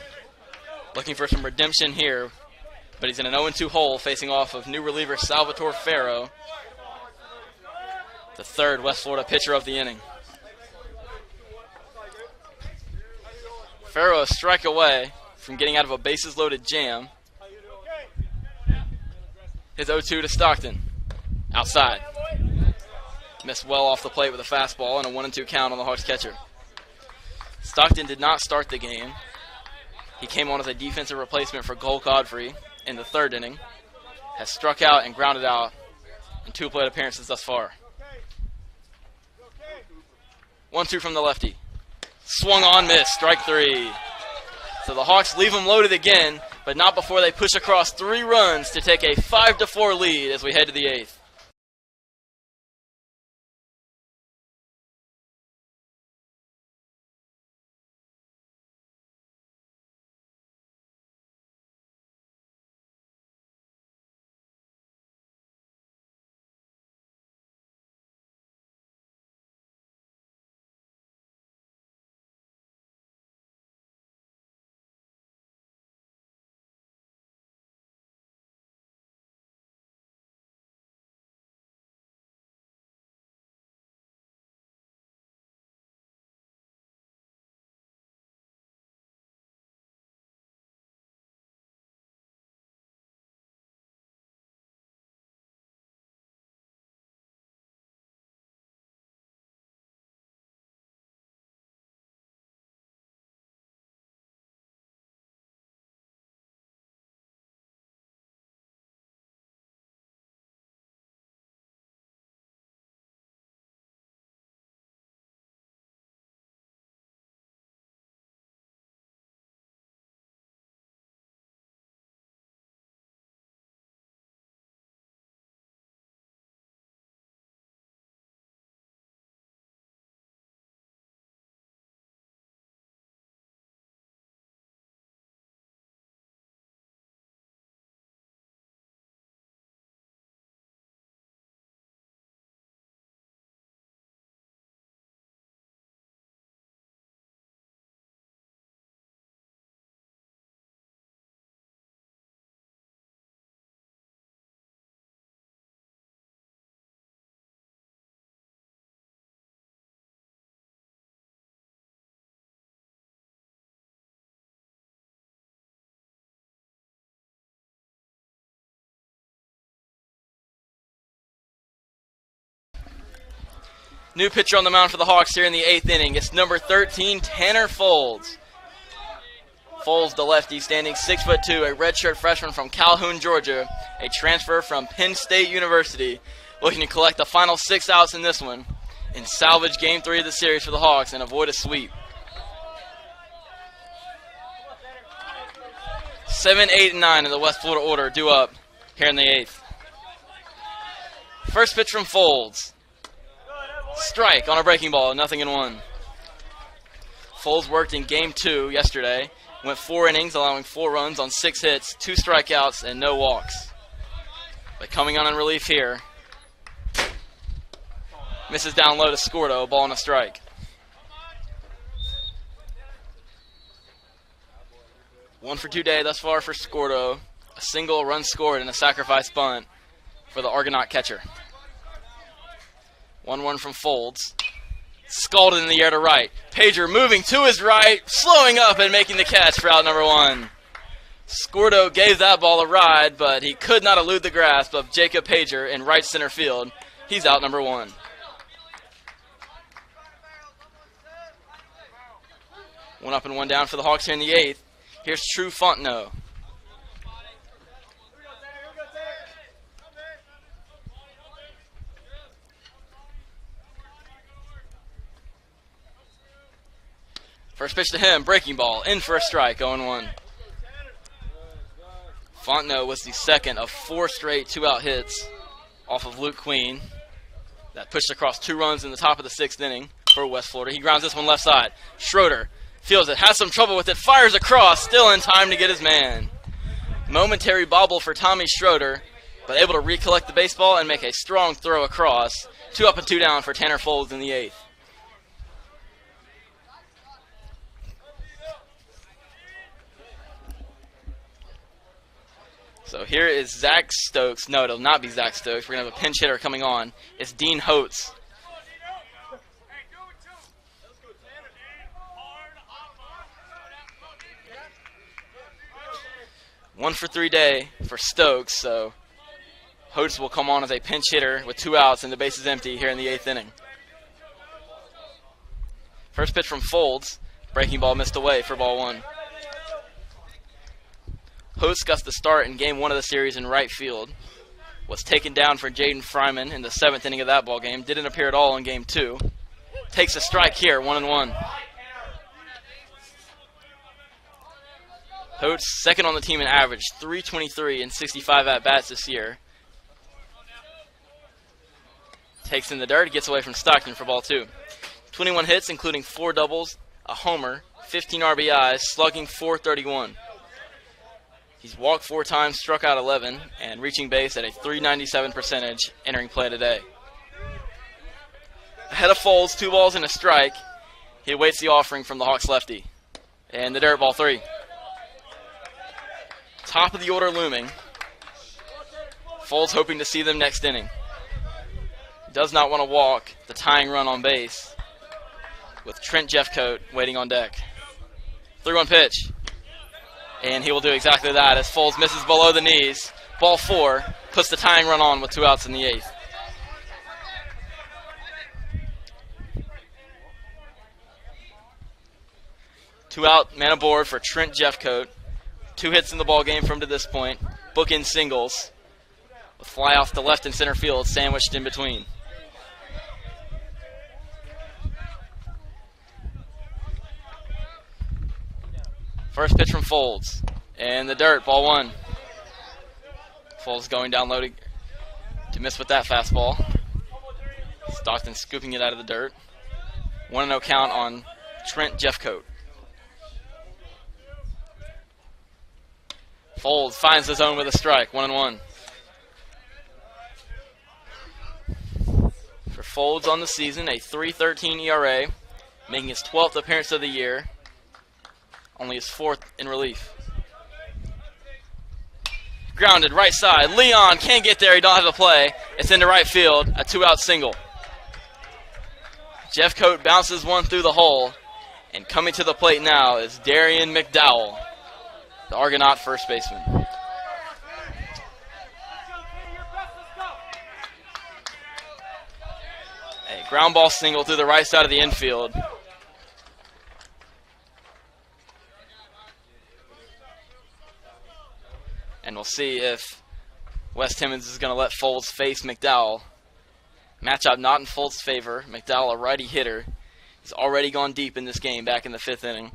Speaker 1: Looking for some redemption here, but he's in an 0-2 hole facing off of new reliever Salvatore Farrow, the third West Florida pitcher of the inning. Farrow a strike away from getting out of a bases-loaded jam. His 0-2 to Stockton. Outside. Missed well off the plate with a fastball and a 1-2 count on the Hawks catcher. Stockton did not start the game. He came on as a defensive replacement for Cole Godfrey in the 3rd inning. Has struck out and grounded out in 2 plate appearances thus far. 1-2 from the lefty. Swung on, missed. Strike 3. So the Hawks leave him loaded again, but not before they push across 3 runs to take a 5-4 lead as we head to the 8th. New pitcher on the mound for the Hawks here in the 8th inning. It's number 13, Tanner Folds. Folds, the lefty, standing 6'2", a redshirt freshman from Calhoun, Georgia, a transfer from Penn State University, looking to collect the final 6 outs in this one and salvage Game 3 of the series for the Hawks and avoid a sweep. 7, 8, and 9 in the West Florida order due up here in the 8th. First pitch from Folds. Strike on a breaking ball, 0-1. Folds worked in Game 2 yesterday. Went 4 innings, allowing 4 runs on 6 hits, 2 strikeouts, and no walks. But coming on in relief here. Misses down low to Scordo, ball and a strike. 1 for 2 day thus far for Scordo. A single, run scored, and a sacrifice bunt for the Argonaut catcher. 1-1 from Folds. Scalded in the air to right. Pager moving to his right, slowing up and making the catch for out number 1. Scordo gave that ball a ride, but he could not elude the grasp of Jacob Pager in right center field. He's out number 1. One up and one down for the Hawks here in the 8th. Here's True Fontenot. First pitch to him, breaking ball, in for a strike, 0-1. Fontenot was the second of 4 straight 2-out hits off of Luke Queen. That pushed across 2 runs in the top of the 6th inning for West Florida. He grounds this one left side. Schroeder feels it, has some trouble with it, fires across, still in time to get his man. Momentary bobble for Tommy Schroeder, but able to recollect the baseball and make a strong throw across. 2 up and 2 down for Tanner Folds in the 8th. So here is Zach Stokes. No, it'll not be Zach Stokes. We're going to have a pinch hitter coming on. It's Dean Holtz. One for 3 day for Stokes, so Holtz will come on as a pinch hitter with 2 outs and the bases empty here in the 8th inning. First pitch from Folds. Breaking ball missed away for ball 1. Holtz got the start in game 1 of the series in right field. Was taken down for Jaden Fryman in the 7th inning of that ball game. Didn't appear at all in game 2. Takes a strike here, 1-1. Holtz second on the team in average, 323 and 65 at-bats this year. Takes in the dirt, gets away from Stockton for ball 2. 21 hits, including 4 doubles, a homer, 15 RBIs, slugging .431. He's walked 4 times, struck out 11, and reaching base at a .397 percentage entering play today. Ahead of Folds, 2 balls and a strike. He awaits the offering from the Hawks lefty. And the dirt, ball 3. Top of the order looming. Folds hoping to see them next inning. Does not want to walk the tying run on base with Trent Jeffcoat waiting on deck. 3-1 pitch. And he will do exactly that as Folds misses below the knees. Ball 4 puts the tying run on with 2 outs in the 8th. Two out, man aboard for Trent Jeffcoat. 2 hits in the ball game from to this point. Bookend singles with fly off to left and center field sandwiched in between. First pitch from Folds. And the dirt, ball 1. Folds going down low to miss with that fastball. Stockton scooping it out of the dirt. 1-0 count on Trent Jeffcoat. Folds finds the zone with a strike, 1-1. For Folds on the season, a .313 ERA, making his 12th appearance of the year. Only his 4th in relief. Grounded right side. Leon can't get there. He don't have to play. It's into right field. A 2-out single. Jeffcoat bounces one through the hole. And coming to the plate now is Darian McDowell, the Argonaut first baseman. A ground ball single through the right side of the infield. And we'll see if West Timmons is going to let Folds face McDowell. Matchup not in Folds' favor. McDowell, a righty hitter. He's already gone deep in this game back in the 5th inning.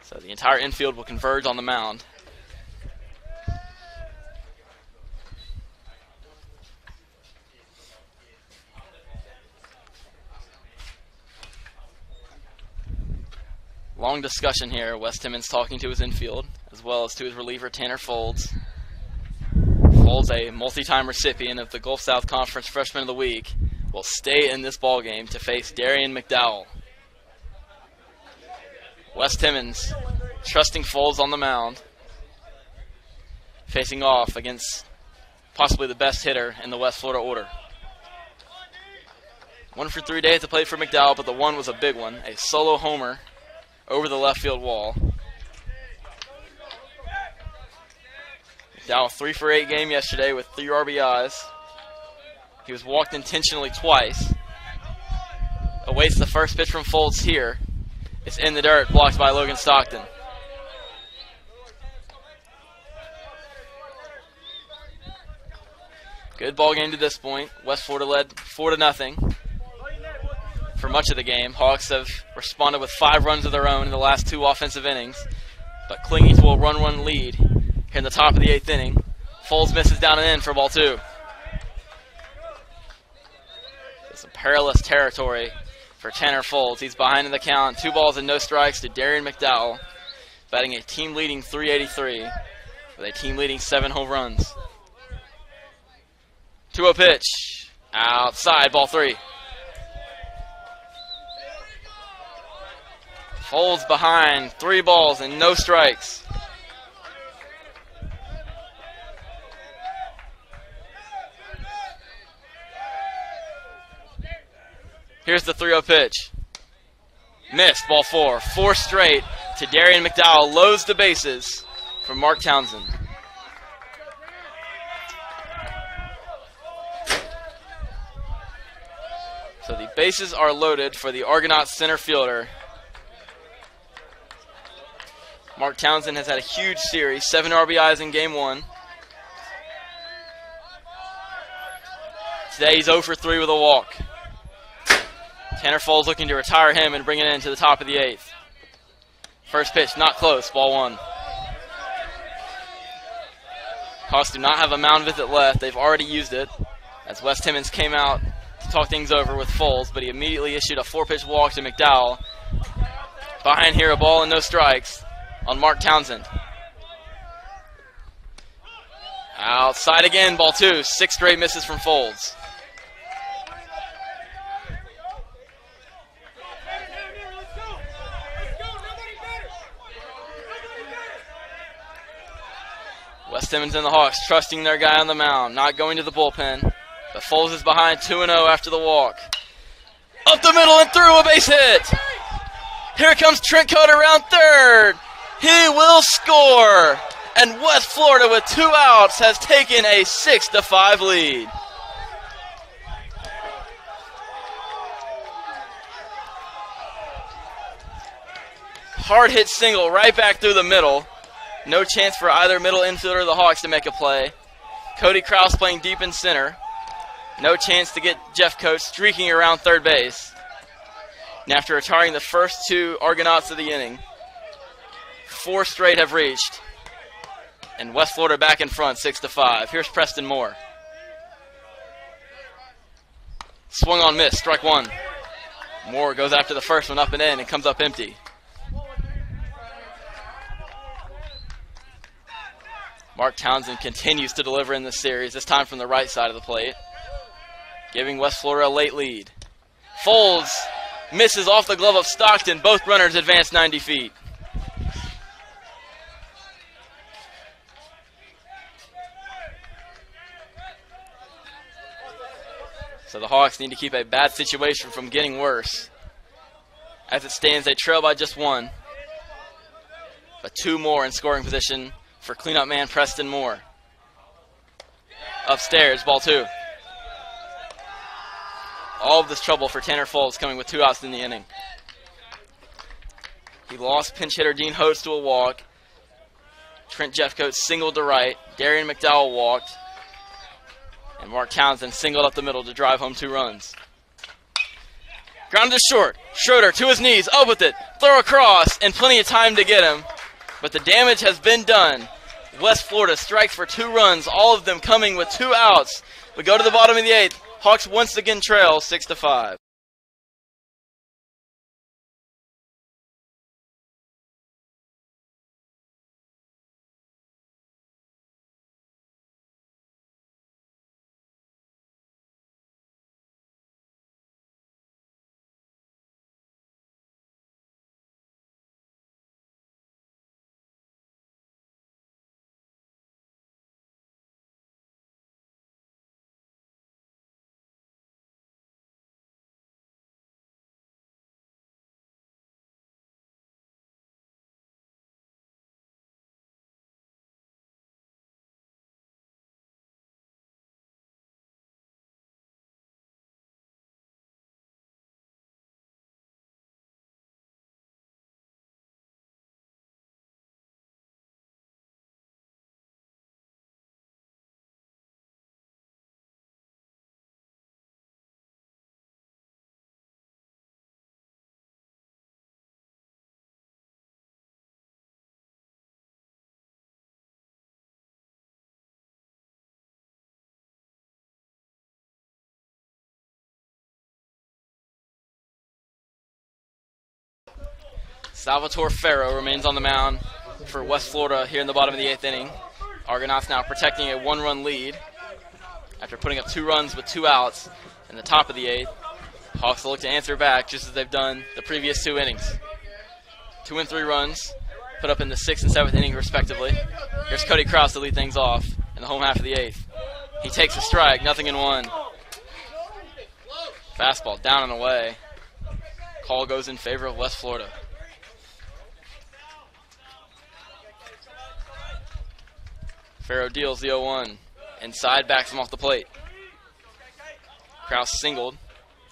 Speaker 1: So the entire infield will converge on the mound. Long discussion here. West Timmons talking to his infield, as well as to his reliever, Tanner Folds. Folds, a multi-time recipient of the Gulf South Conference Freshman of the Week, will stay in this ballgame to face Darian McDowell. West Timmons trusting Folds on the mound, facing off against possibly the best hitter in the West Florida order. 1 for 3 days at the plate for McDowell, but the one was a big one, a solo homer over the left field wall. McDowell 3 for 8 game yesterday with 3 RBIs. He was walked intentionally twice. Awaits the first pitch from Folds here. It's in the dirt, blocked by Logan Stockton. Good ball game to this point. West Florida led 4-0 for much of the game. Hawks have responded with 5 runs of their own in the last 2 offensive innings, but clinging to a run lead here in the top of the 8th inning. Foles misses down and in for ball 2. Some perilous territory for Tanner Foles. He's behind in the count. 2 balls and no strikes to Darian McDowell, batting a team-leading .383 with a team-leading 7 home runs. 2-0 pitch. Outside, ball 3. Foles behind, 3 balls and no strikes. Here's the 3-0 pitch. Missed, ball 4. 4 straight to Darian McDowell. Loads the bases for Mark Townsend. So the bases are loaded for the Argonauts center fielder. Mark Townsend has had a huge series, 7 RBIs in game 1. Today he's 0 for 3 with a walk. Tanner Foles looking to retire him and bring it into the top of the 8th. First pitch, not close, ball 1. Hawks do not have a mound visit left. They've already used it, as Wes Timmons came out to talk things over with Foles, but he immediately issued a 4-pitch walk to McDowell. Behind here, a ball and no strikes on Mark Townsend. Outside again, ball 2. 6 straight misses from Foles. Wes Timmons and the Hawks trusting their guy on the mound, not going to the bullpen. But Foles is behind 2-0 after the walk. Up the middle and through, a base hit. Here comes Trent Cote around third. He will score. And West Florida, with 2 outs, has taken a 6-5 lead. Hard hit single right back through the middle. No chance for either middle infielder of the Hawks to make a play. Cody Krause playing deep in center. No chance to get Jeff Coates streaking around third base. And after retiring the first 2 Argonauts of the inning, 4 straight have reached. And West Florida back in front, 6-5. Here's Preston Moore. Swung on, miss, strike 1. Moore goes after the first one up and in and comes up empty. Mark Townsend continues to deliver in this series, this time from the right side of the plate, giving West Florida a late lead. Foles misses off the glove of Stockton. Both runners advance 90 feet. So the Hawks need to keep a bad situation from getting worse. As it stands, they trail by just 1. But 2 more in scoring position for cleanup man Preston Moore. Upstairs, ball 2. All of this trouble for Tanner Foles coming with 2 outs in the inning. He lost pinch hitter Dean Host to a walk. Trent Jeffcoat singled to right. Darian McDowell walked. And Mark Townsend singled up the middle to drive home 2 runs. Grounded to short. Schroeder to his knees, up with it. Throw across, and plenty of time to get him. But the damage has been done. West Florida strikes for 2 runs, all of them coming with 2 outs. We go to the bottom of the 8th. Hawks once again trail 6-5. Salvatore Ferro remains on the mound for West Florida here in the bottom of the 8th inning. Argonauts now protecting a 1-run lead after putting up 2 runs with 2 outs in the top of the 8th. Hawks will look to answer back just as they've done the previous 2 innings. 2 and 3 runs put up in the 6th and 7th inning respectively. Here's Cody Kraus to lead things off in the home half of the 8th. He takes a strike, 0-1. Fastball down and away. Call goes in favor of West Florida. Farrow deals the 0-1. Inside, backs him off the plate. Kraus singled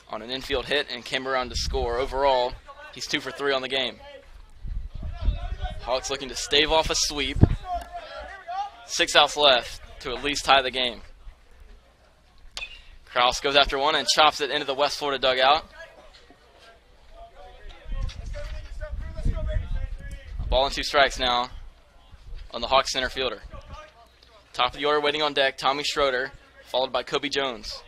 Speaker 1: on an infield hit and came around to score. Overall, he's 2 for 3 on the game. Hawks looking to stave off a sweep. 6 outs left to at least tie the game. Kraus goes after one and chops it into the West Florida dugout. Ball and 2 strikes now on the Hawks center fielder. Top of the order waiting on deck, Tommy Schroeder, followed by Kobe Jones.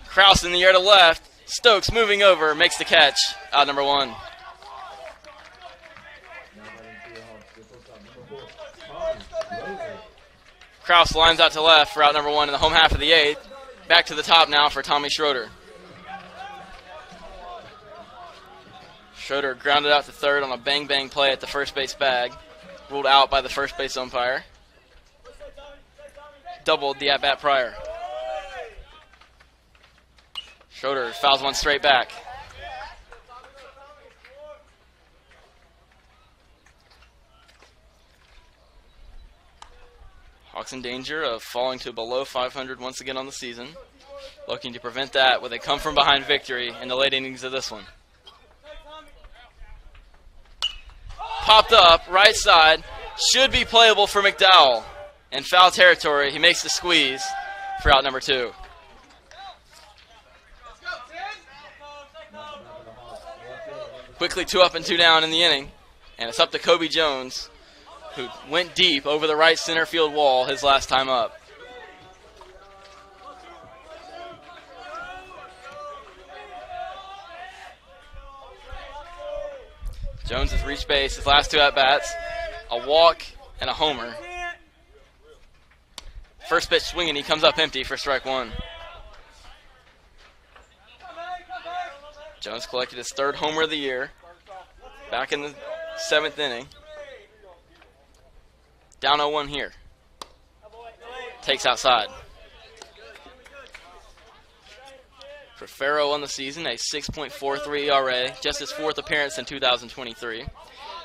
Speaker 1: Kraus in the air to left. Stokes moving over, makes the catch. Out number 1. Kraus lines out to left for out number 1 in the home half of the 8th. Back to the top now for Tommy Schroeder. Schroeder grounded out to third on a bang-bang play at the first base bag. Ruled out by the first base umpire. Doubled the at-bat prior. Schroeder fouls one straight back. Hawks in danger of falling to below 500 once again on the season. Looking to prevent that with a come-from-behind victory in the late innings of this one. Popped up, right side. Should be playable for McDowell. In foul territory, he makes the squeeze for out number 2. Quickly 2 up and 2 down in the inning. And it's up to Kobe Jones, who went deep over the right center field wall his last time up. Jones has reached base his last 2 at-bats. A walk and a homer. First pitch swinging, he comes up empty for strike 1. Jones collected his 3rd homer of the year. Back in the 7th inning. Down 0-1 here. Takes outside. For Farrow on the season, a 6.43 ERA, just his 4th appearance in 2023.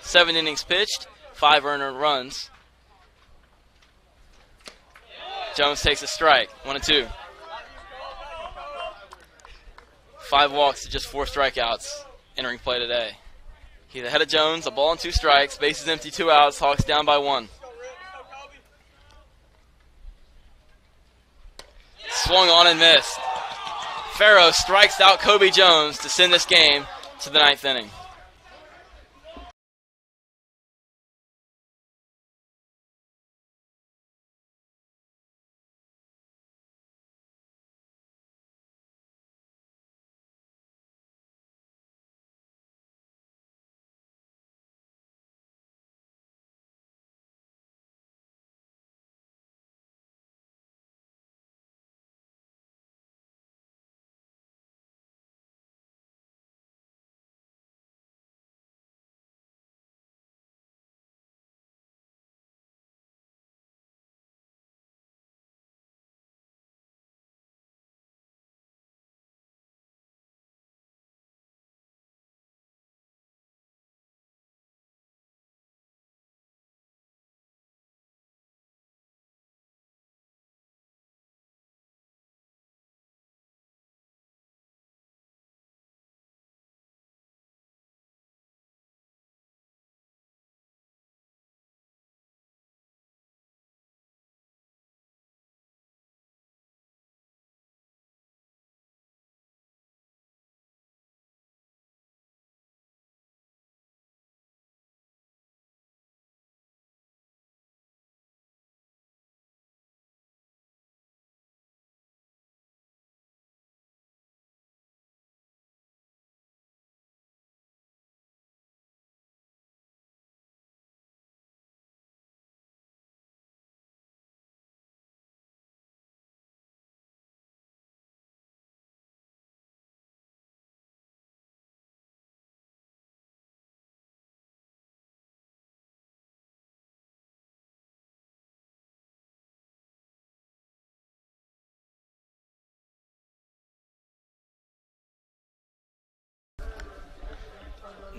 Speaker 1: 7 innings pitched, 5 earned runs. Jones takes a strike, 1-2. 5 walks to just 4 strikeouts entering play today. He's ahead of Jones, a ball and 2 strikes, bases empty, 2 outs, Hawks down by 1. Swung on and missed. Farrow strikes out Kobe Jones to send this game to the 9th inning.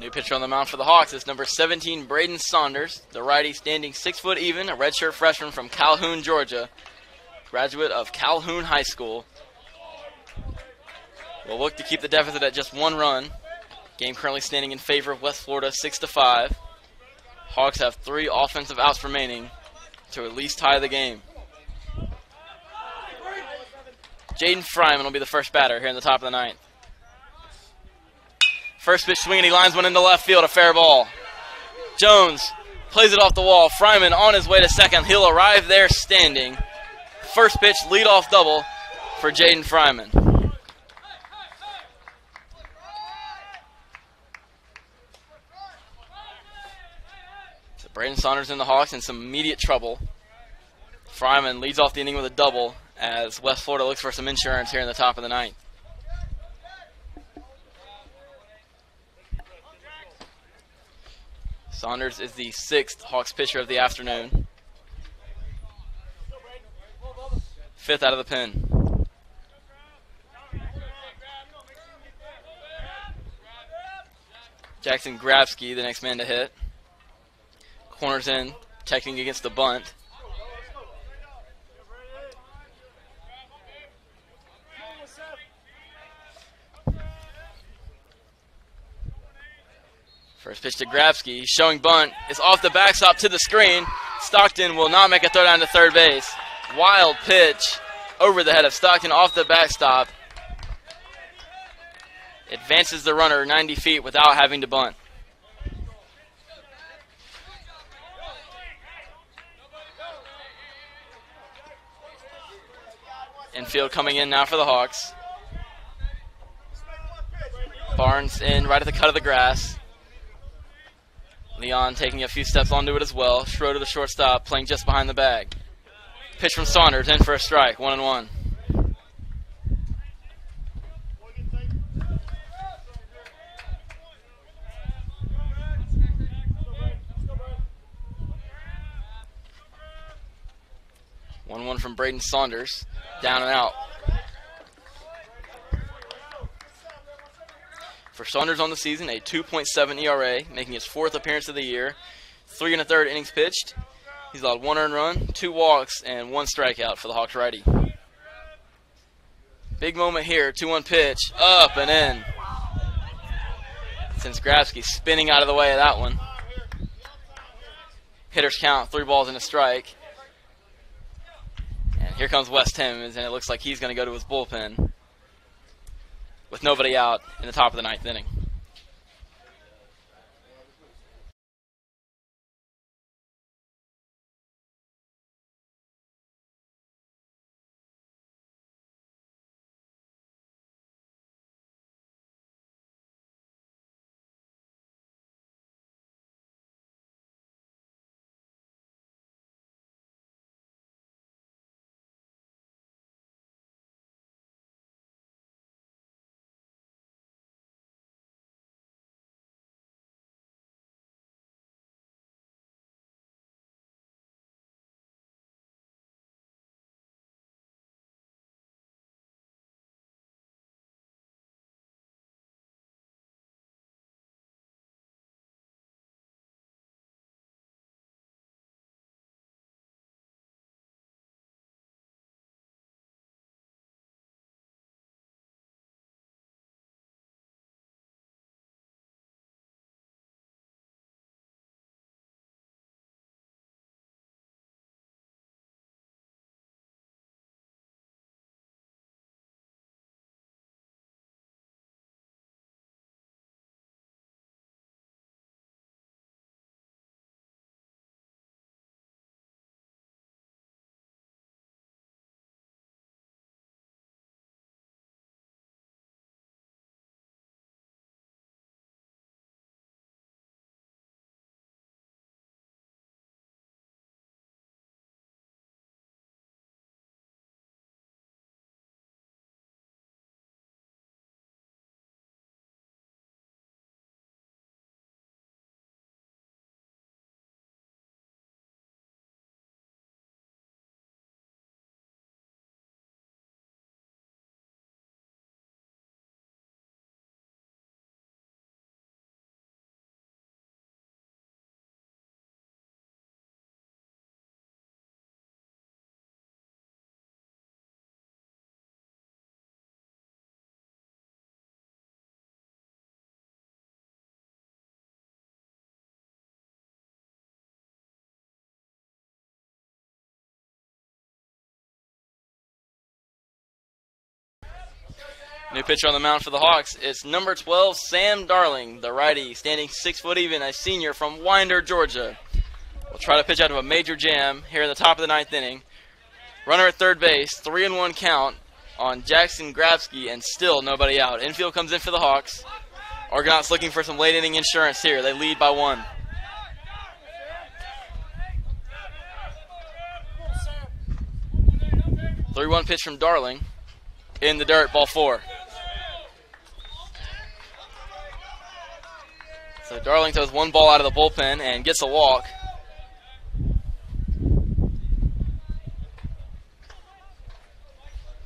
Speaker 1: New pitcher on the mound for the Hawks is number 17, Braden Saunders, the righty, standing 6 foot even, a redshirt freshman from Calhoun, Georgia, graduate of Calhoun High School. Will look to keep the deficit at just 1 run. Game currently standing in favor of West Florida 6-5. Hawks have 3 offensive outs remaining to at least tie the game. Jaden Fryman will be the first batter here in the top of the 9th. First pitch swinging, he lines one into left field, a fair ball. Jones plays it off the wall. Fryman on his way to second. He'll arrive there standing. First pitch, leadoff double for Jaden Fryman. So Braden Saunders and the Hawks in some immediate trouble. Fryman leads off the inning with a double as West Florida looks for some insurance here in the top of the 9th. Saunders is the 6th Hawks pitcher of the afternoon. 5th out of the pen. Jackson Grabsky, the next man to hit. Corners in, checking against the bunt. First pitch to Grabsky, showing bunt. It's off the backstop to the screen. Stockton will not make a throw down to third base. Wild pitch over the head of Stockton off the backstop. Advances the runner 90 feet without having to bunt. Infield coming in now for the Hawks. Barnes in right at the cut of the grass. Leon taking a few steps onto it as well. Schroeder, the shortstop, playing just behind the bag. Pitch from Saunders, in for a strike, 1-1. One from Braden Saunders, down and out. For Saunders on the season, a 2.7 ERA, making his 4th appearance of the year. 3 1/3 innings pitched. He's allowed 1 earned run, 2 walks, and 1 strikeout for the Hawks righty. Big moment here, 2-1 pitch, up and in. Since Grabsky spinning out of the way of that one. Hitters count, 3 balls and a strike. And here comes Wes Timmons, and it looks like he's going to go to his bullpen with nobody out in the top of the 9th inning. New pitcher on the mound for the Hawks. It's number 12, Sam Darling, the righty, standing 6 foot even, a senior from Winder, Georgia. Will try to pitch out of a major jam here in the top of the 9th inning. Runner at third base, 3-1 count on Jackson Grabsky, and still nobody out. Infield comes in for the Hawks. Argonauts looking for some late inning insurance here. They lead by 1. The 3-1 pitch from Darling. In the dirt, ball 4. So Darling throws 1 ball out of the bullpen and gets a walk.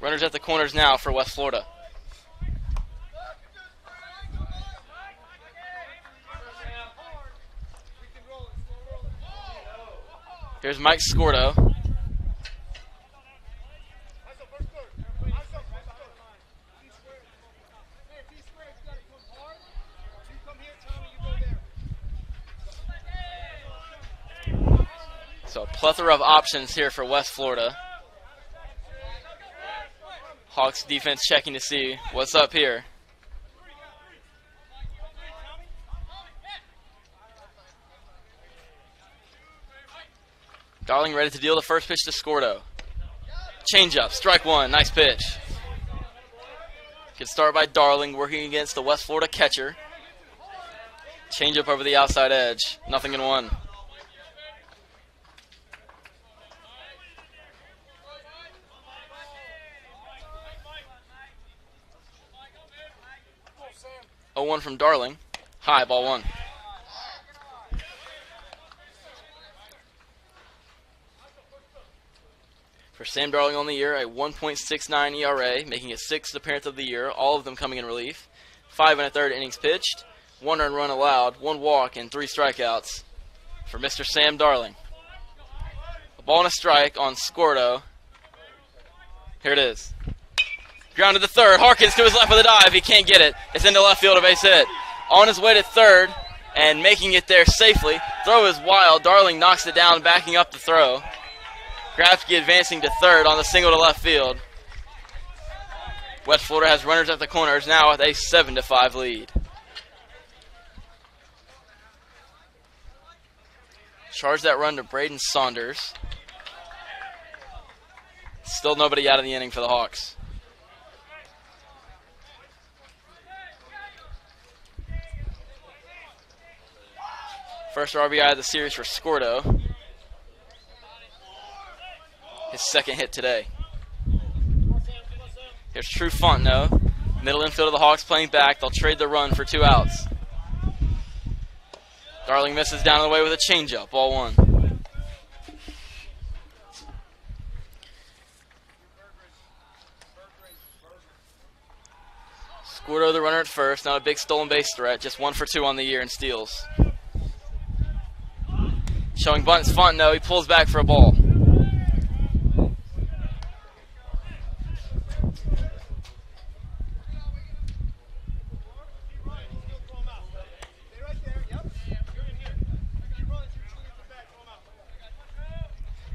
Speaker 1: Runners at the corners now for West Florida. Here's Mike Scordo. So a plethora of options here for West Florida. Hawks defense checking to see what's up here. Darling ready to deal the first pitch to Scordo. Changeup, strike 1, nice pitch. Good start by Darling, working against the West Florida catcher. Changeup over the outside edge, nothing in 1. Oh, 1 from Darling. High, ball 1. For Sam Darling on the year, a 1.69 ERA, making his 6th appearance of the year, all of them coming in relief. 5 1/3 innings pitched, 1 earned run allowed, 1 walk, and 3 strikeouts for Mr. Sam Darling. A ball and a strike on Scordo. Here it is. Grounded to third. Harkins to his left with a dive. He can't get it. It's into left field, a base hit. On his way to third and making it there safely. Throw is wild. Darling knocks it down, backing up the throw. Grabsky advancing to third on the single to left field. West Florida has runners at the corners now with a 7-5 lead. Charge that run to Braden Saunders. Still nobody out of the inning for the Hawks. First RBI of the series for Scordo. His 2nd hit today. Here's True Fontenot. Middle infield of the Hawks playing back. They'll trade the run for 2 outs. Darling misses down the way with a changeup. Ball 1. Scordo the runner at first. Not a big stolen base threat. Just 1 for 2 on the year in steals. Showing bunts Fontenot. He pulls back for a ball.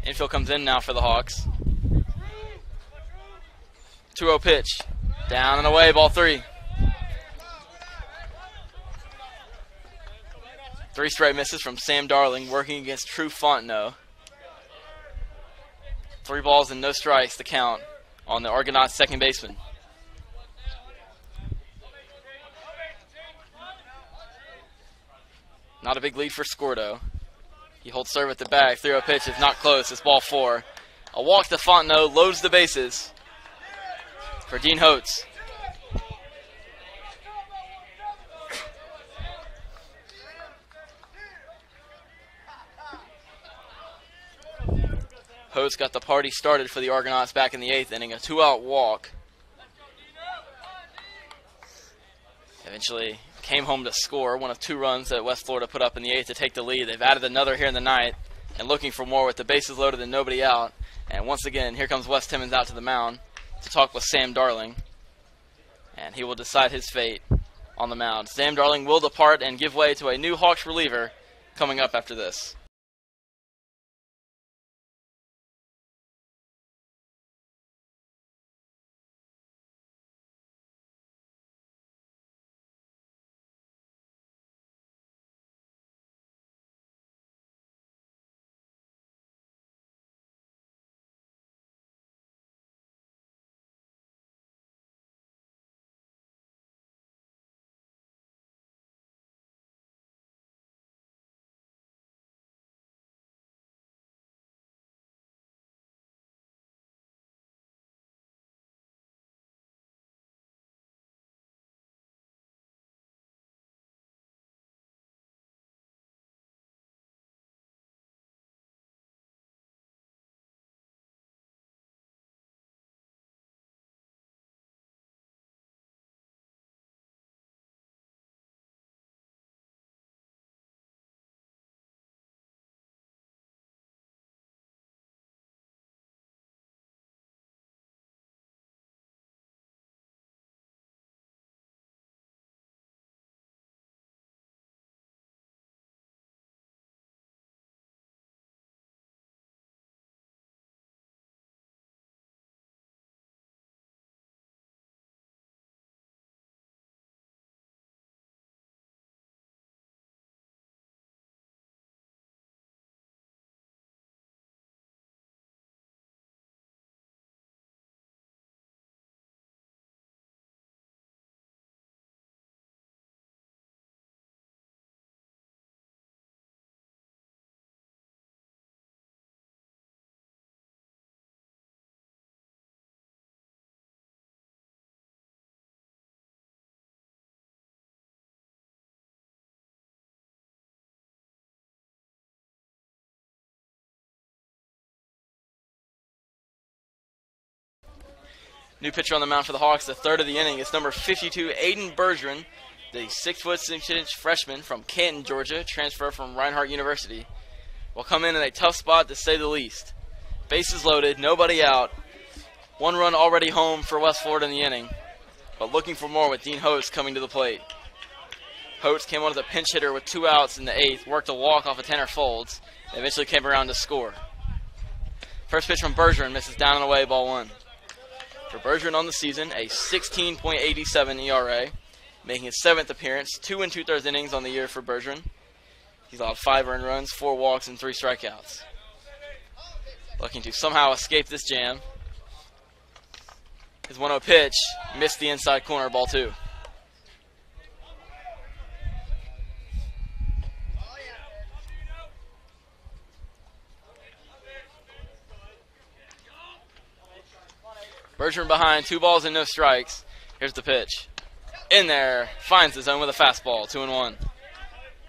Speaker 1: Infield comes in now for the Hawks. 2-0 pitch. Down and away, ball 3. 3 straight misses from Sam Darling, working against True Fontenot. 3 balls and no strikes to count on the Argonauts' second baseman. Not a big lead for Scordo. He holds serve at the bag. 3-0 pitch is not close. It's ball 4. A walk to Fontenot, loads the bases for Dean Holtz. Holtz got the party started for the Argonauts back in the 8th inning. A 2-out walk. Eventually came home to score. One of 2 runs that West Florida put up in the 8th to take the lead. They've added another here in the 9th and looking for more with the bases loaded and nobody out. And once again, here comes Wes Timmons out to the mound to talk with Sam Darling. And he will decide his fate on the mound. Sam Darling will depart and give way to a new Hawks reliever coming up after this. New pitcher on the mound for the Hawks, the third of the inning. It's number 52, Aiden Bergeron, the 6'6" freshman from Canton, Georgia, transfer from Reinhardt University. Will come in a tough spot to say the least. Bases loaded, nobody out. 1 run already home for West Florida in the inning, but looking for more with Dean Holtz coming to the plate. Holtz came on as a pinch hitter with 2 outs in the 8th, worked a walk off of Tanner Folds, and eventually came around to score. First pitch from Bergeron misses down and away, ball 1. For Bergeron on the season, a 16.87 ERA, making his 7th appearance, 2 2/3 innings on the year for Bergeron. He's allowed 5 earned runs, 4 walks, and 3 strikeouts. Looking to somehow escape this jam. His 1-0 pitch missed the inside corner, ball 2. Bergeron behind, 2 balls and no strikes. Here's the pitch. In there, finds the zone with a fastball, 2-1.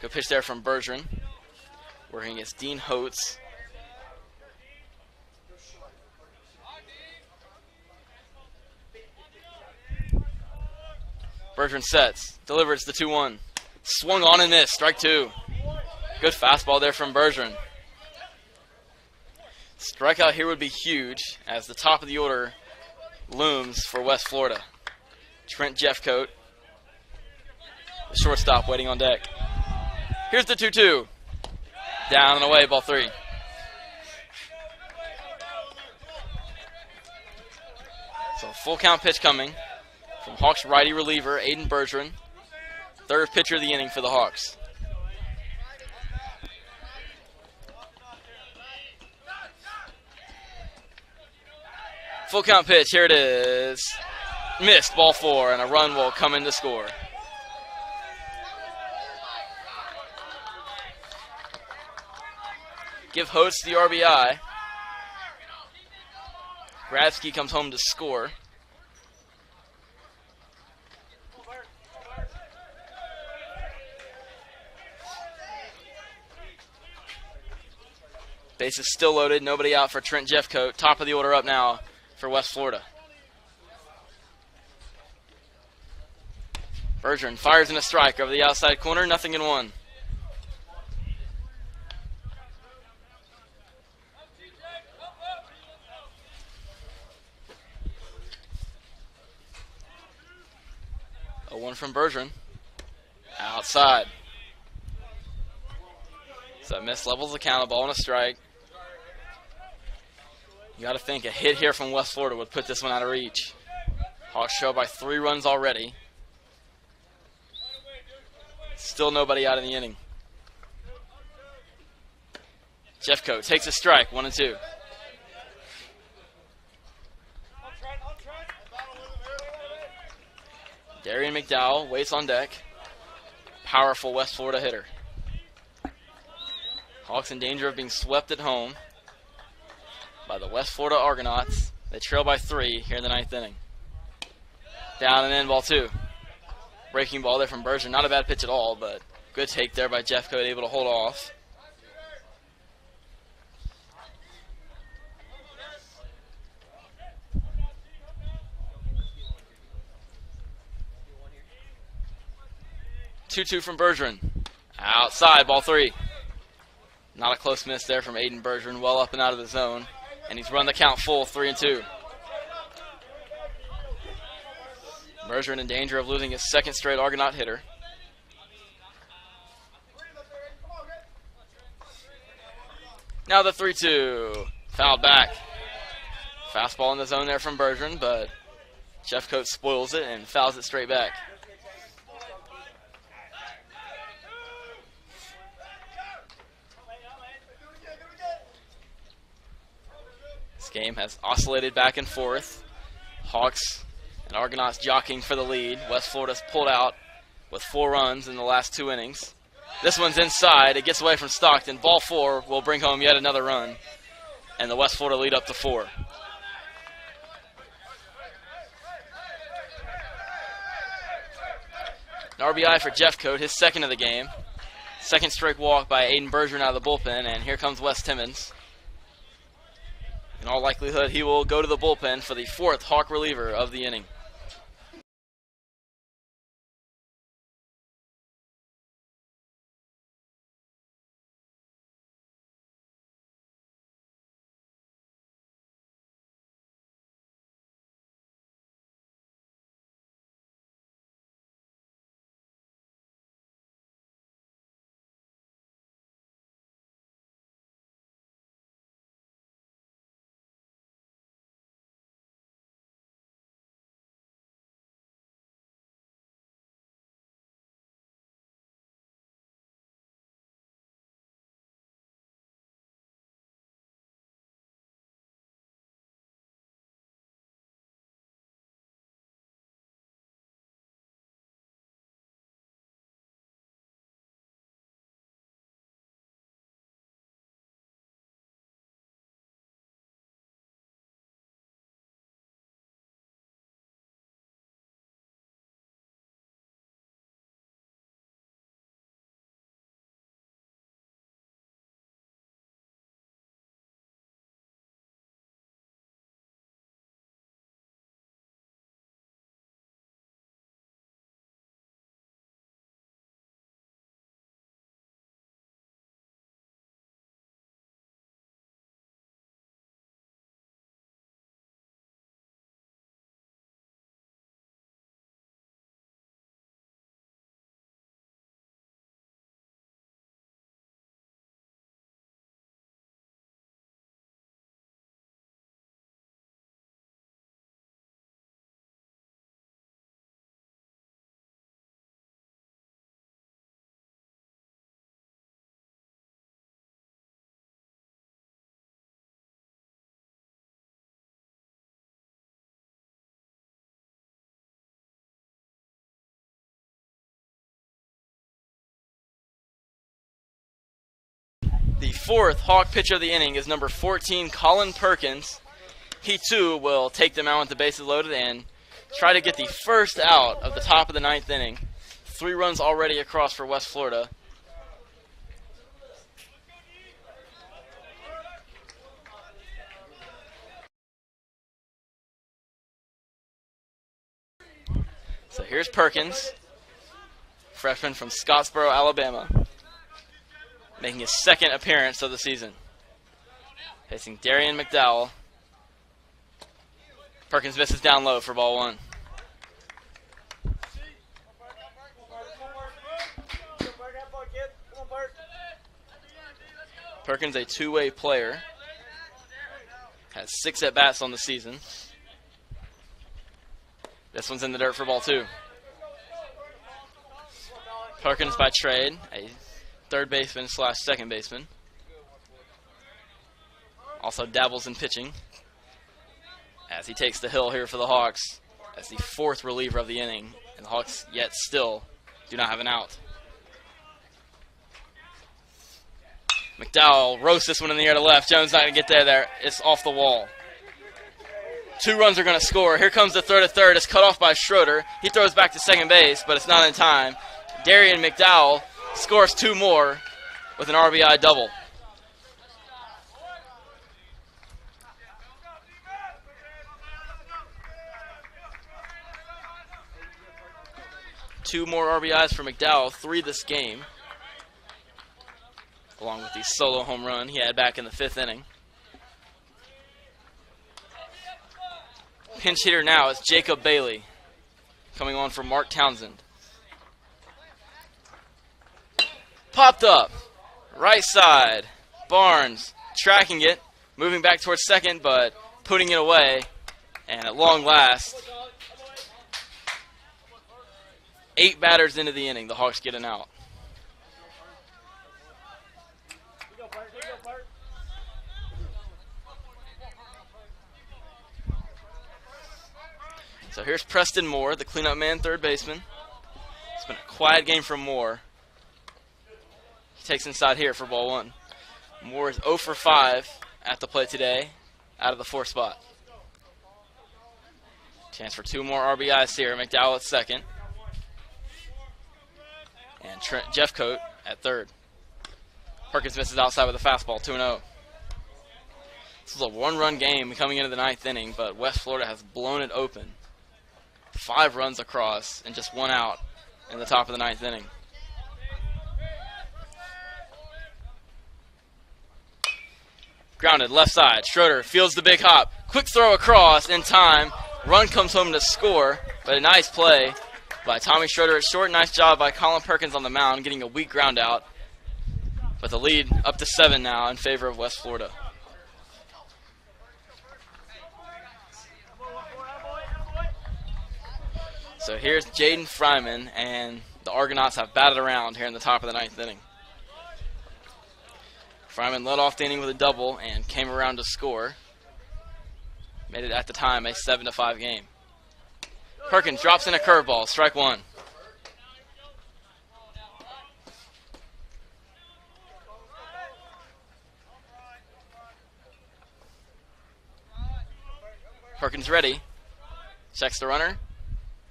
Speaker 1: Good pitch there from Bergeron, working against Dean Holtz. Bergeron sets, delivers the 2-1. Swung on and missed, strike 2. Good fastball there from Bergeron. Strikeout here would be huge as the top of the order looms for West Florida. Trent Jeffcoat, the shortstop, waiting on deck. Here's the 2-2. Down and away, ball 3. So full count pitch coming from Hawks righty reliever Aiden Bergeron, third pitcher of the inning for the Hawks. Full count pitch, here it is. Missed, ball 4, and a run will come in to score. Give Holtz the RBI. Grabsky comes home to score. Bases still loaded, nobody out for Trent Jeffcoat. Top of the order up now for West Florida. Bergeron fires in a strike over the outside corner, 0-1. A 1 from Bergeron. Outside. So that miss levels the count, a ball and a strike. You got to think a hit here from West Florida would put this one out of reach. Hawks trail by 3 runs already. Still nobody out in the inning. Jeffcoat takes a strike, 1-2. Darian McDowell waits on deck. Powerful West Florida hitter. Hawks in danger of being swept at home by the West Florida Argonauts. They trail by 3 here in the 9th inning. Down and in, ball 2. Breaking ball there from Bergeron. Not a bad pitch at all, but good take there by Jeffcoat, able to hold off. Two from Bergeron. Outside, ball 3. Not a close miss there from Aiden Bergeron, well up and out of the zone. And he's run the count full, 3-2. Bergeron in danger of losing his 2nd straight Argonaut hitter. Now the 3-2. Fouled back. Fastball in the zone there from Bergeron, but Jeffcoat spoils it and fouls it straight back. This game has oscillated back and forth. Hawks and Argonauts jockeying for the lead. West Florida's pulled out with 4 runs in the last 2 innings. This one's inside. It gets away from Stockton. Ball 4 will bring home yet another run. And the West Florida lead up to 4. An RBI for Jeffcoat, his 2nd of the game. 2nd straight walk by Aiden Bergeron out of the bullpen, and here comes Wes Timmons. In all likelihood, he will go to the bullpen for the fourth Hawk reliever of the inning. The fourth Hawk pitcher of the inning is number 14, Colin Perkins. He too will take them out with the bases loaded and try to get the first out of the top of the ninth inning. 3 runs already across for West Florida. So here's Perkins, freshman from Scottsboro, Alabama, making his second appearance of the season. Facing Darian McDowell. Perkins misses down low for ball 1. Perkins, a two-way player, has 6 at-bats on the season. This one's in the dirt for ball 2. Perkins by trade, a third baseman / second baseman. Also dabbles in pitching as he takes the hill here for the Hawks as the fourth reliever of the inning. And the Hawks yet still do not have an out. McDowell roasts this one in the air to left. Jones not going to get there. It's off the wall. 2 runs are going to score. Here comes the throw to third. It's cut off by Schroeder. He throws back to second base, but it's not in time. Darian McDowell scores 2 more with an RBI double. Two more RBIs for McDowell, 3 this game, along with the solo home run he had back in the 5th inning. Pinch hitter now is Jacob Bailey, coming on for Mark Townsend. Popped up, right side. Barnes tracking it, moving back towards second, but putting it away. And at long last, 8 batters into the inning, the Hawks get an out. So here's Preston Moore, the cleanup man, third baseman. It's been a quiet game from Moore. He takes inside here for ball 1. Moore is 0 for 5 at the plate today, out of the 4th spot. Chance for 2 more RBIs here. McDowell at second. And Jeffcoat at third. Perkins misses outside with a fastball, 2-0. This was a one-run game coming into the ninth inning, but West Florida has blown it open. 5 runs across and just 1 out in the top of the ninth inning. Grounded left side. Schroeder fields the big hop. Quick throw across in time. Run comes home to score, but a nice play by Tommy Schroeder at short. Nice job by Colin Perkins on the mound, getting a weak ground out. But the lead up to 7 now in favor of West Florida. So here's Jaden Fryman, and the Argonauts have batted around here in the top of the ninth inning. Fryman led off the inning with a double and came around to score. Made it at the time a 7-5 game. Perkins drops in a curveball, strike 1. Perkins ready. Checks the runner.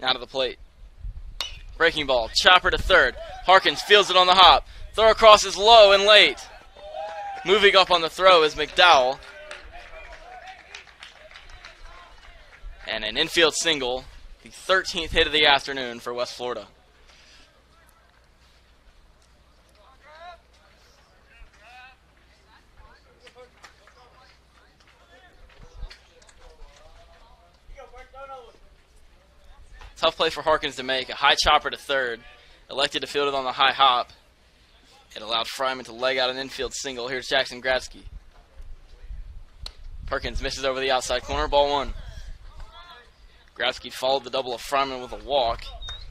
Speaker 1: Now to the plate. Breaking ball. Chopper to third. Harkins fields it on the hop. Throw across is low and late. Moving up on the throw is McDowell. And an infield single. The 13th hit of the afternoon for West Florida. Tough play for Harkins to make. A high chopper to third. Elected to field it on the high hop. It allowed Fryman to leg out an infield single. Here's Jackson Gradsky. Perkins misses over the outside corner. Ball 1. Gradsky followed the double of Fryman with a walk.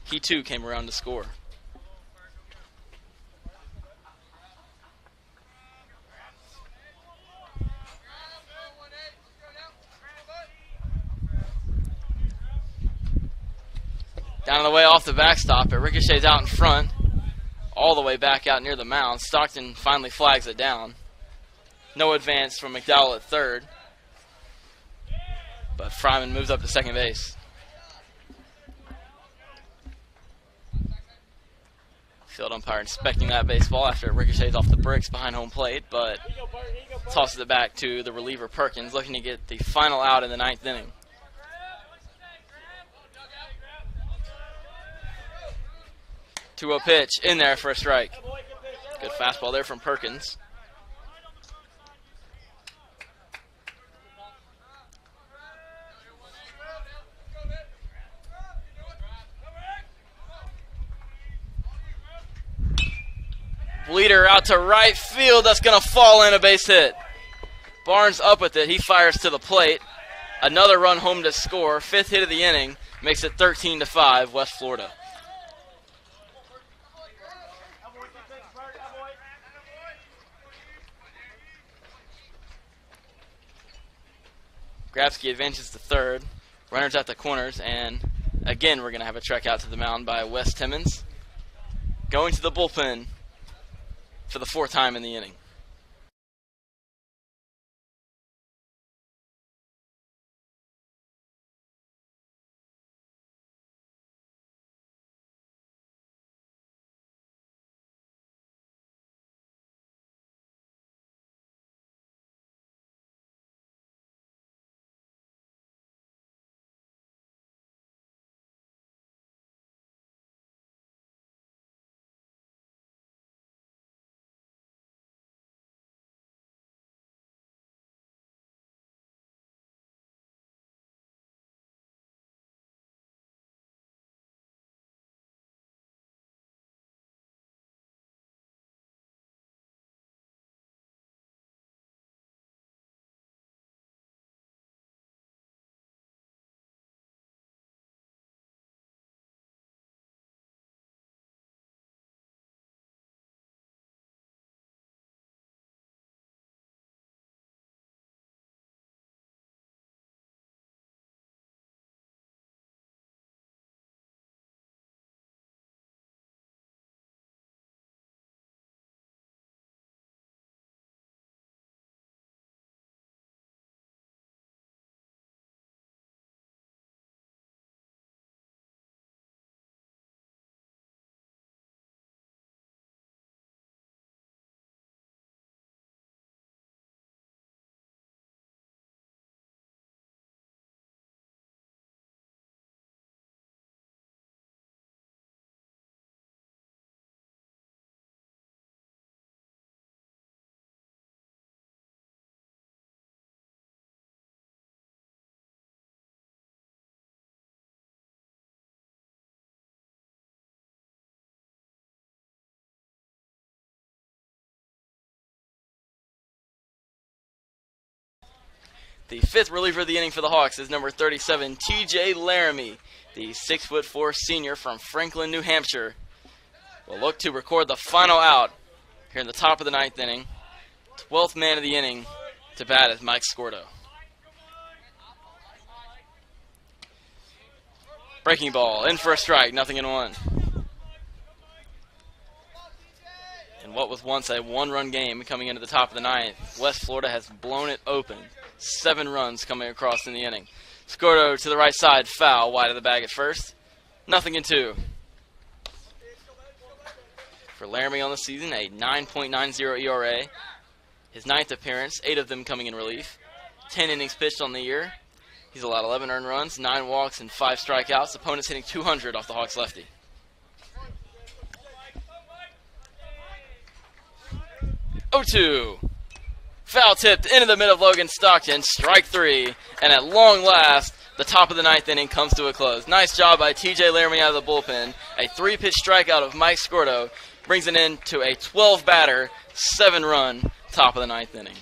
Speaker 1: He too came around to score. Down the way off the backstop. It ricochets out in front. All the way back out near the mound. Stockton finally flags it down. No advance from McDowell at third. But Fryman moves up to second base. Field umpire inspecting that baseball after it ricochets off the bricks behind home plate, but tosses it back to the reliever Perkins, looking to get the final out in the ninth inning. 2-0 pitch in there for a strike. Good fastball there from Perkins. Bleeder out to right field. That's going to fall in, a base hit. Barnes up with it. He fires to the plate. Another run home to score. 5th hit of the inning. Makes it 13-5 West Florida. Grabsky advances to third. Runners at the corners, and again we're going to have a trek out to the mound by Wes Timmons. Going to the bullpen for the 4th time in the inning. The fifth reliever of the inning for the Hawks is number 37, T.J. Laramie, the 6'4" senior from Franklin, New Hampshire. Will look to record the final out here in the top of the ninth inning. 12th man of the inning to bat is Mike Scordo. Breaking ball, in for a strike, 0-1. In what was once a one-run game coming into the top of the ninth, West Florida has blown it open. 7 runs coming across in the inning. Scordo to the right side, foul, wide of the bag at first. 0-2. For Laramie on the season, a 9.90 ERA. His 9th appearance, 8 of them coming in relief. 10 innings pitched on the year. He's allowed 11 earned runs, 9 walks, and 5 strikeouts. Opponents hitting 200 off the Hawks lefty. 0-2. Foul tipped into the mid of Logan Stockton, strike 3. And at long last, the top of the ninth inning comes to a close. Nice job by T.J. Laramie out of the bullpen. A 3-pitch strikeout of Mike Scordo brings it in to a 12-batter, 7-run top of the ninth inning.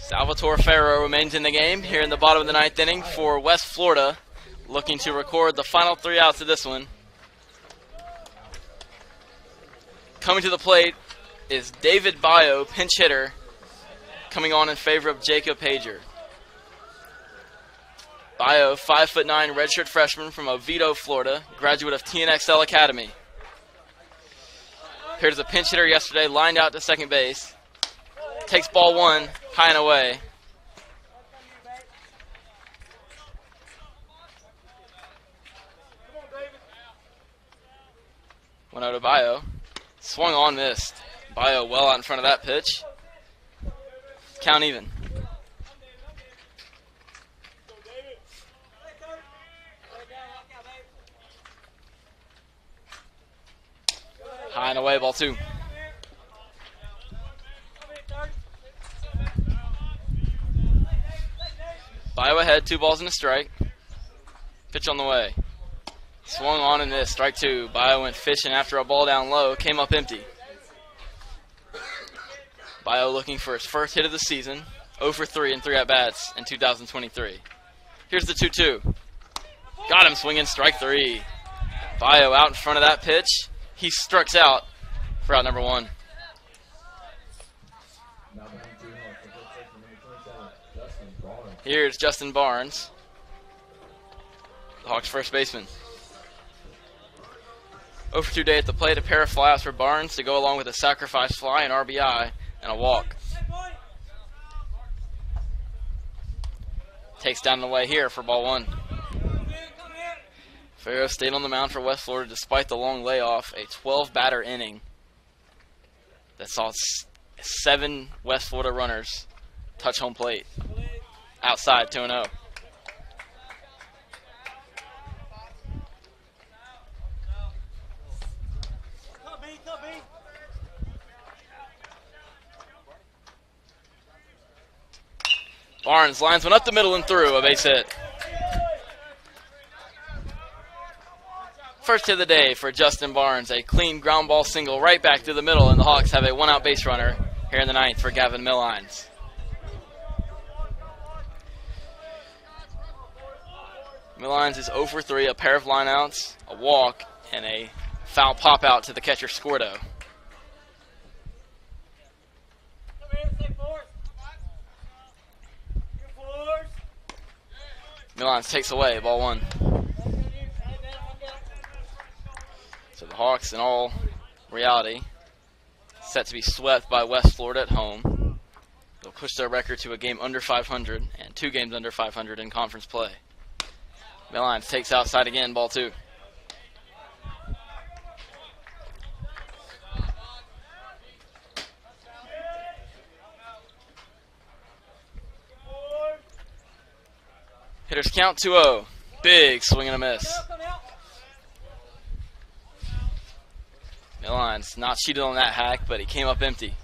Speaker 1: Salvatore Ferro remains in the game here in the bottom of the ninth inning for West Florida, looking to record the final 3 outs of this one. Coming to the plate is David Bayo, pinch hitter, coming on in favor of Jacob Pager. Bayo, 5'9", redshirt freshman from Oviedo, Florida, graduate of TNXL Academy. Here's a pinch hitter yesterday, lined out to second base. Takes ball 1, high and away. Went out to Bayo. Swung on, missed. Bayo well out in front of that pitch. Count even. High and away, ball 2. Bayo ahead, 2 balls and a strike. Pitch on the way. Swung on and missed, strike 2. Bayo went fishing after a ball down low, came up empty. Bayo looking for his first hit of the season, 0 for 3 in 3 at-bats in 2023. Here's the 2-2. Got him swinging, strike 3. Bayo out in front of that pitch. He strikes out for out number 1. Here's Justin Barnes, the Hawks' first baseman. 0 for 2 day at the plate, a pair of flyouts for Barnes to go along with a sacrifice fly, an RBI, and a walk. Takes down the way here for ball 1. Ferro stayed on the mound for West Florida despite the long layoff, a 12-batter inning that saw 7 West Florida runners touch home plate. Outside, 2-0. Barnes lines one up the middle and through, a base hit. First hit of the day for Justin Barnes, a clean ground ball single right back through the middle, and the Hawks have a one-out base runner here in the ninth for Gavin Millines. Millines is 0 for 3, a pair of lineouts, a walk, and a foul pop out to the catcher Scordo. Millines takes away, ball one. So the Hawks, in all reality, set to be swept by West Florida at home. They'll push their record to a game under 500 and 2 games under 500 in conference play. Millines takes outside again, ball two. Hitters count 2-0. Big swing and a miss. Millines not cheated on that hack, but he came up empty.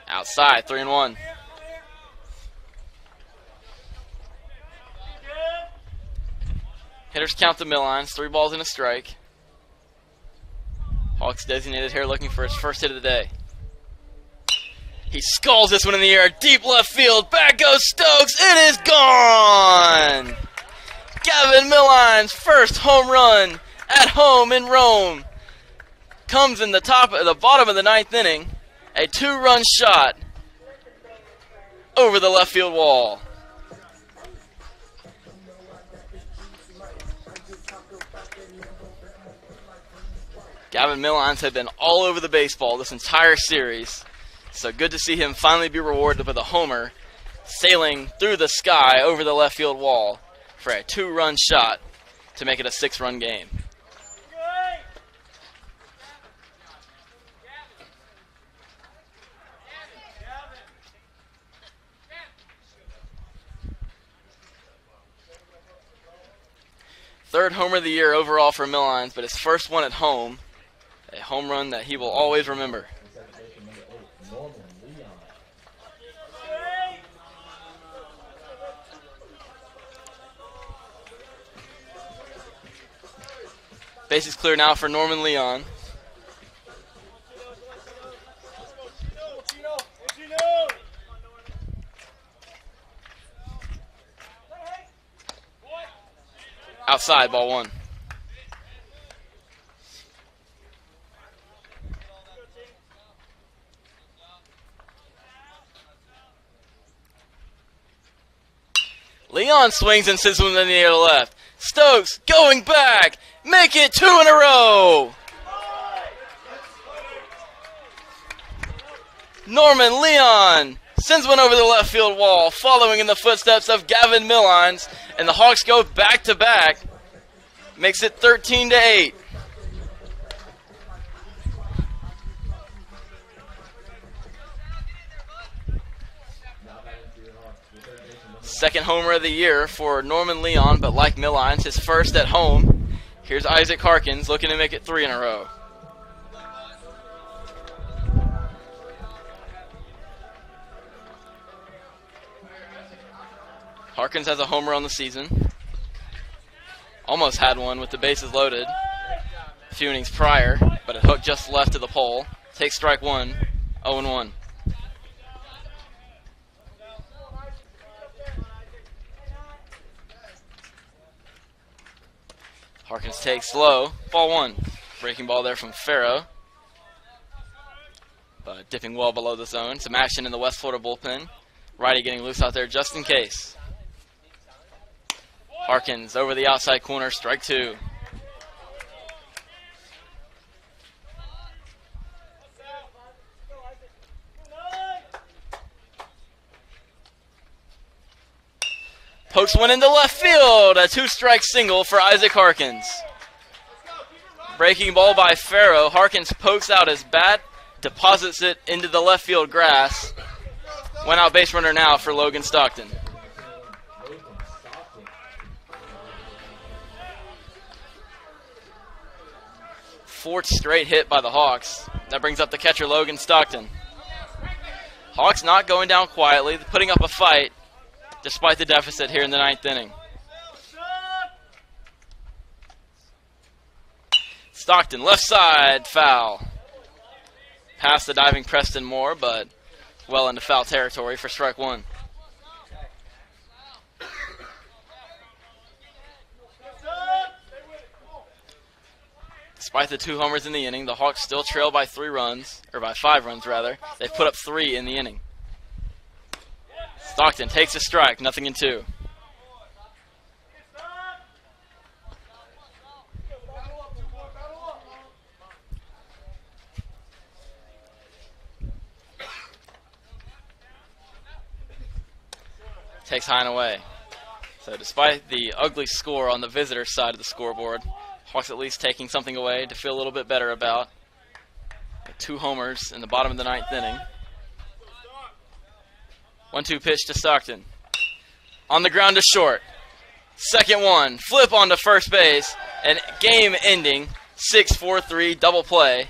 Speaker 1: Outside, 3-1. Hitters count the Millines, 3 balls and a strike. Hawks designated here looking for his first hit of the day. He skulls this one in the air, deep left field, back goes Stokes, it is gone! Gavin Millines' first home run at home in Rome comes in the bottom of the ninth inning, a 2-run shot over the left field wall. Gavin Millines had been all over the baseball this entire series. So good to see him finally be rewarded with a homer sailing through the sky over the left field wall for a 2-run shot to make it a 6-run game. Third homer of the year overall for Millines, but his first one at home, a home run that he will always remember. Base is clear now for Norman Leon. Outside, ball one. Leon swings and sends one in the air to left. Stokes going back. Make it 2 in a row. Norman Leon sends one over the left field wall, following in the footsteps of Gavin Millines, and the Hawks go back-to-back. Makes it 13-8. Second homer of the year for Norman Leon, but like Millines, his first at home. Here's Isaac Harkins looking to make it 3 in a row. Harkins has a homer on the season. Almost had one with the bases loaded a few innings prior, but it hooked just left of the pole. Takes strike one, 0-1. Harkins takes low, ball one. Breaking ball there from Farrow. But dipping well below the zone. Some action in the West Florida bullpen. Righty getting loose out there just in case. Harkins over the outside corner, strike two. Pokes one into left field, a 2-strike single for Isaac Harkins. Breaking ball by Farrow. Harkins pokes out his bat, deposits it into the left field grass. One out base runner now for Logan Stockton. fourth straight hit by the Hawks. That brings up the catcher, Logan Stockton. Hawks not going down quietly, putting up a fight despite the deficit here in the ninth inning. Stockton, left side, foul. Past the diving Preston Moore, but well into foul territory for strike one. Despite the 2 homers in the inning, the Hawks still trail by 5 runs rather. They've put up 3 in the inning. Stockton takes a strike, 0-2. Takes high and away. So despite the ugly score on the visitor side of the scoreboard, Hawks at least taking something away to feel a little bit better about. 2 homers in the bottom of the ninth inning. 1-2 pitch to Stockton. On the ground to short. Second one. Flip onto first base. And game-ending 6-4-3 double play.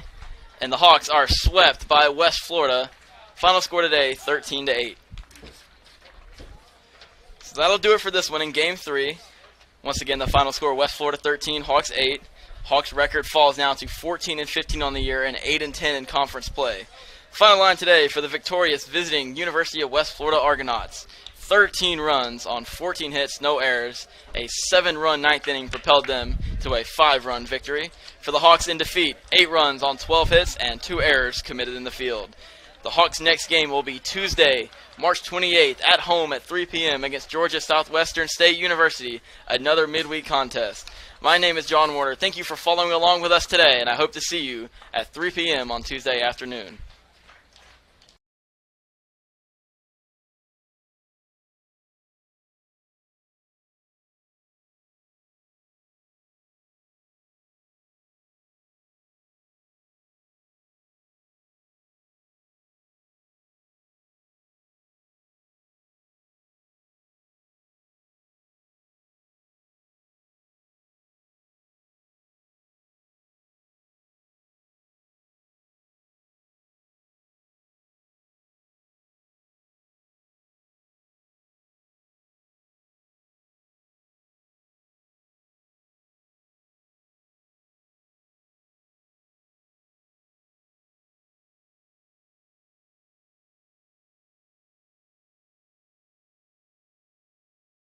Speaker 1: And the Hawks are swept by West Florida. Final score today, 13-8. So that'll do it for this one in Game 3. Once again, the final score, West Florida 13, Hawks 8. Hawks' record falls now to 14-15 on the year and 8-10 in conference play. Final line today for the victorious visiting University of West Florida Argonauts. 13 runs on 14 hits, no errors. A 7-run ninth inning propelled them to a 5-run victory. For the Hawks in defeat, 8 runs on 12 hits and 2 errors committed in the field. The Hawks' next game will be Tuesday, March 28th, at home at 3 p.m. against Georgia Southwestern State University, another midweek contest. My name is John Warner. Thank you for following along with us today, and I hope to see you at 3 p.m. on Tuesday afternoon.